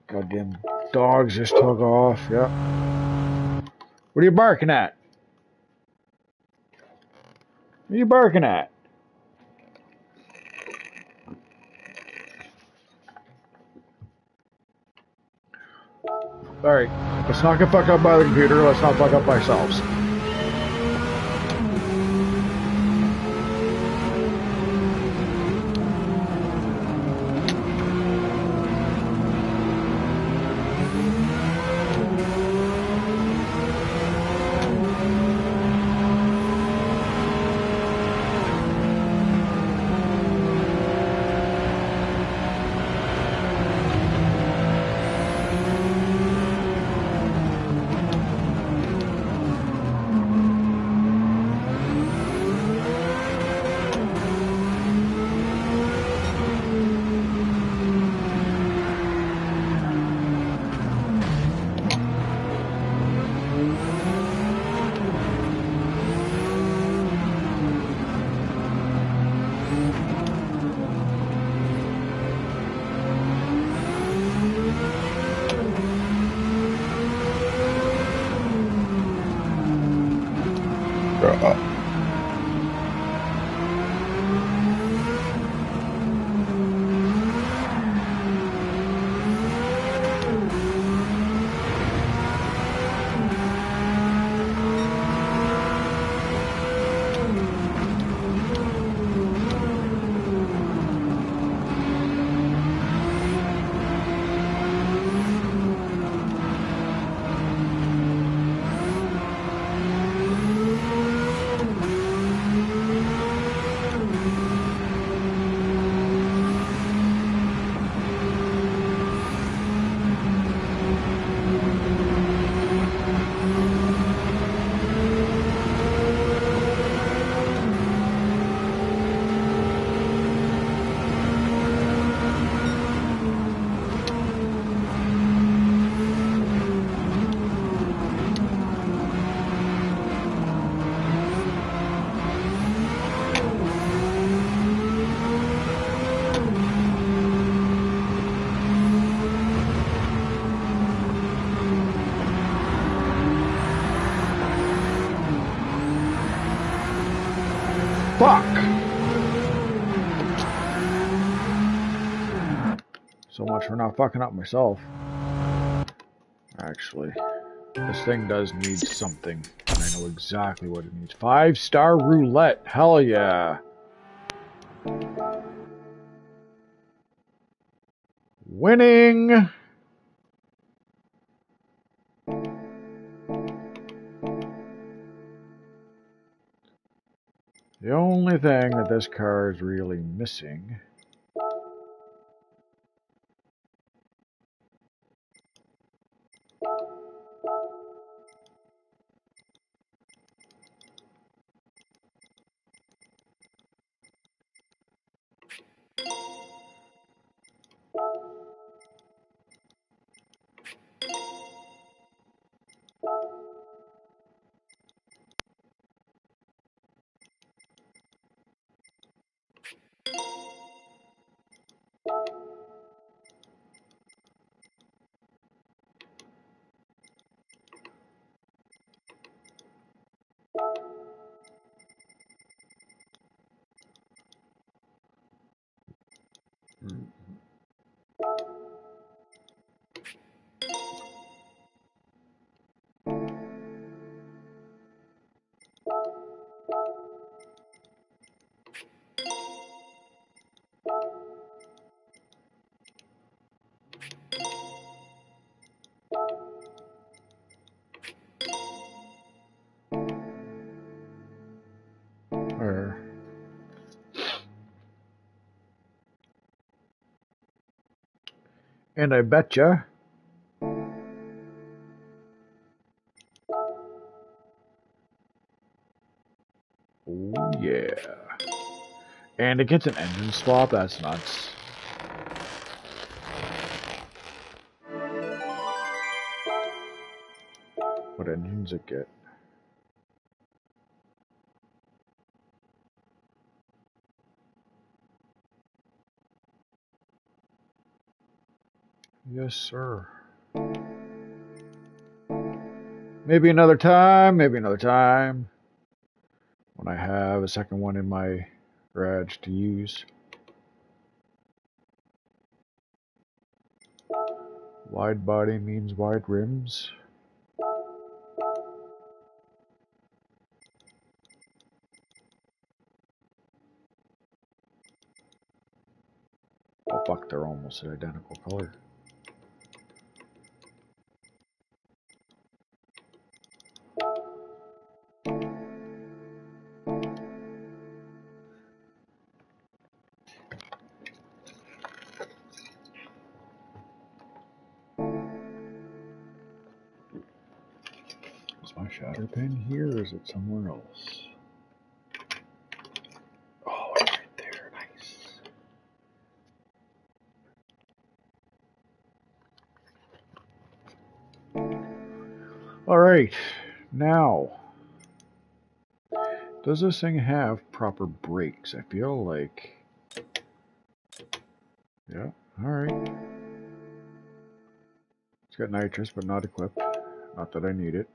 Goddamn dogs just took off. Yep. What are you barking at? What are you barking at? Alright, let's not get fucked up by the computer. Let's not fuck up ourselves. Fuck! So much for not fucking up myself. Actually, this thing does need something. And I know exactly what it needs. 5-star roulette. Hell yeah. Winning! The only thing that this car is really missing or and I betcha oh yeah. And it gets an engine swap, that's nuts. What engines it get? Yes, sir. Maybe another time, maybe another time. When I have a second one in my garage to use. Wide body means wide rims. Oh fuck, they're almost an identical color. Is my shatter pin here or is it somewhere else? Oh, it's right there. Nice. All right, now, does this thing have proper brakes? I feel like, yeah, all right. It's got nitrous, but not equipped. Not that I need it.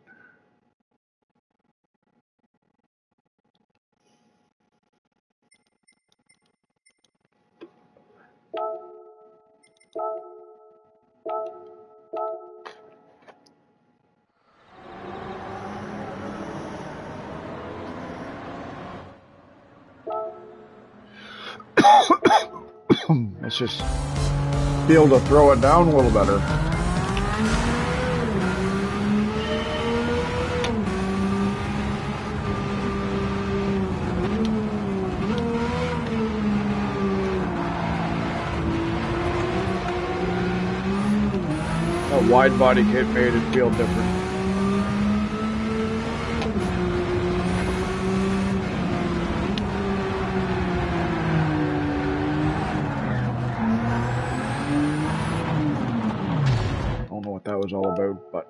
Let's just be able to throw it down a little better. That wide body kit made it feel different. Don't know what that was all about, but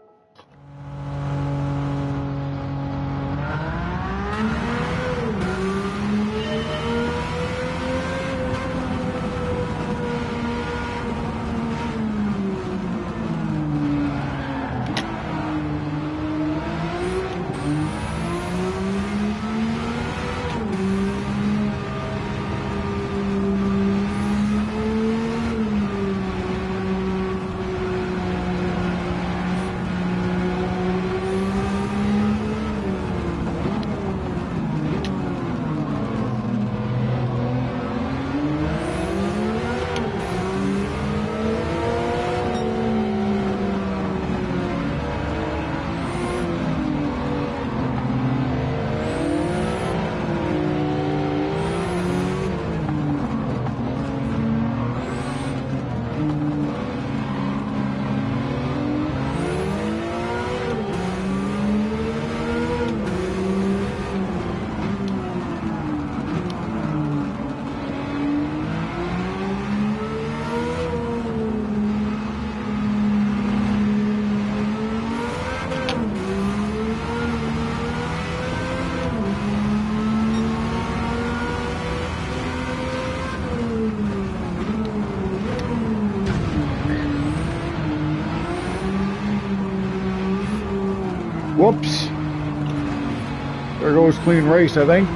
whoops. There goes clean race, I think.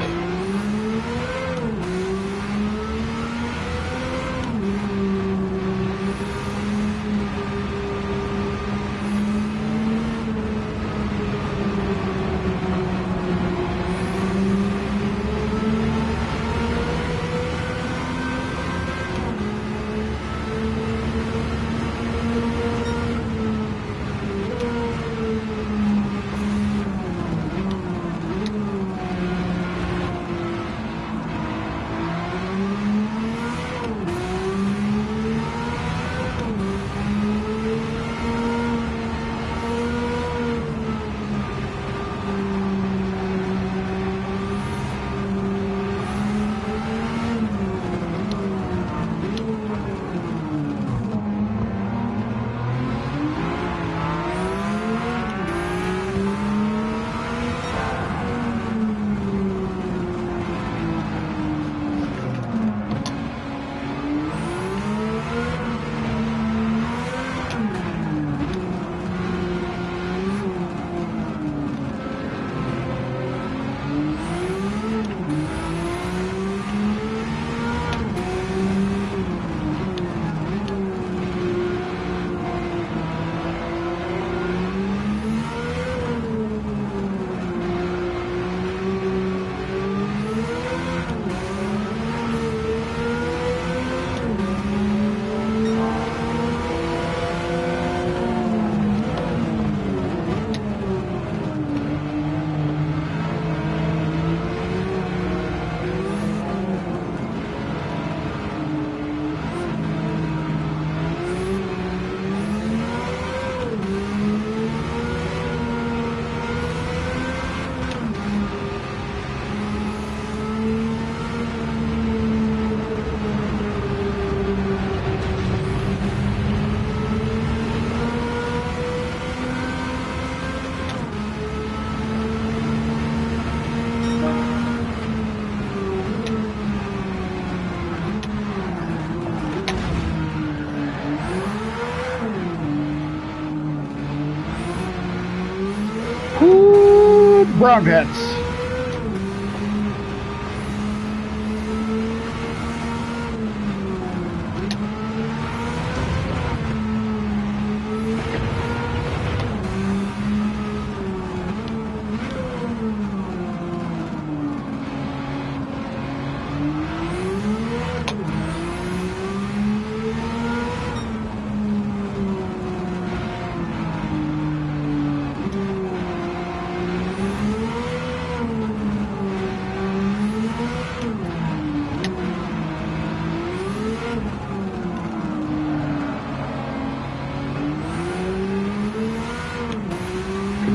Ooh, brown pants.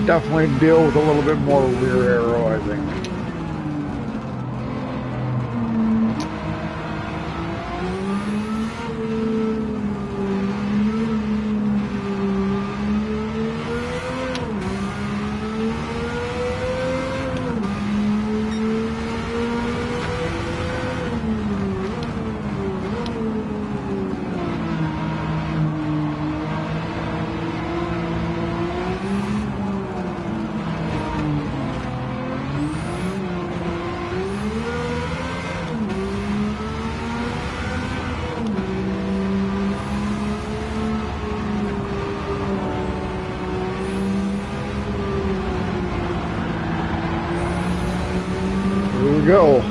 Definitely deal with a little bit more rear arrow, I think. Here we go.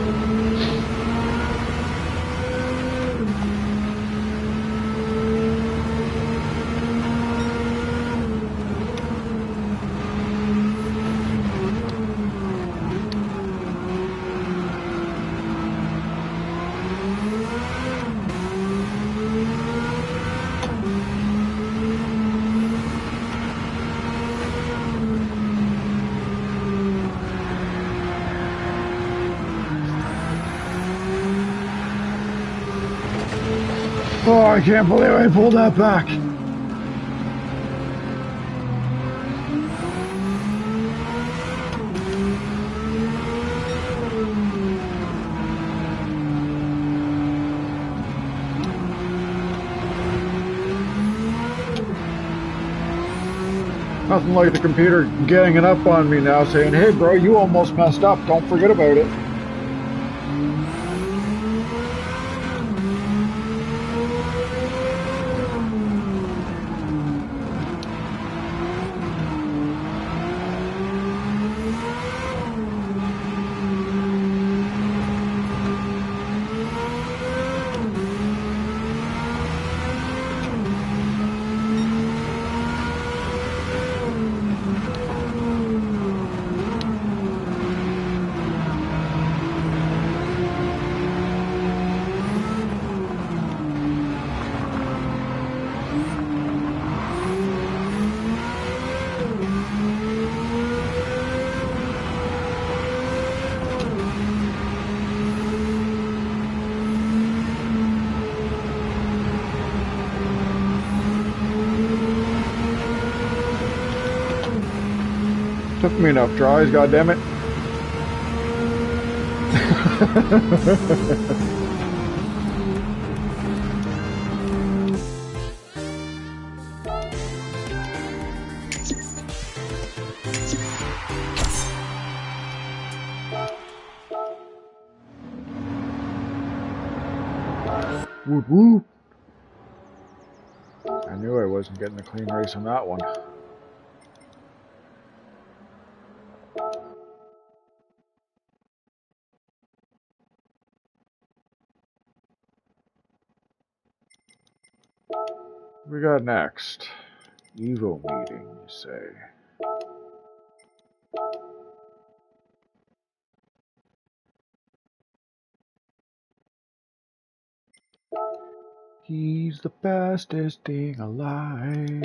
Oh, I can't believe I pulled that back. Nothing like the computer ganging up on me now saying, hey bro, you almost messed up, don't forget about it. Took me enough tries, goddammit. Whoop whoop. I knew I wasn't getting a clean race on that one. We got next. Evo meeting, you say? He's the fastest thing alive.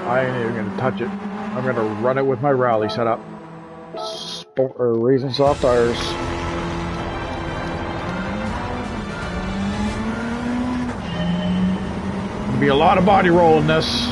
I ain't even gonna touch it. I'm gonna run it with my rally setup. Raising soft tires. Gonna be a lot of body roll in this.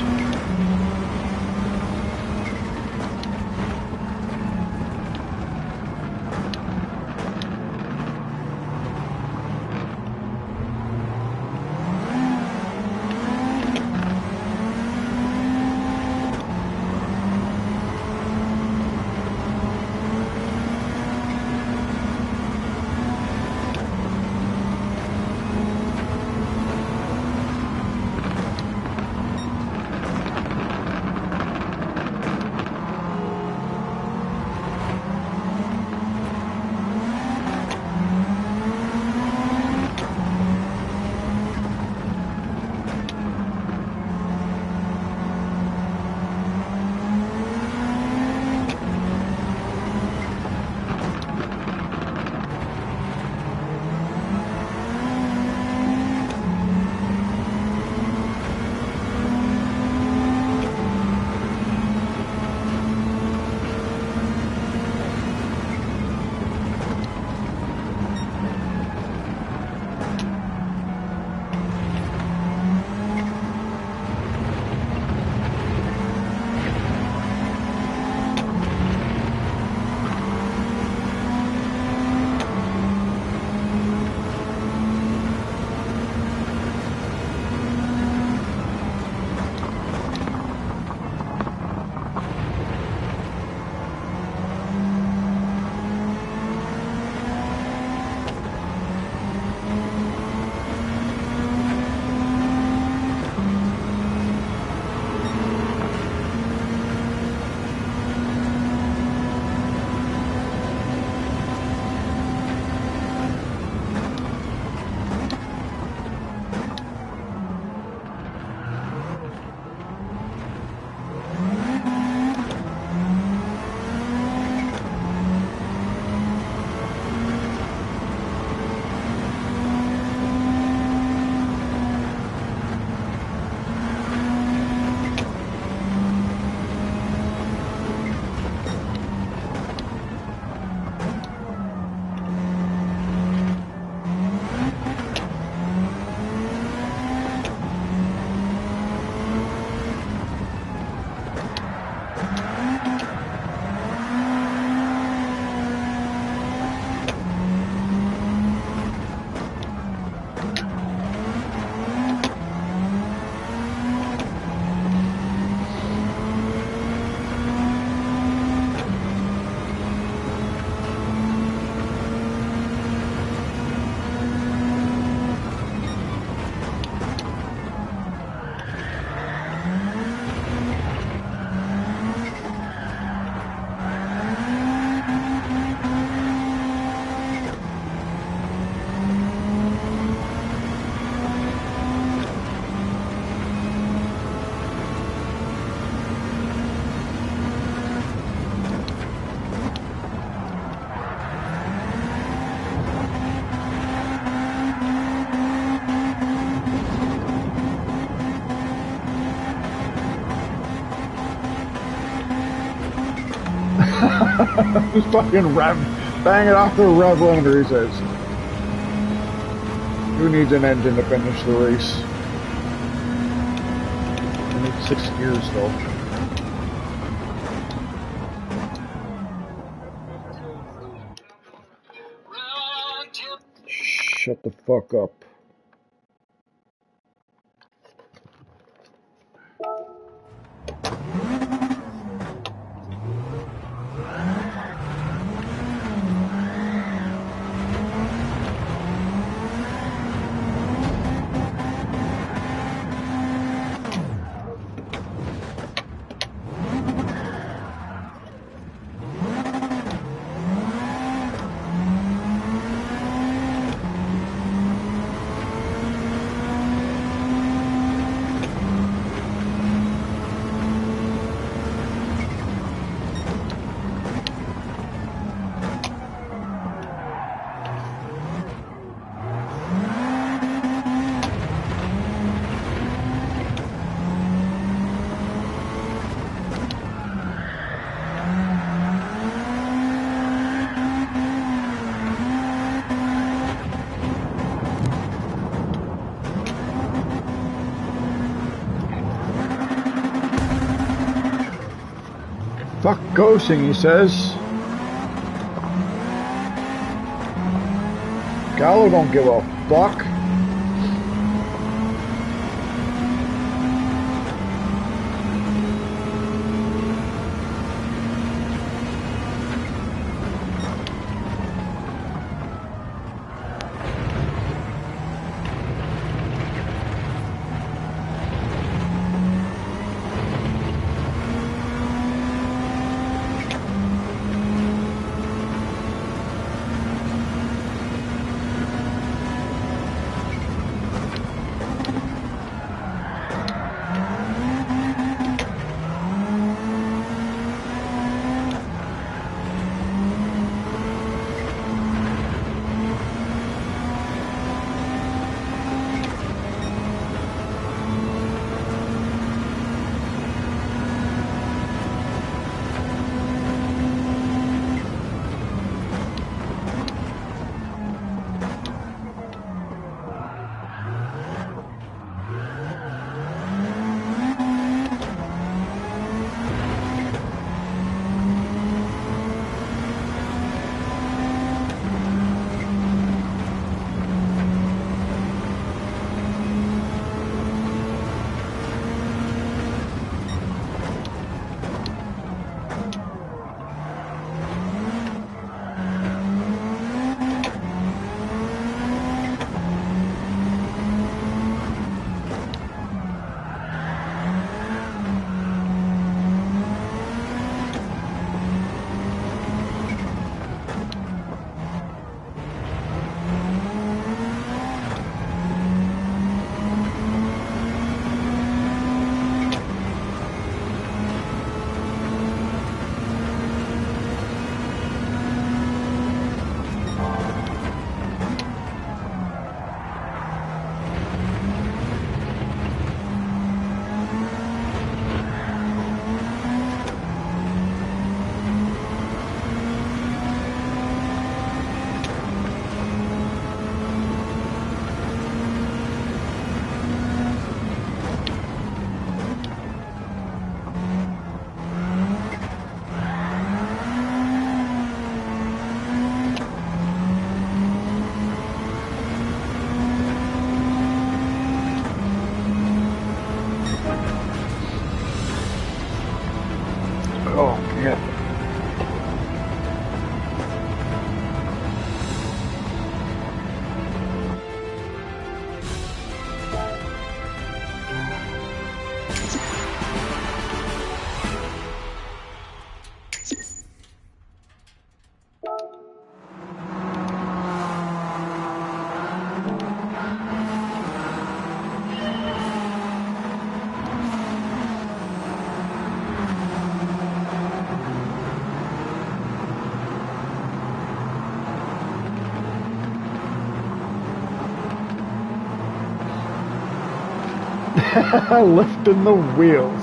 Just fucking bang it off the rev limiter, he says. Who needs an engine to finish the race? I need 6 gears though. Shut the fuck up. Fuck ghosting, he says. Gallo don't give a fuck. Lifting the wheels.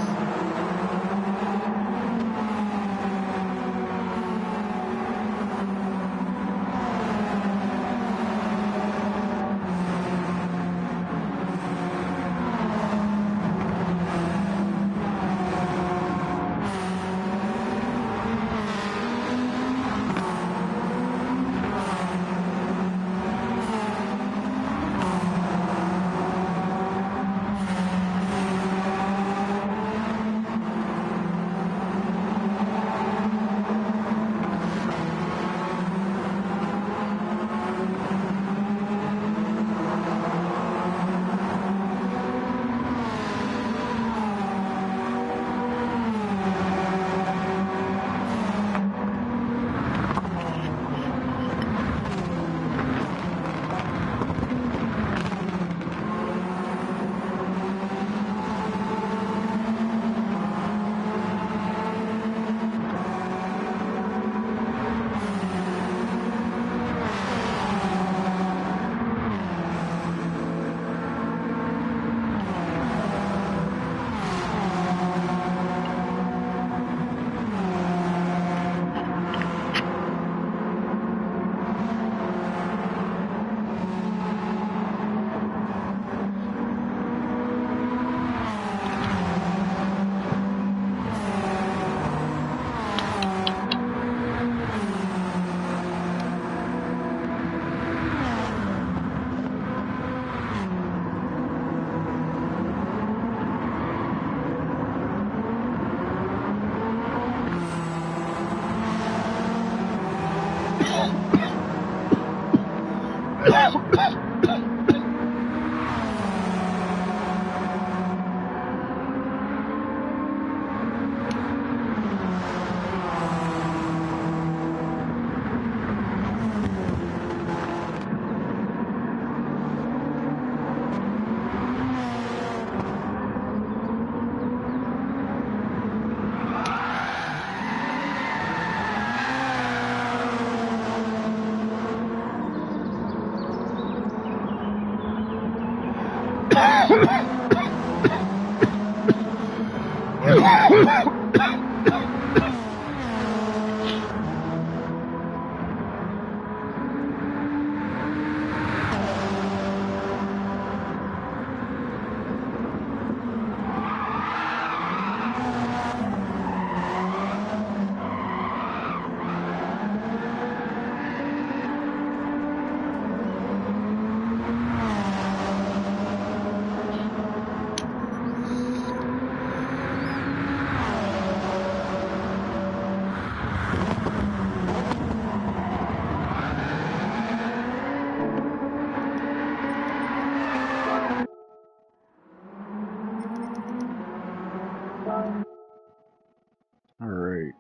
All right.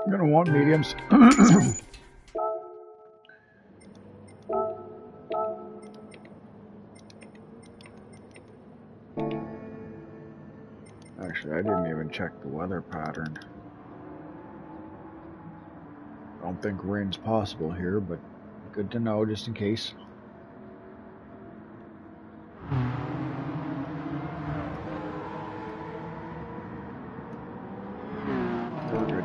I'm gonna want mediums. Actually, I didn't even check the weather pattern. I don't think rain's possible here, but good to know just in case. We're good.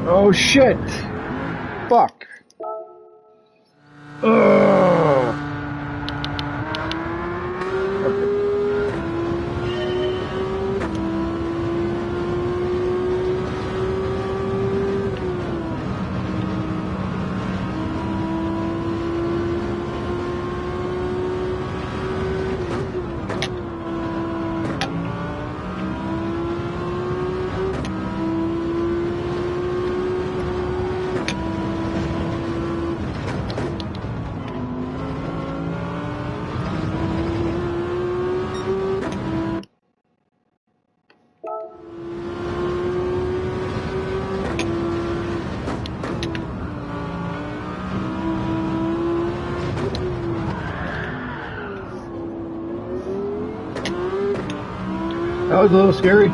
Oh shit! Fuck! Ugh. Okay. That was a little scary.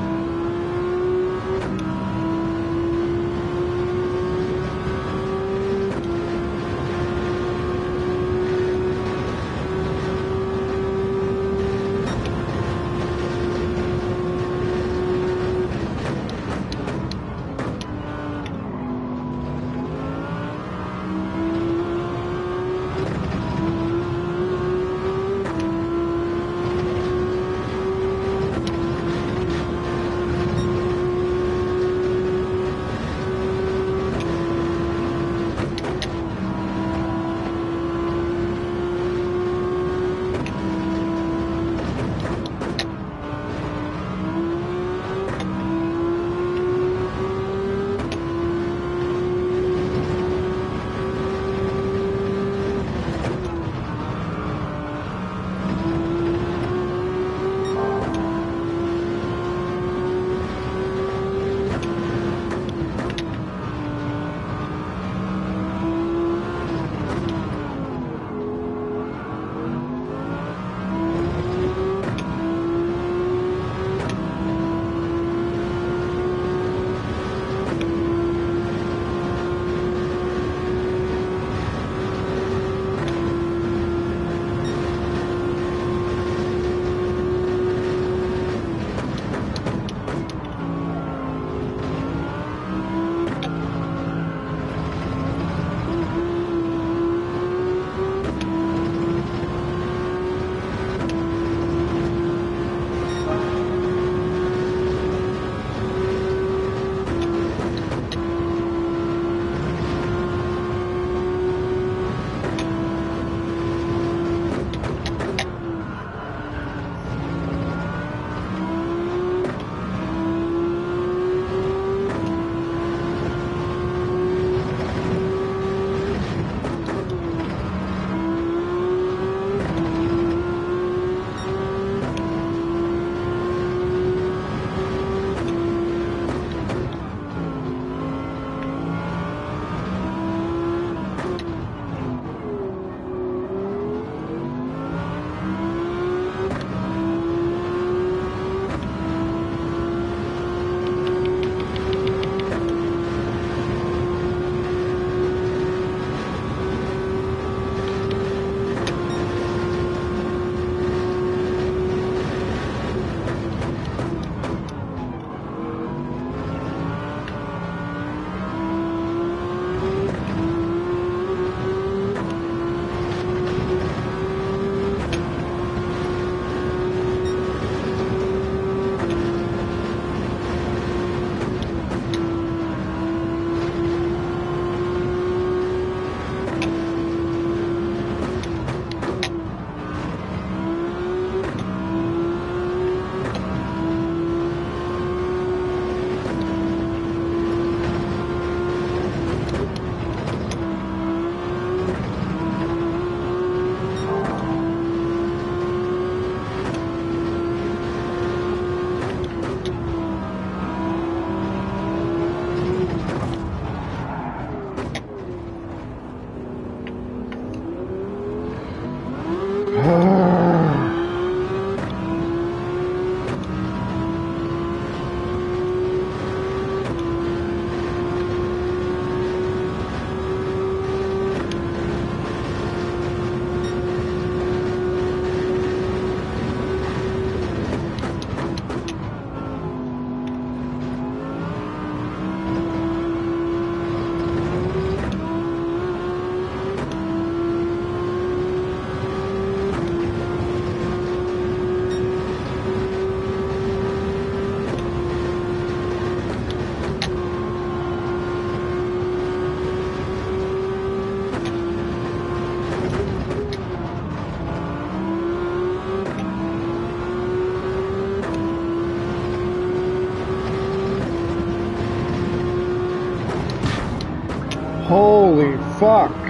Holy fuck.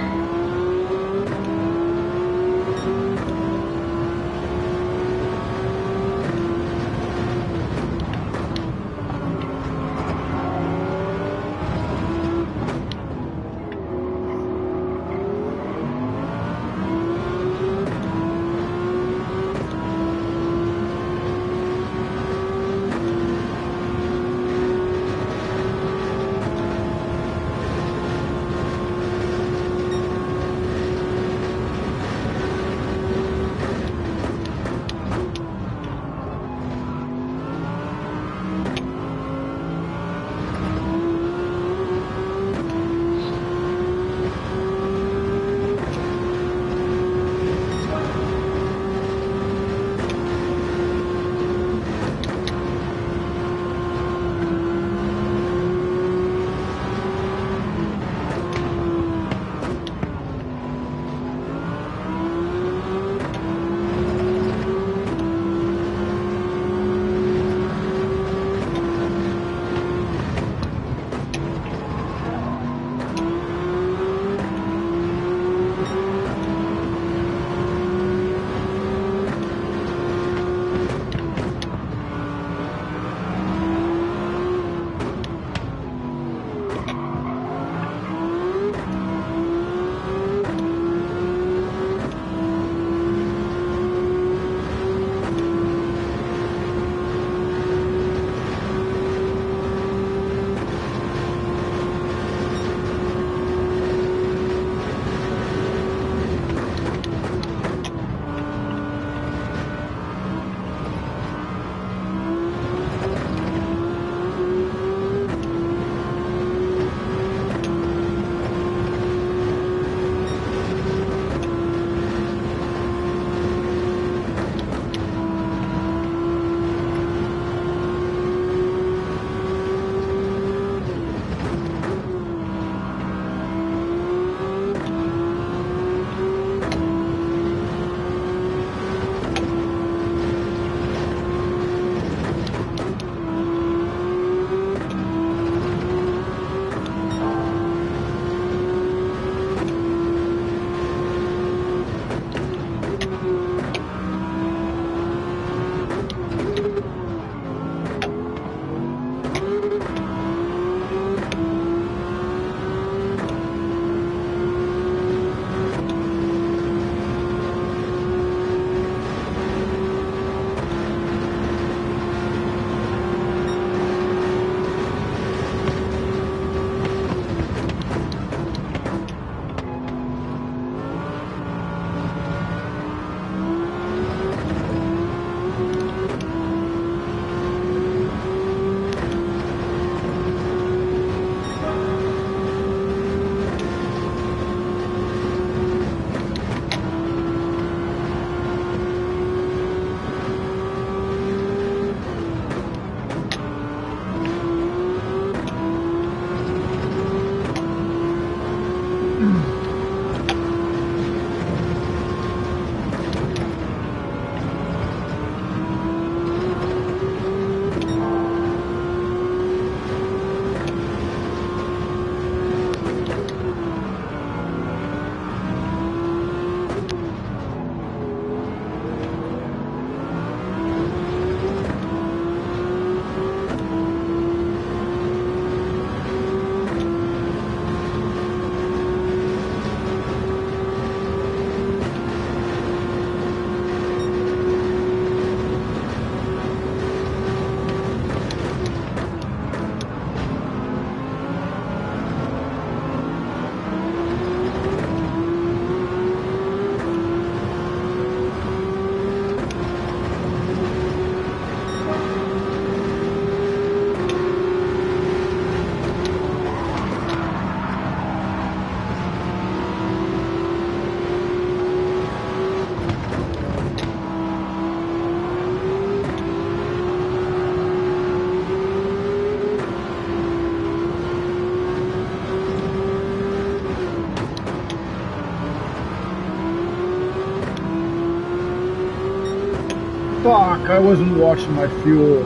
Fuck, I wasn't watching my fuel.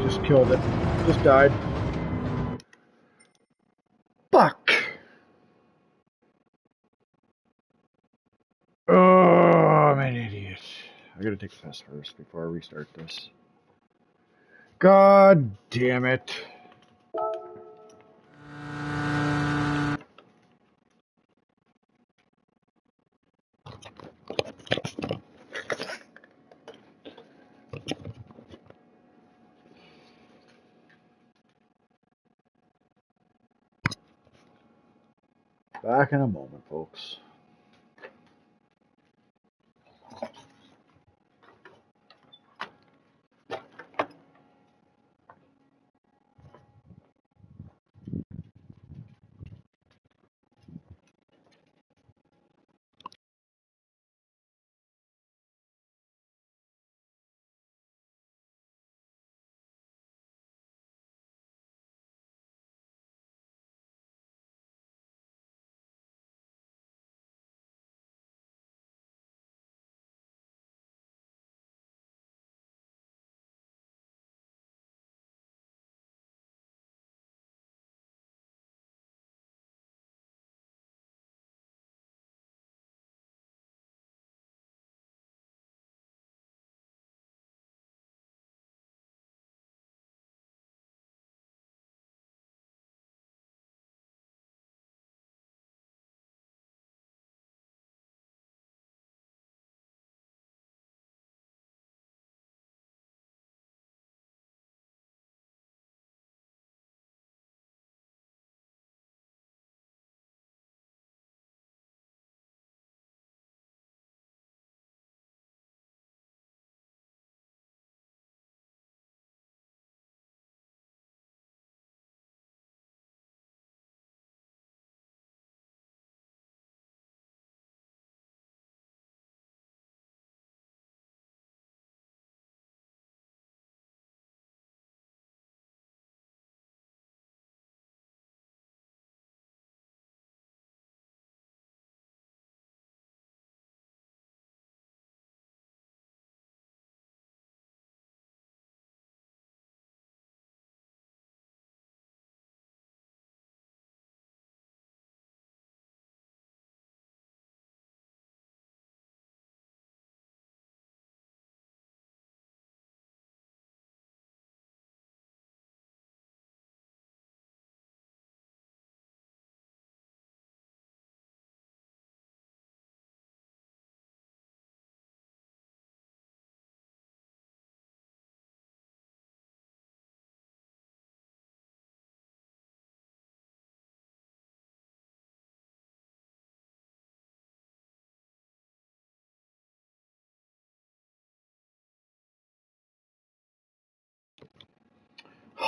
Just killed it. Just died. Fuck. Oh, I'm an idiot. I gotta take a piss first before I restart this. God damn it. Back in a moment, folks.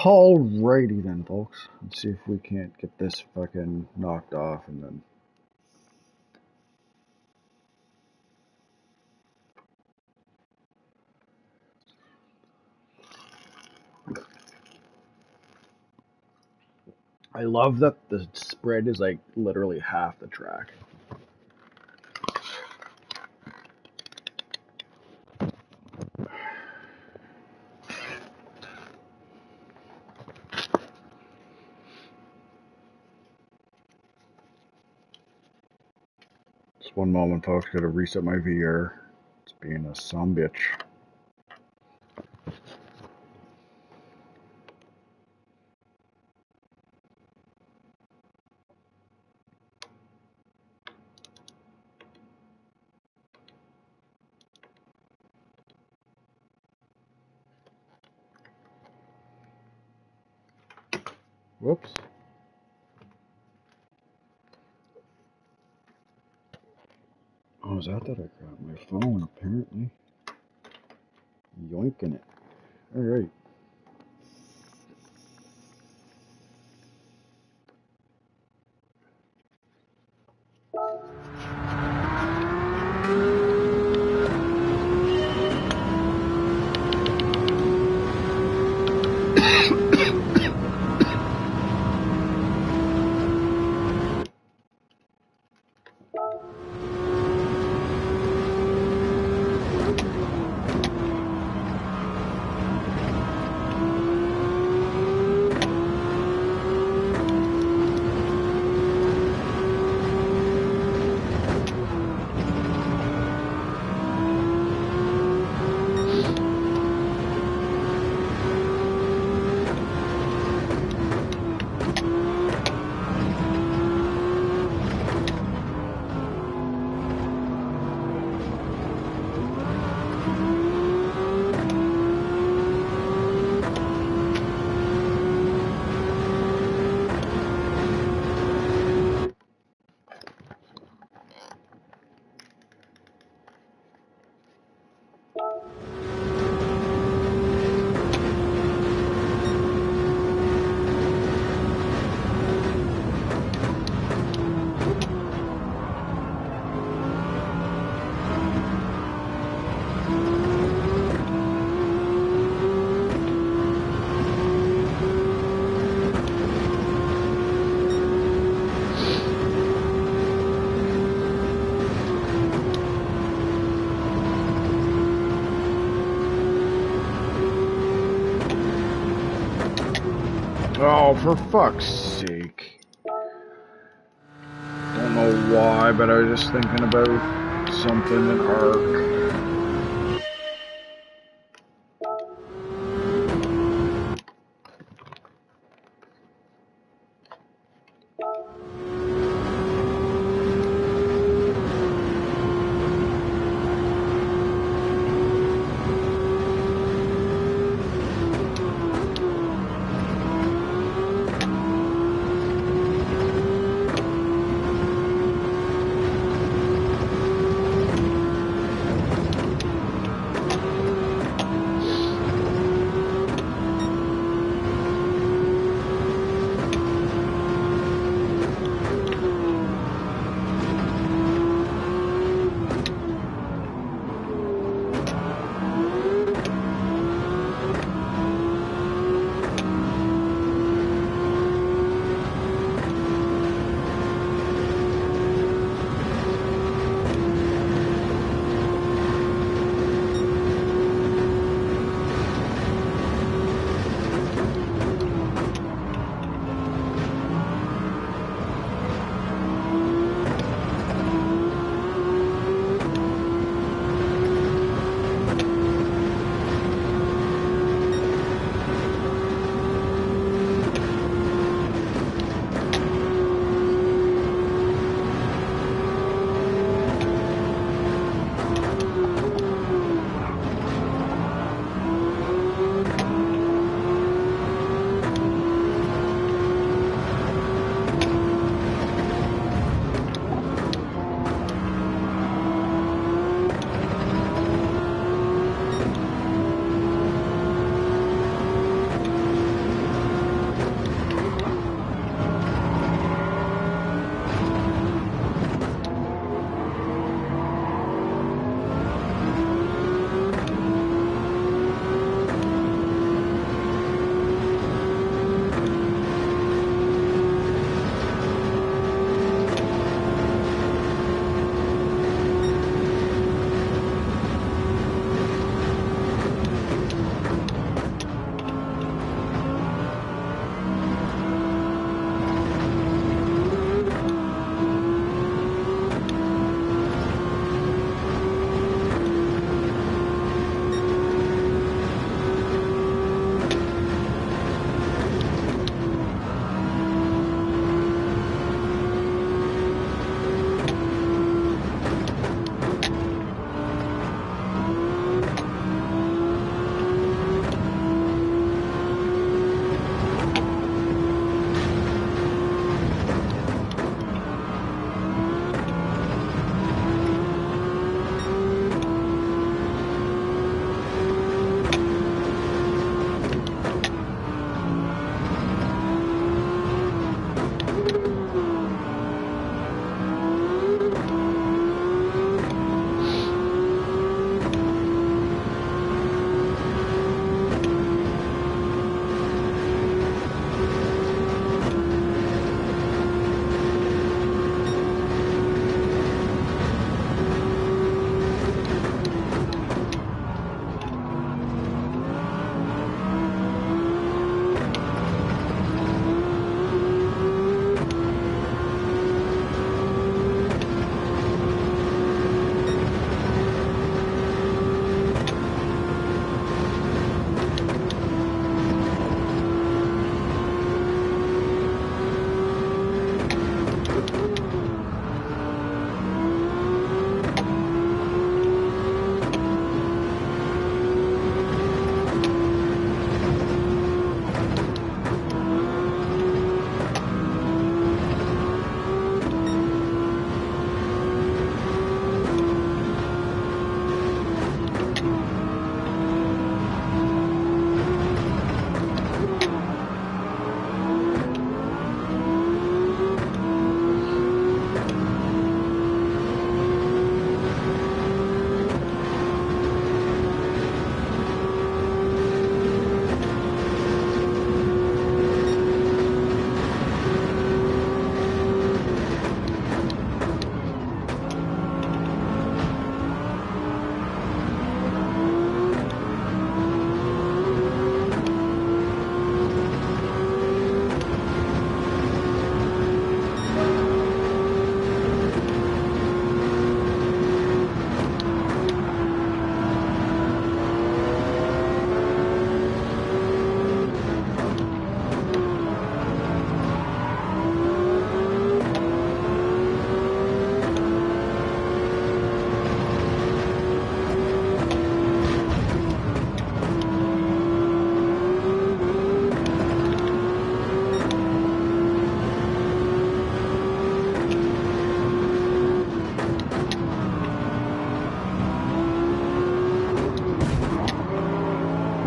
Alrighty then, folks. Let's see if we can't get this fucking knocked off and then... I love that the spread is like literally half the track. Just one moment, folks. Gotta reset my VR. It's being a sumbitch. Whoops. Oh, is that I grabbed my phone, apparently. Yoinking it. Alright. Oh, for fuck's sake. Don't know why, but I was just thinking about something in Ark.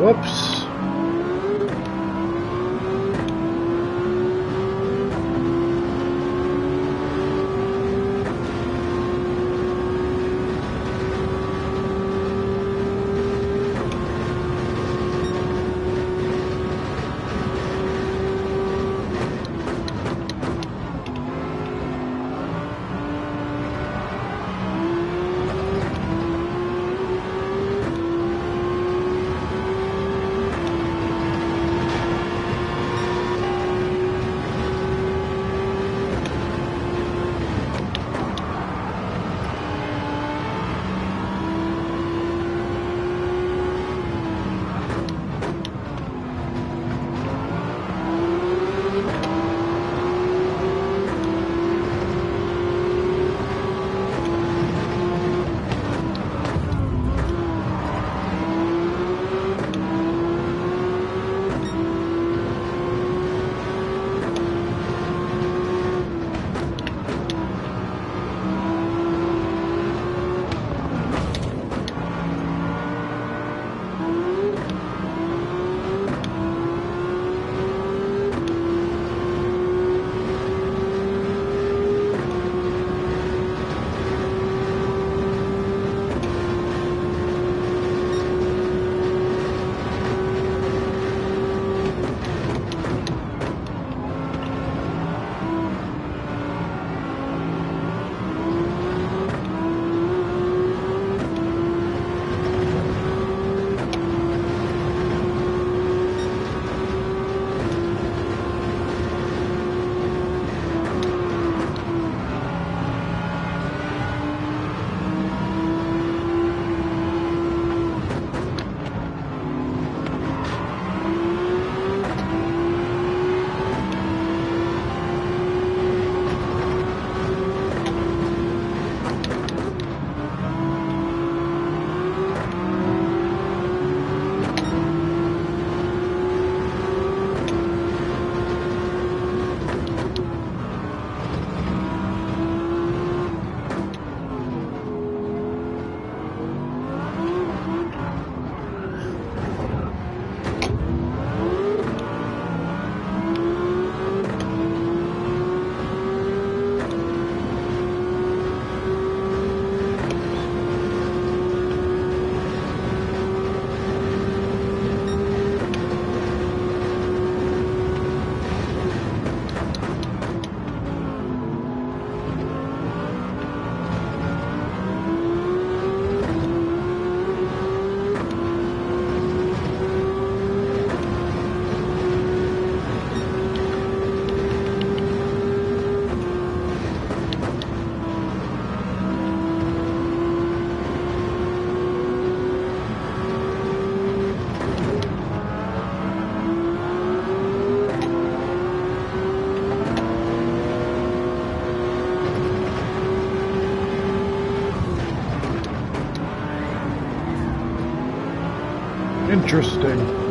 Whoops. Interesting.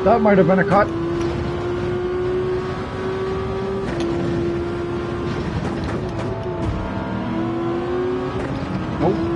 That might have been a cut. Nope.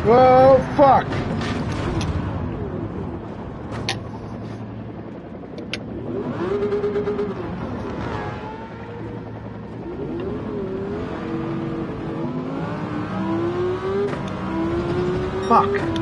Oh, fuck! Fuck!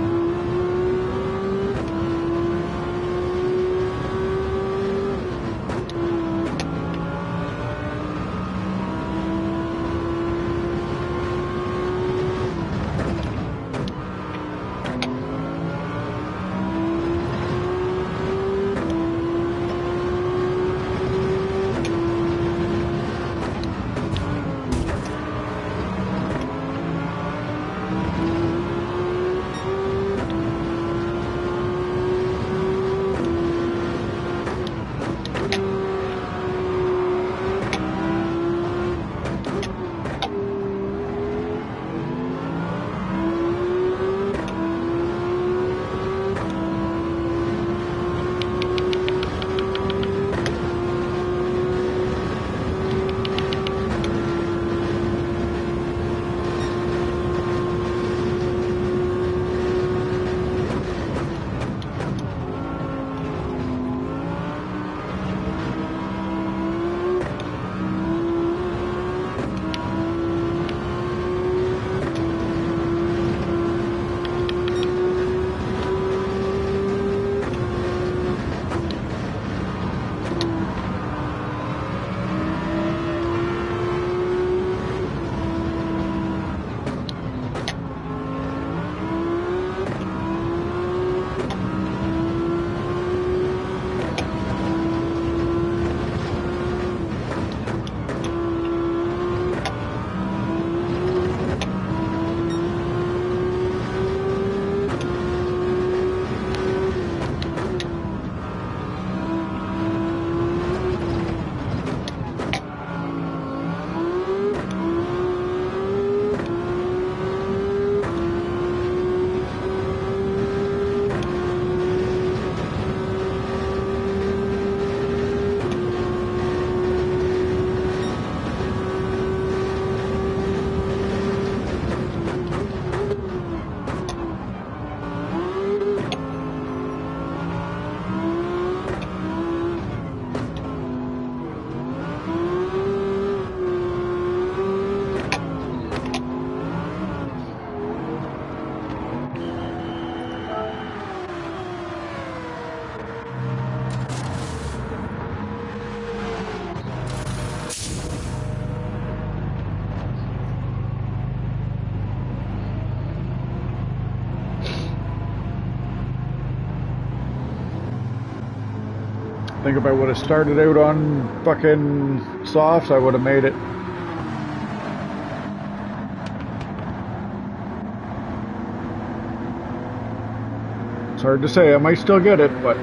think if I would have started out on fucking softs, I would have made it. It's hard to say. I might still get it, but...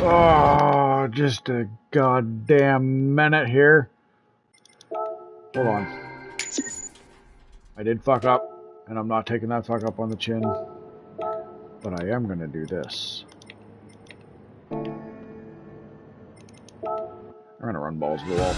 Oh, just a goddamn minute here. Hold on. I did fuck up, and I'm not taking that fuck up on the chin. But I am gonna do this. I'm gonna run balls to the wall.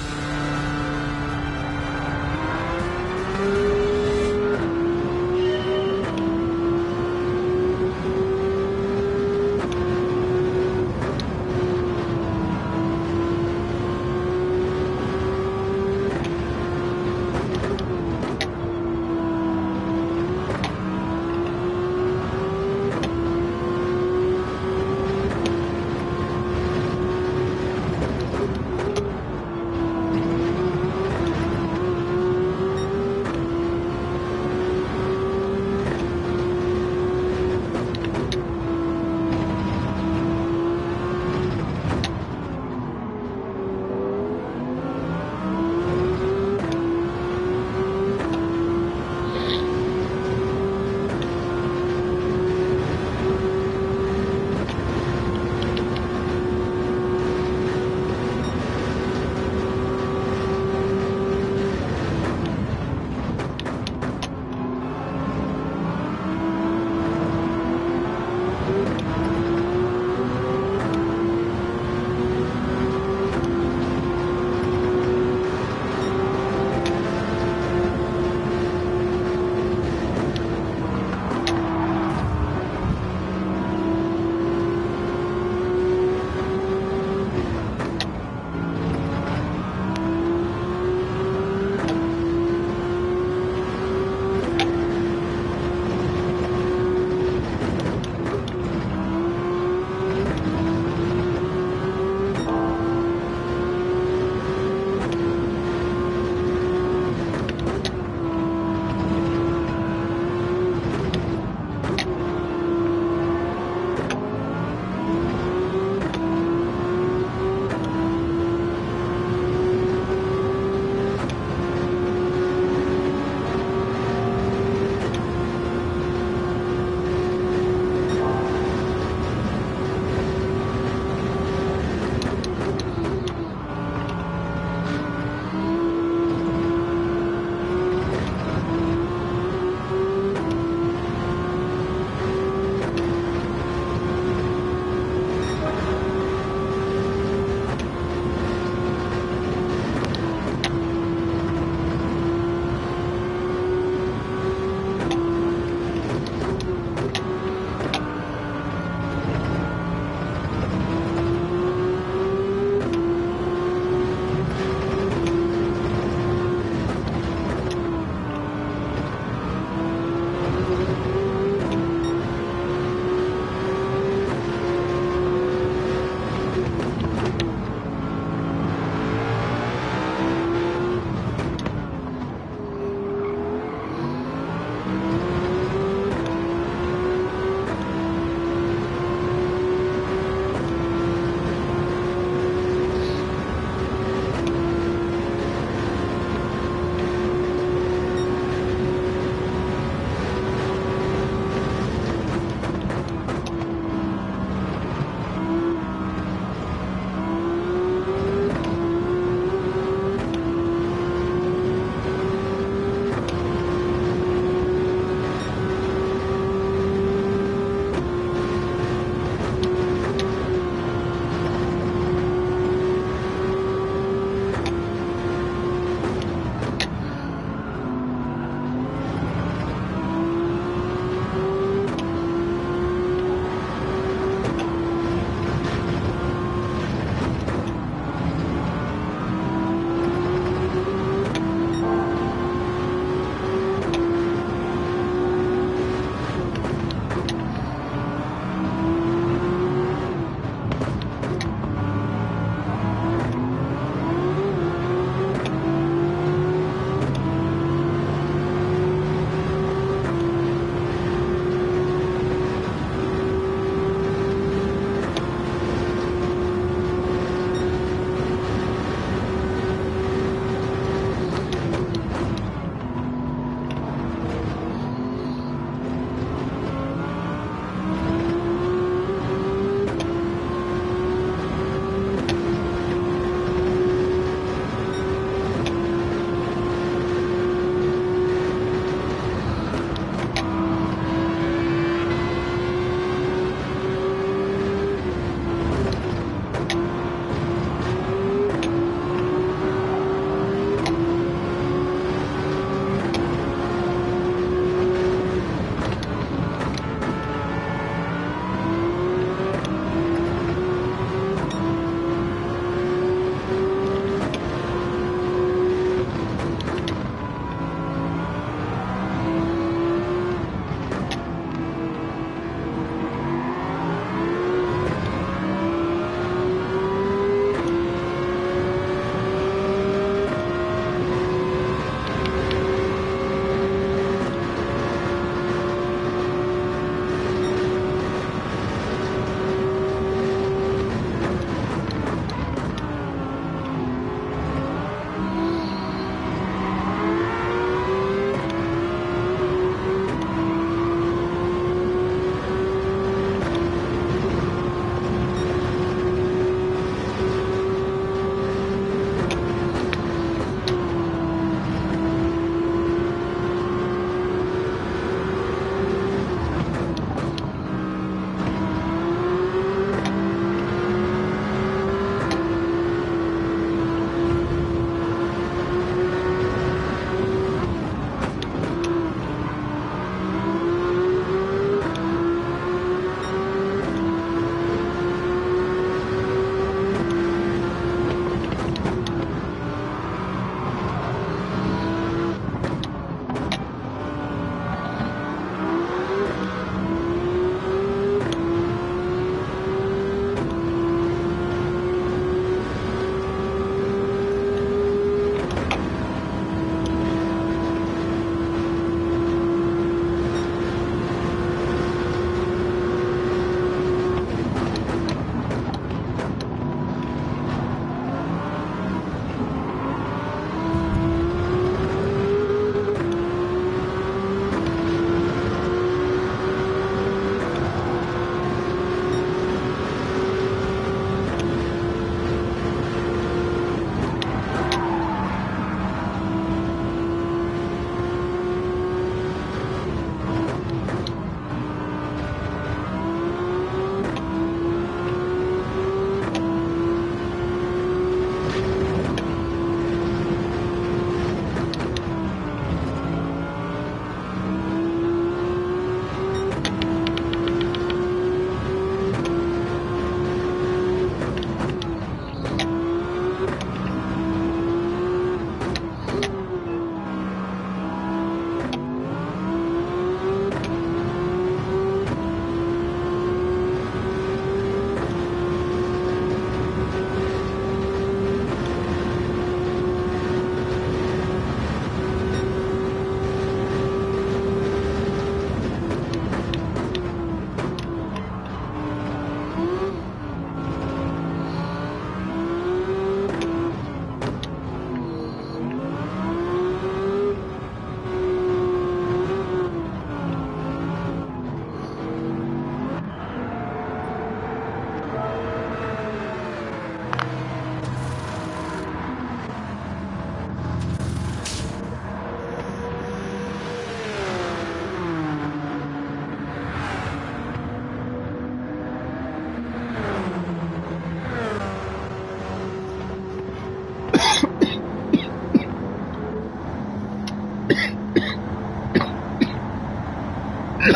Fuck.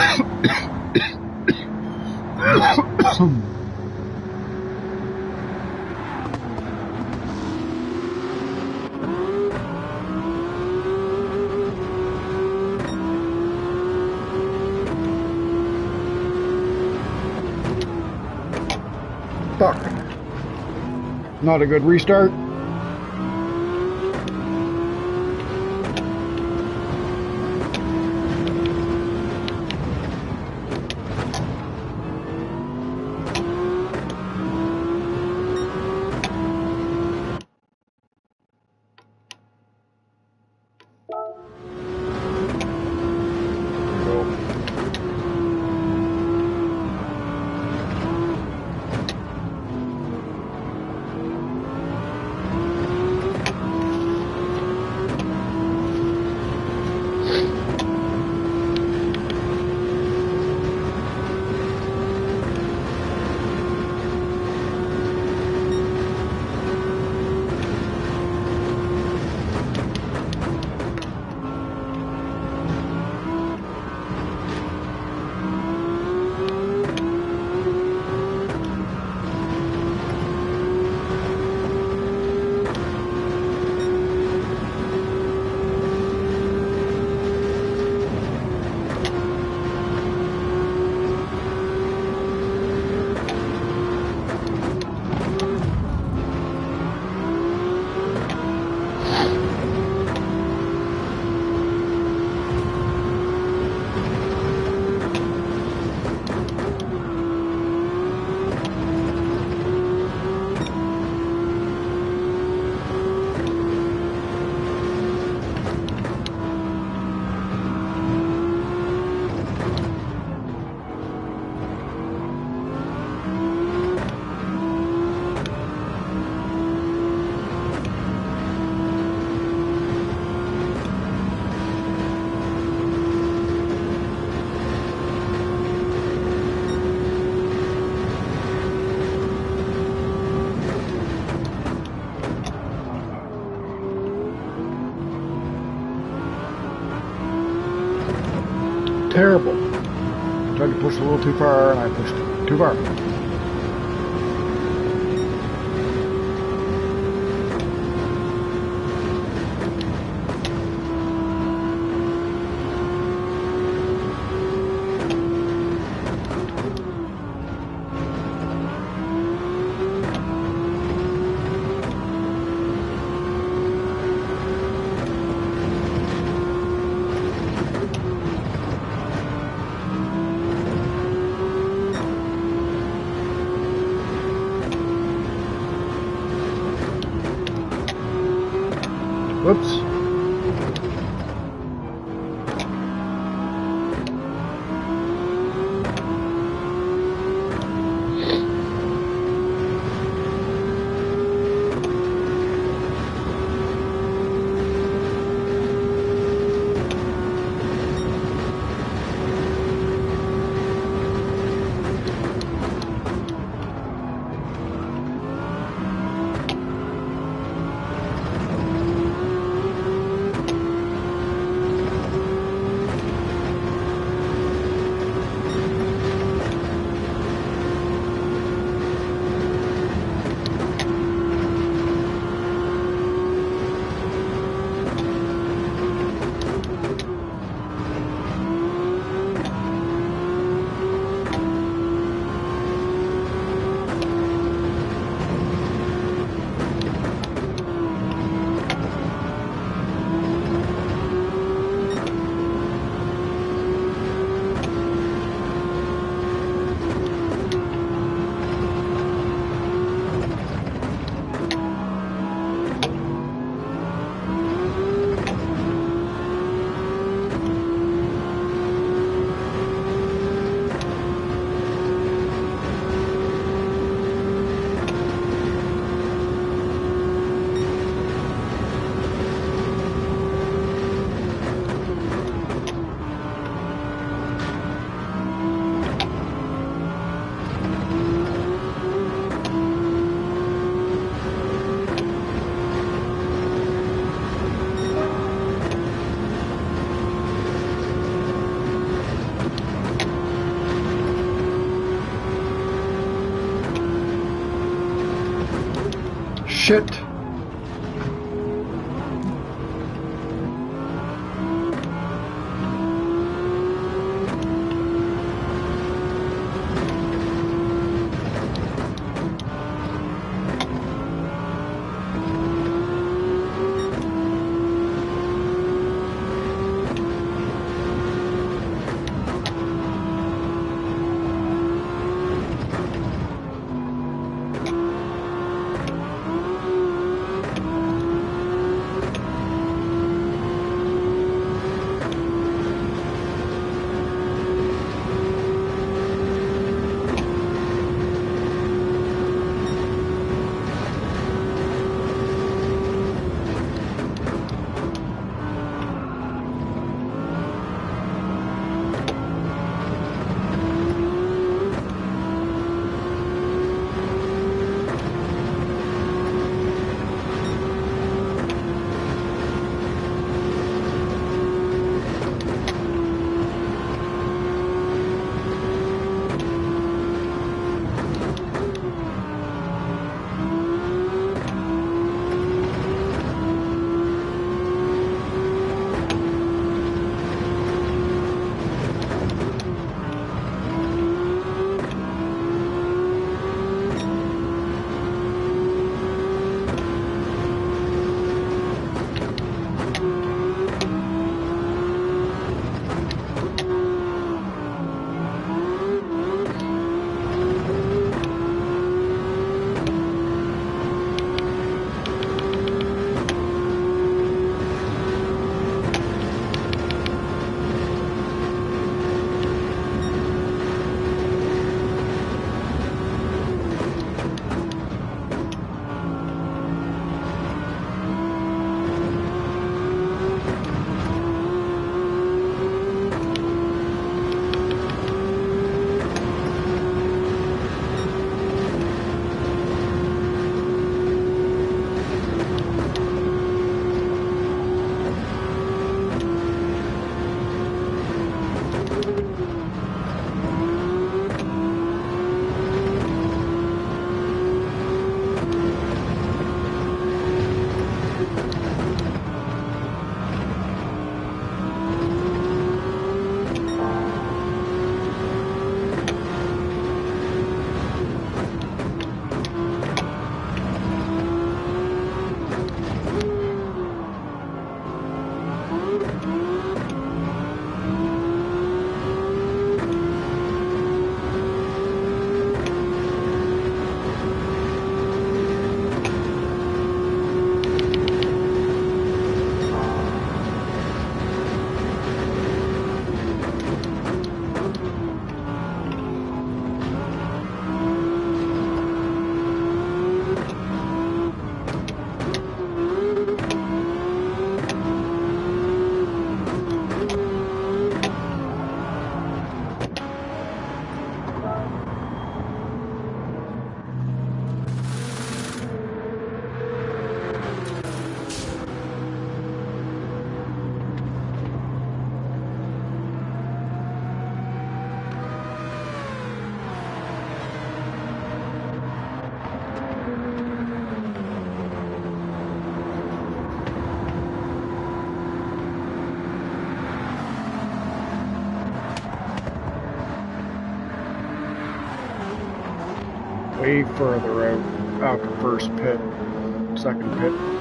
Not a good restart. Terrible. Tried to push a little too far, and I pushed too far. Whoops. shit. Way further out the first pit, second pit.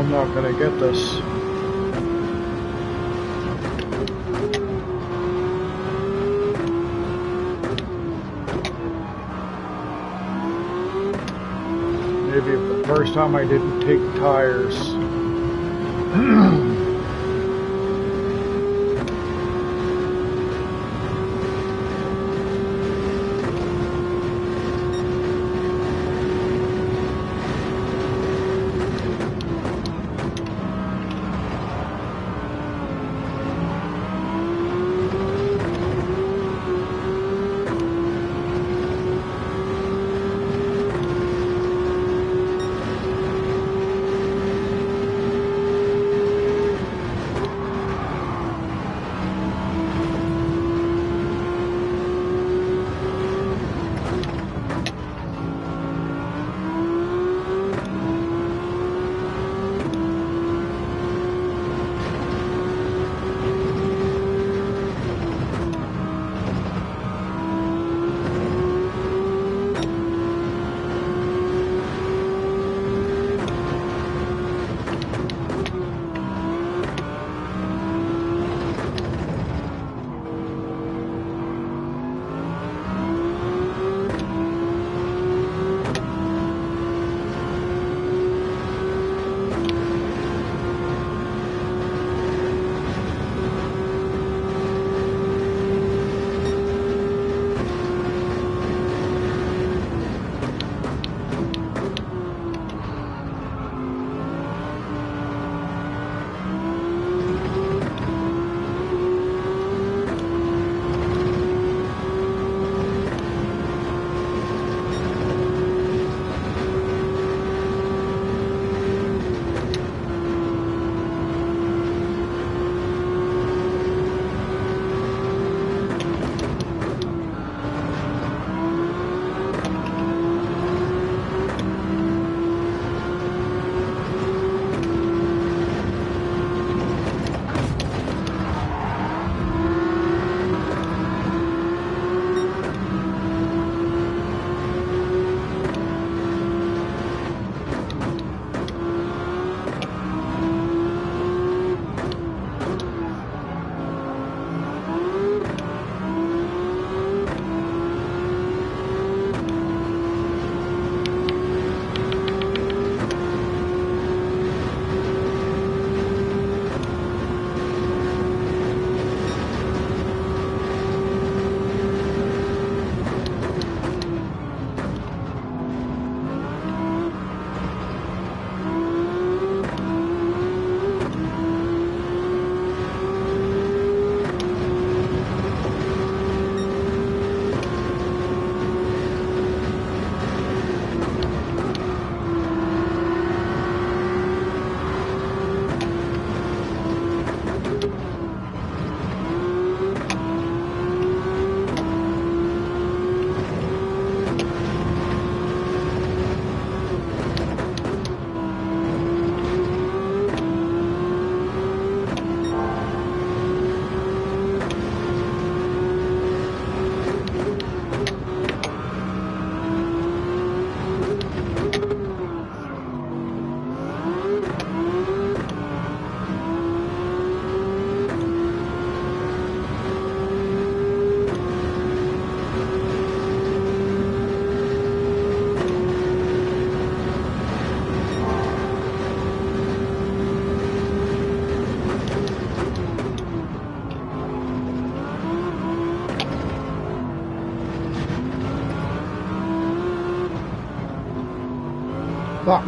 I'm not gonna get this. Maybe if the first time I didn't take tires. Fuck.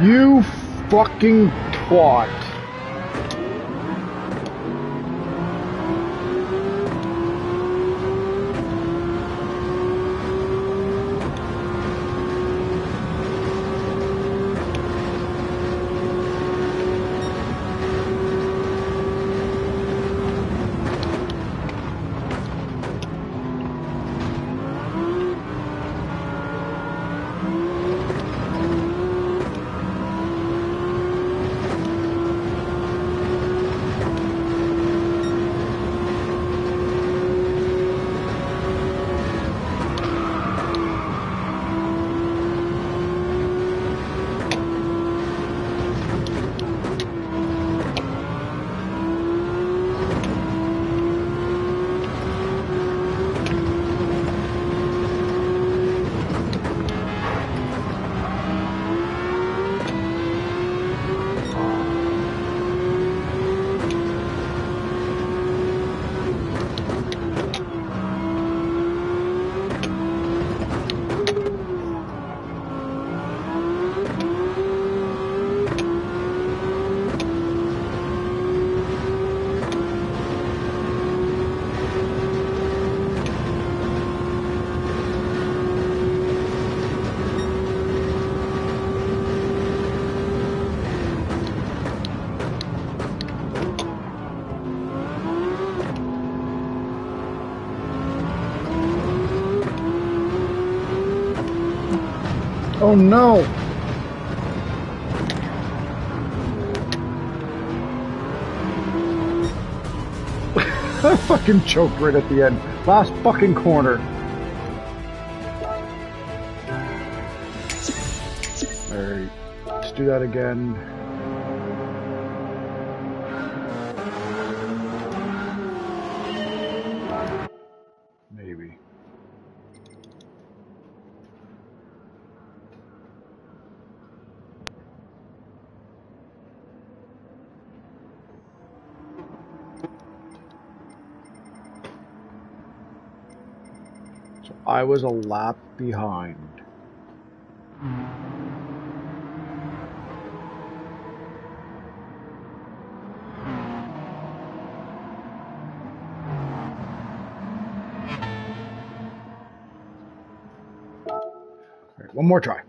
You fucking twat. Oh no! I fucking choked right at the end. Last fucking corner. Alright, let's do that again. Maybe. I was a lap behind. All right, one more try.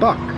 fuck?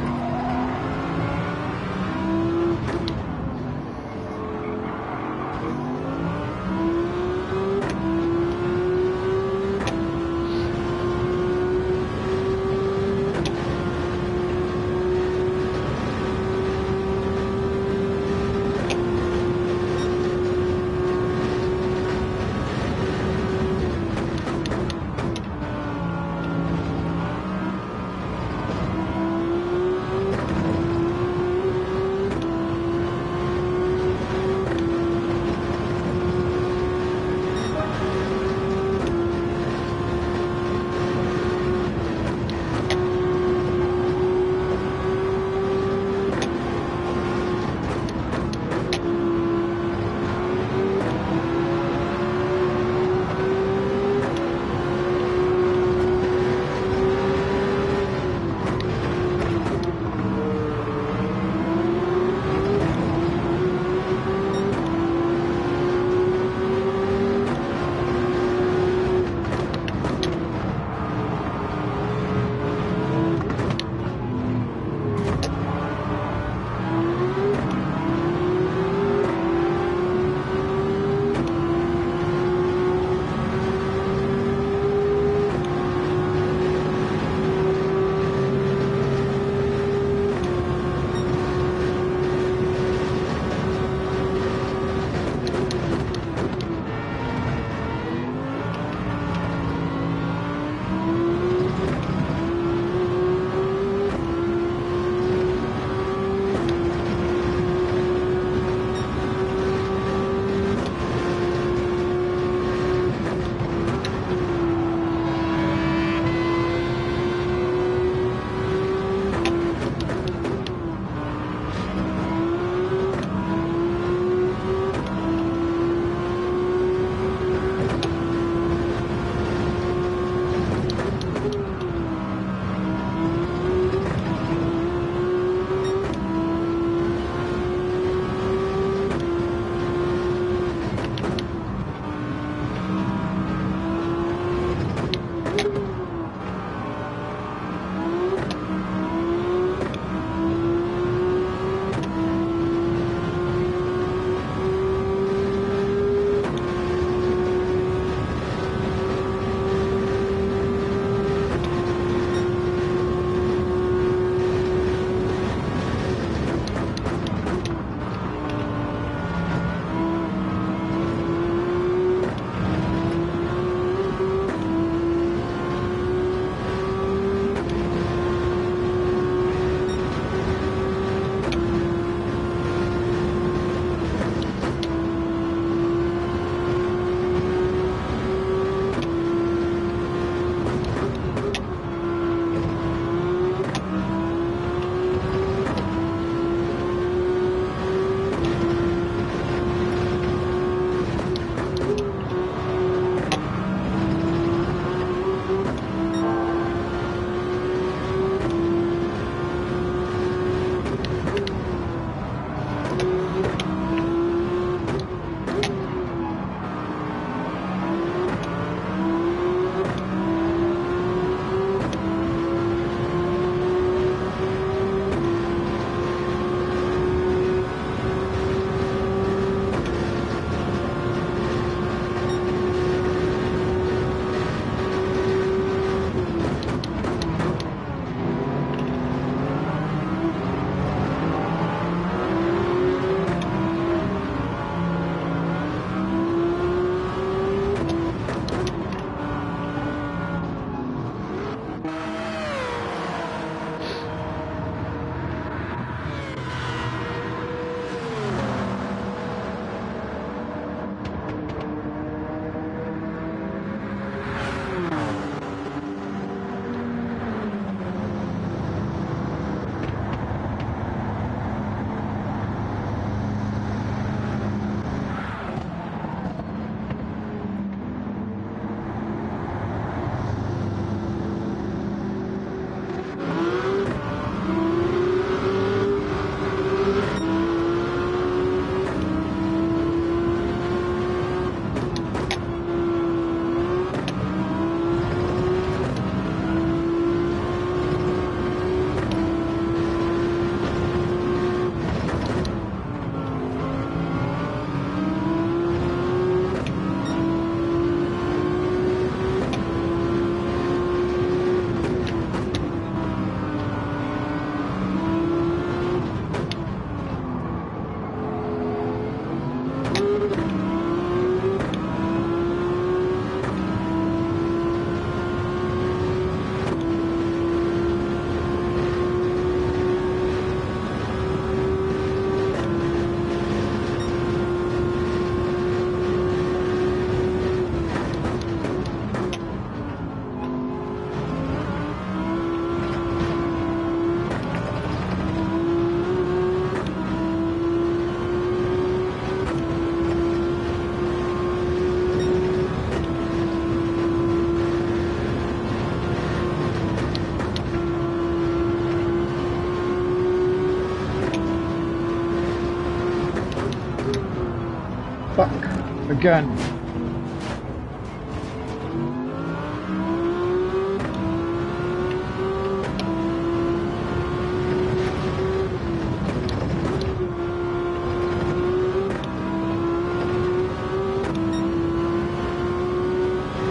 Again.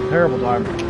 Terrible time.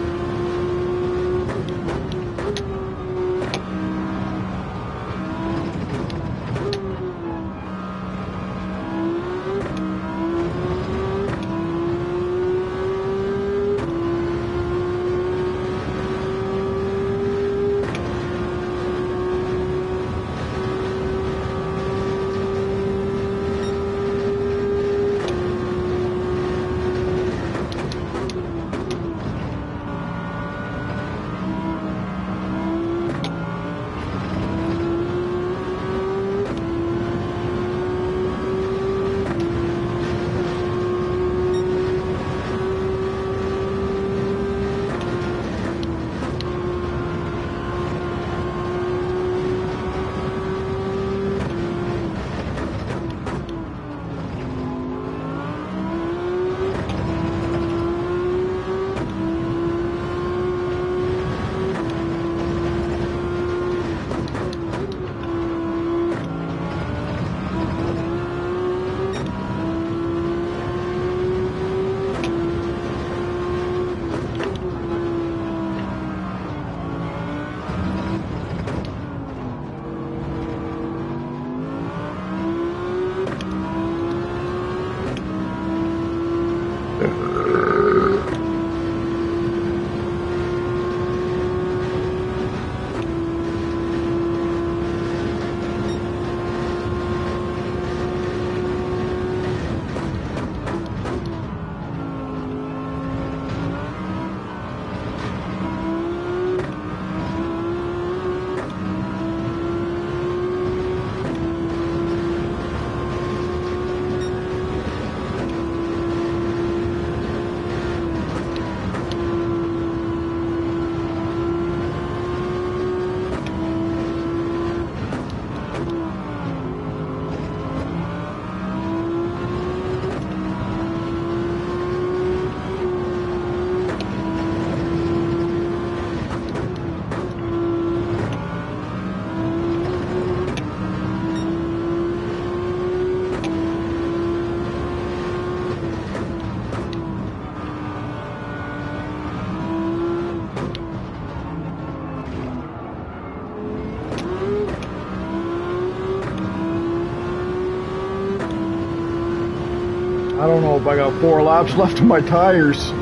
I don't know if I got 4 laps left in my tires.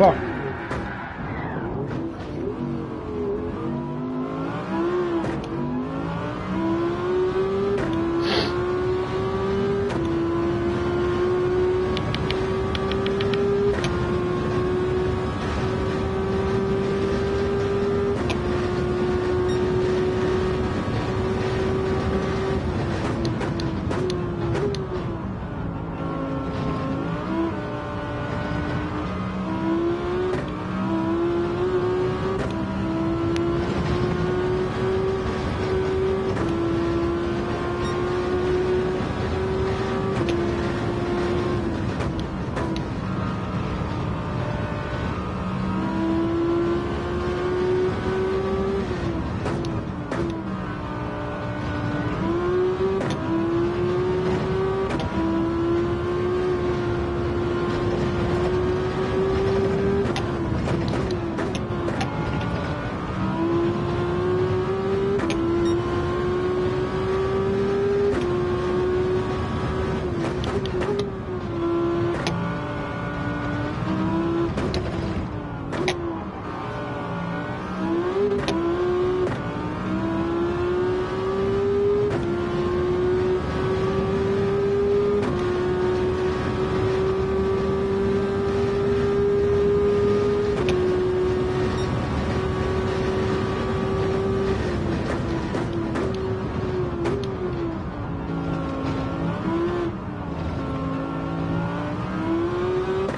Fuck.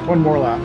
One more lap.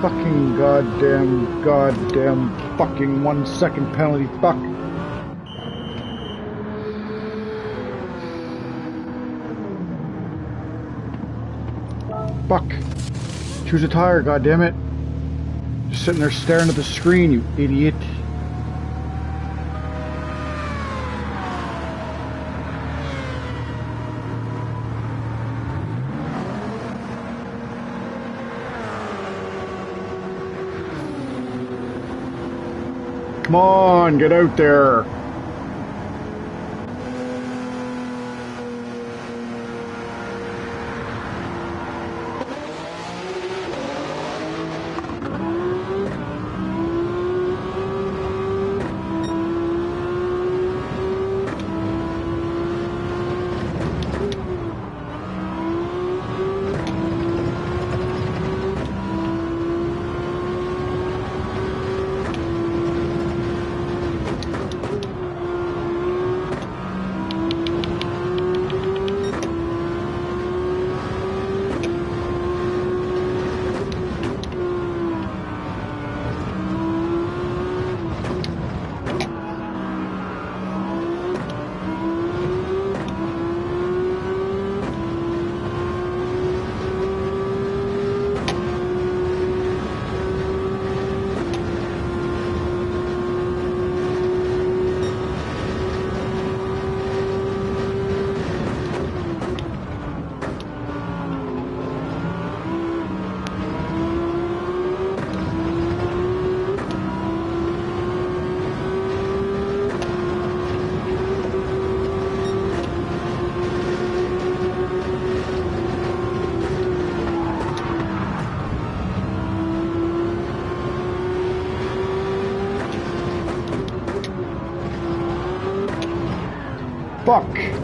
Fucking goddamn fucking 1 second penalty. Fuck. Fuck. Choose a tire, goddammit. Just sitting there staring at the screen, you idiot. Come on, get out there. Fuck.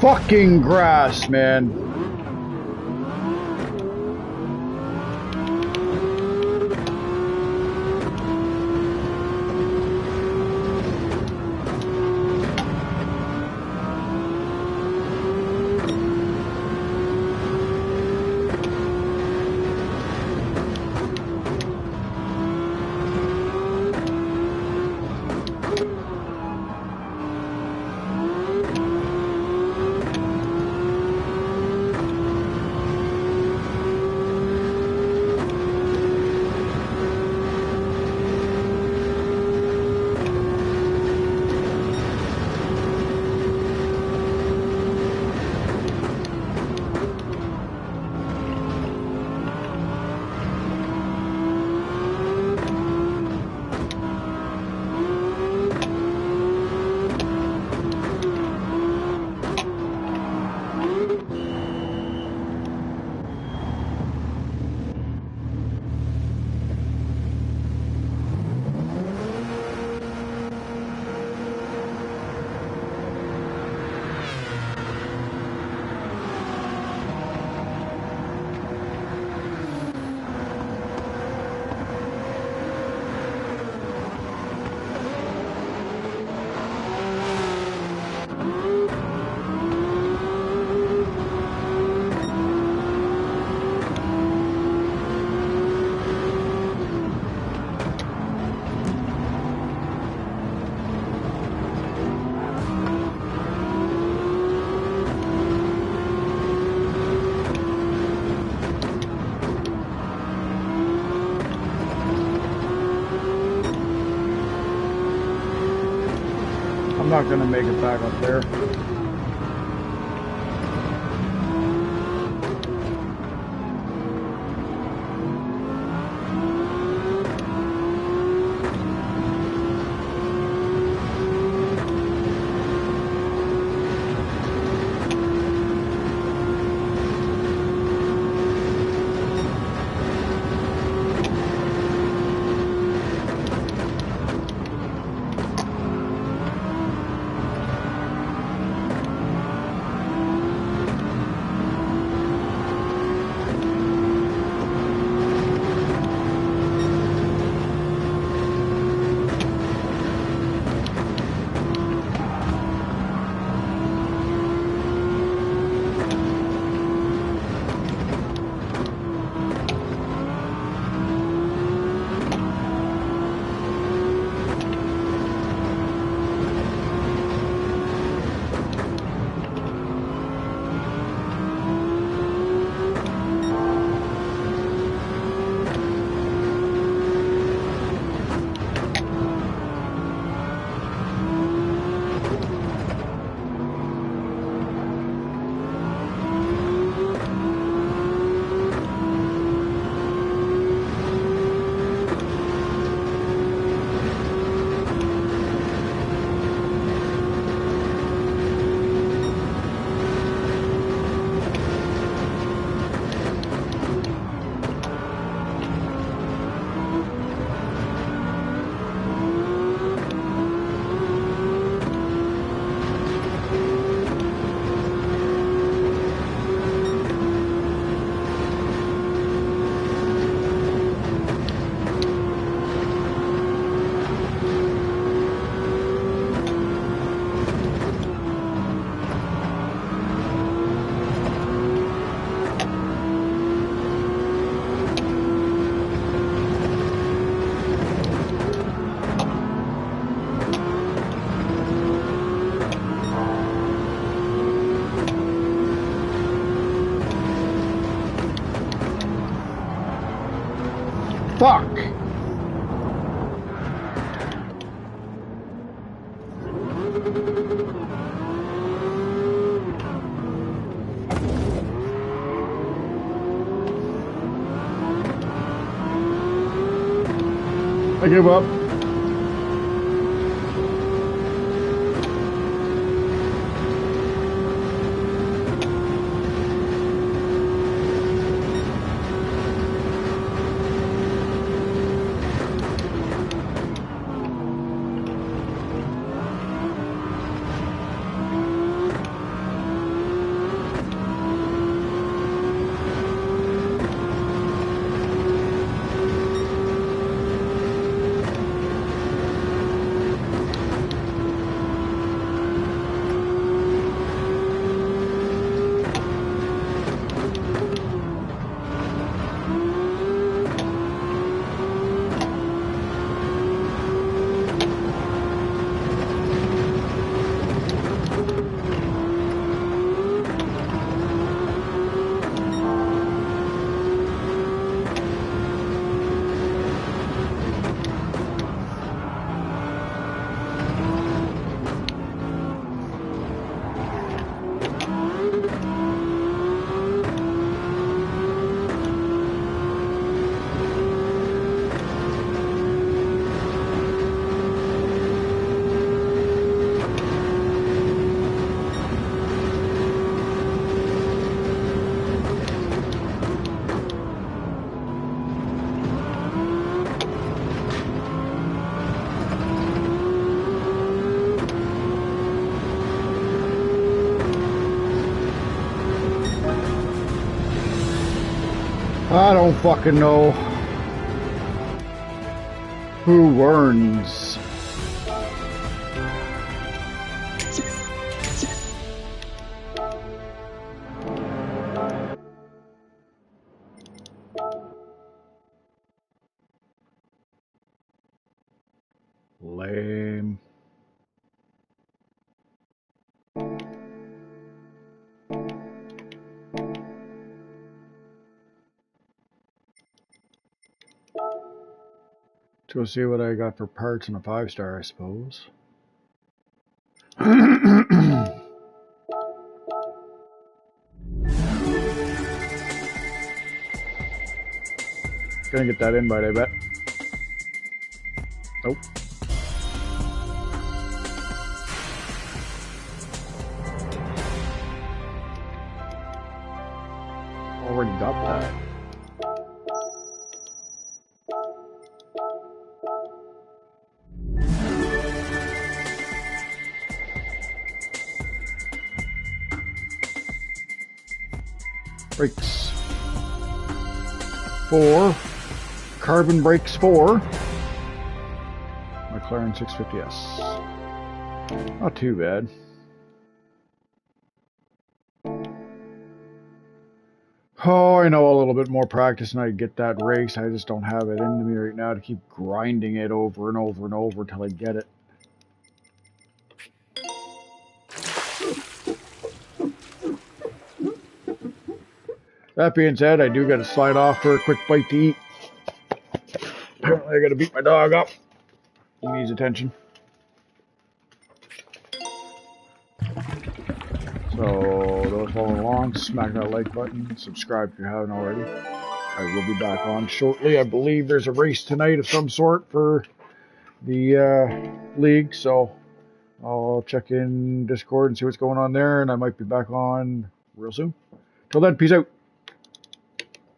Fucking grass, man. not gonna make it back up there. Fuck! I give up. I don't fucking know who earns. Lame. Let's go see what I got for parts in a 5-star, I suppose. Gonna get that invite, I bet. Nope. Already got that. Brakes 4. Carbon brakes 4. McLaren 650S. Not too bad. Oh, I know a little bit more practice and I get that race. I just don't have it into me right now to keep grinding it over and over and over until I get it. That being said, I do got to slide off for a quick bite to eat. Apparently I got to beat my dog up. He needs attention. So, those following along, smack that like button, subscribe if you haven't already. I will be back on shortly. I believe there's a race tonight of some sort for the league, so I'll check in Discord and see what's going on there, and I might be back on real soon. Till then, peace out.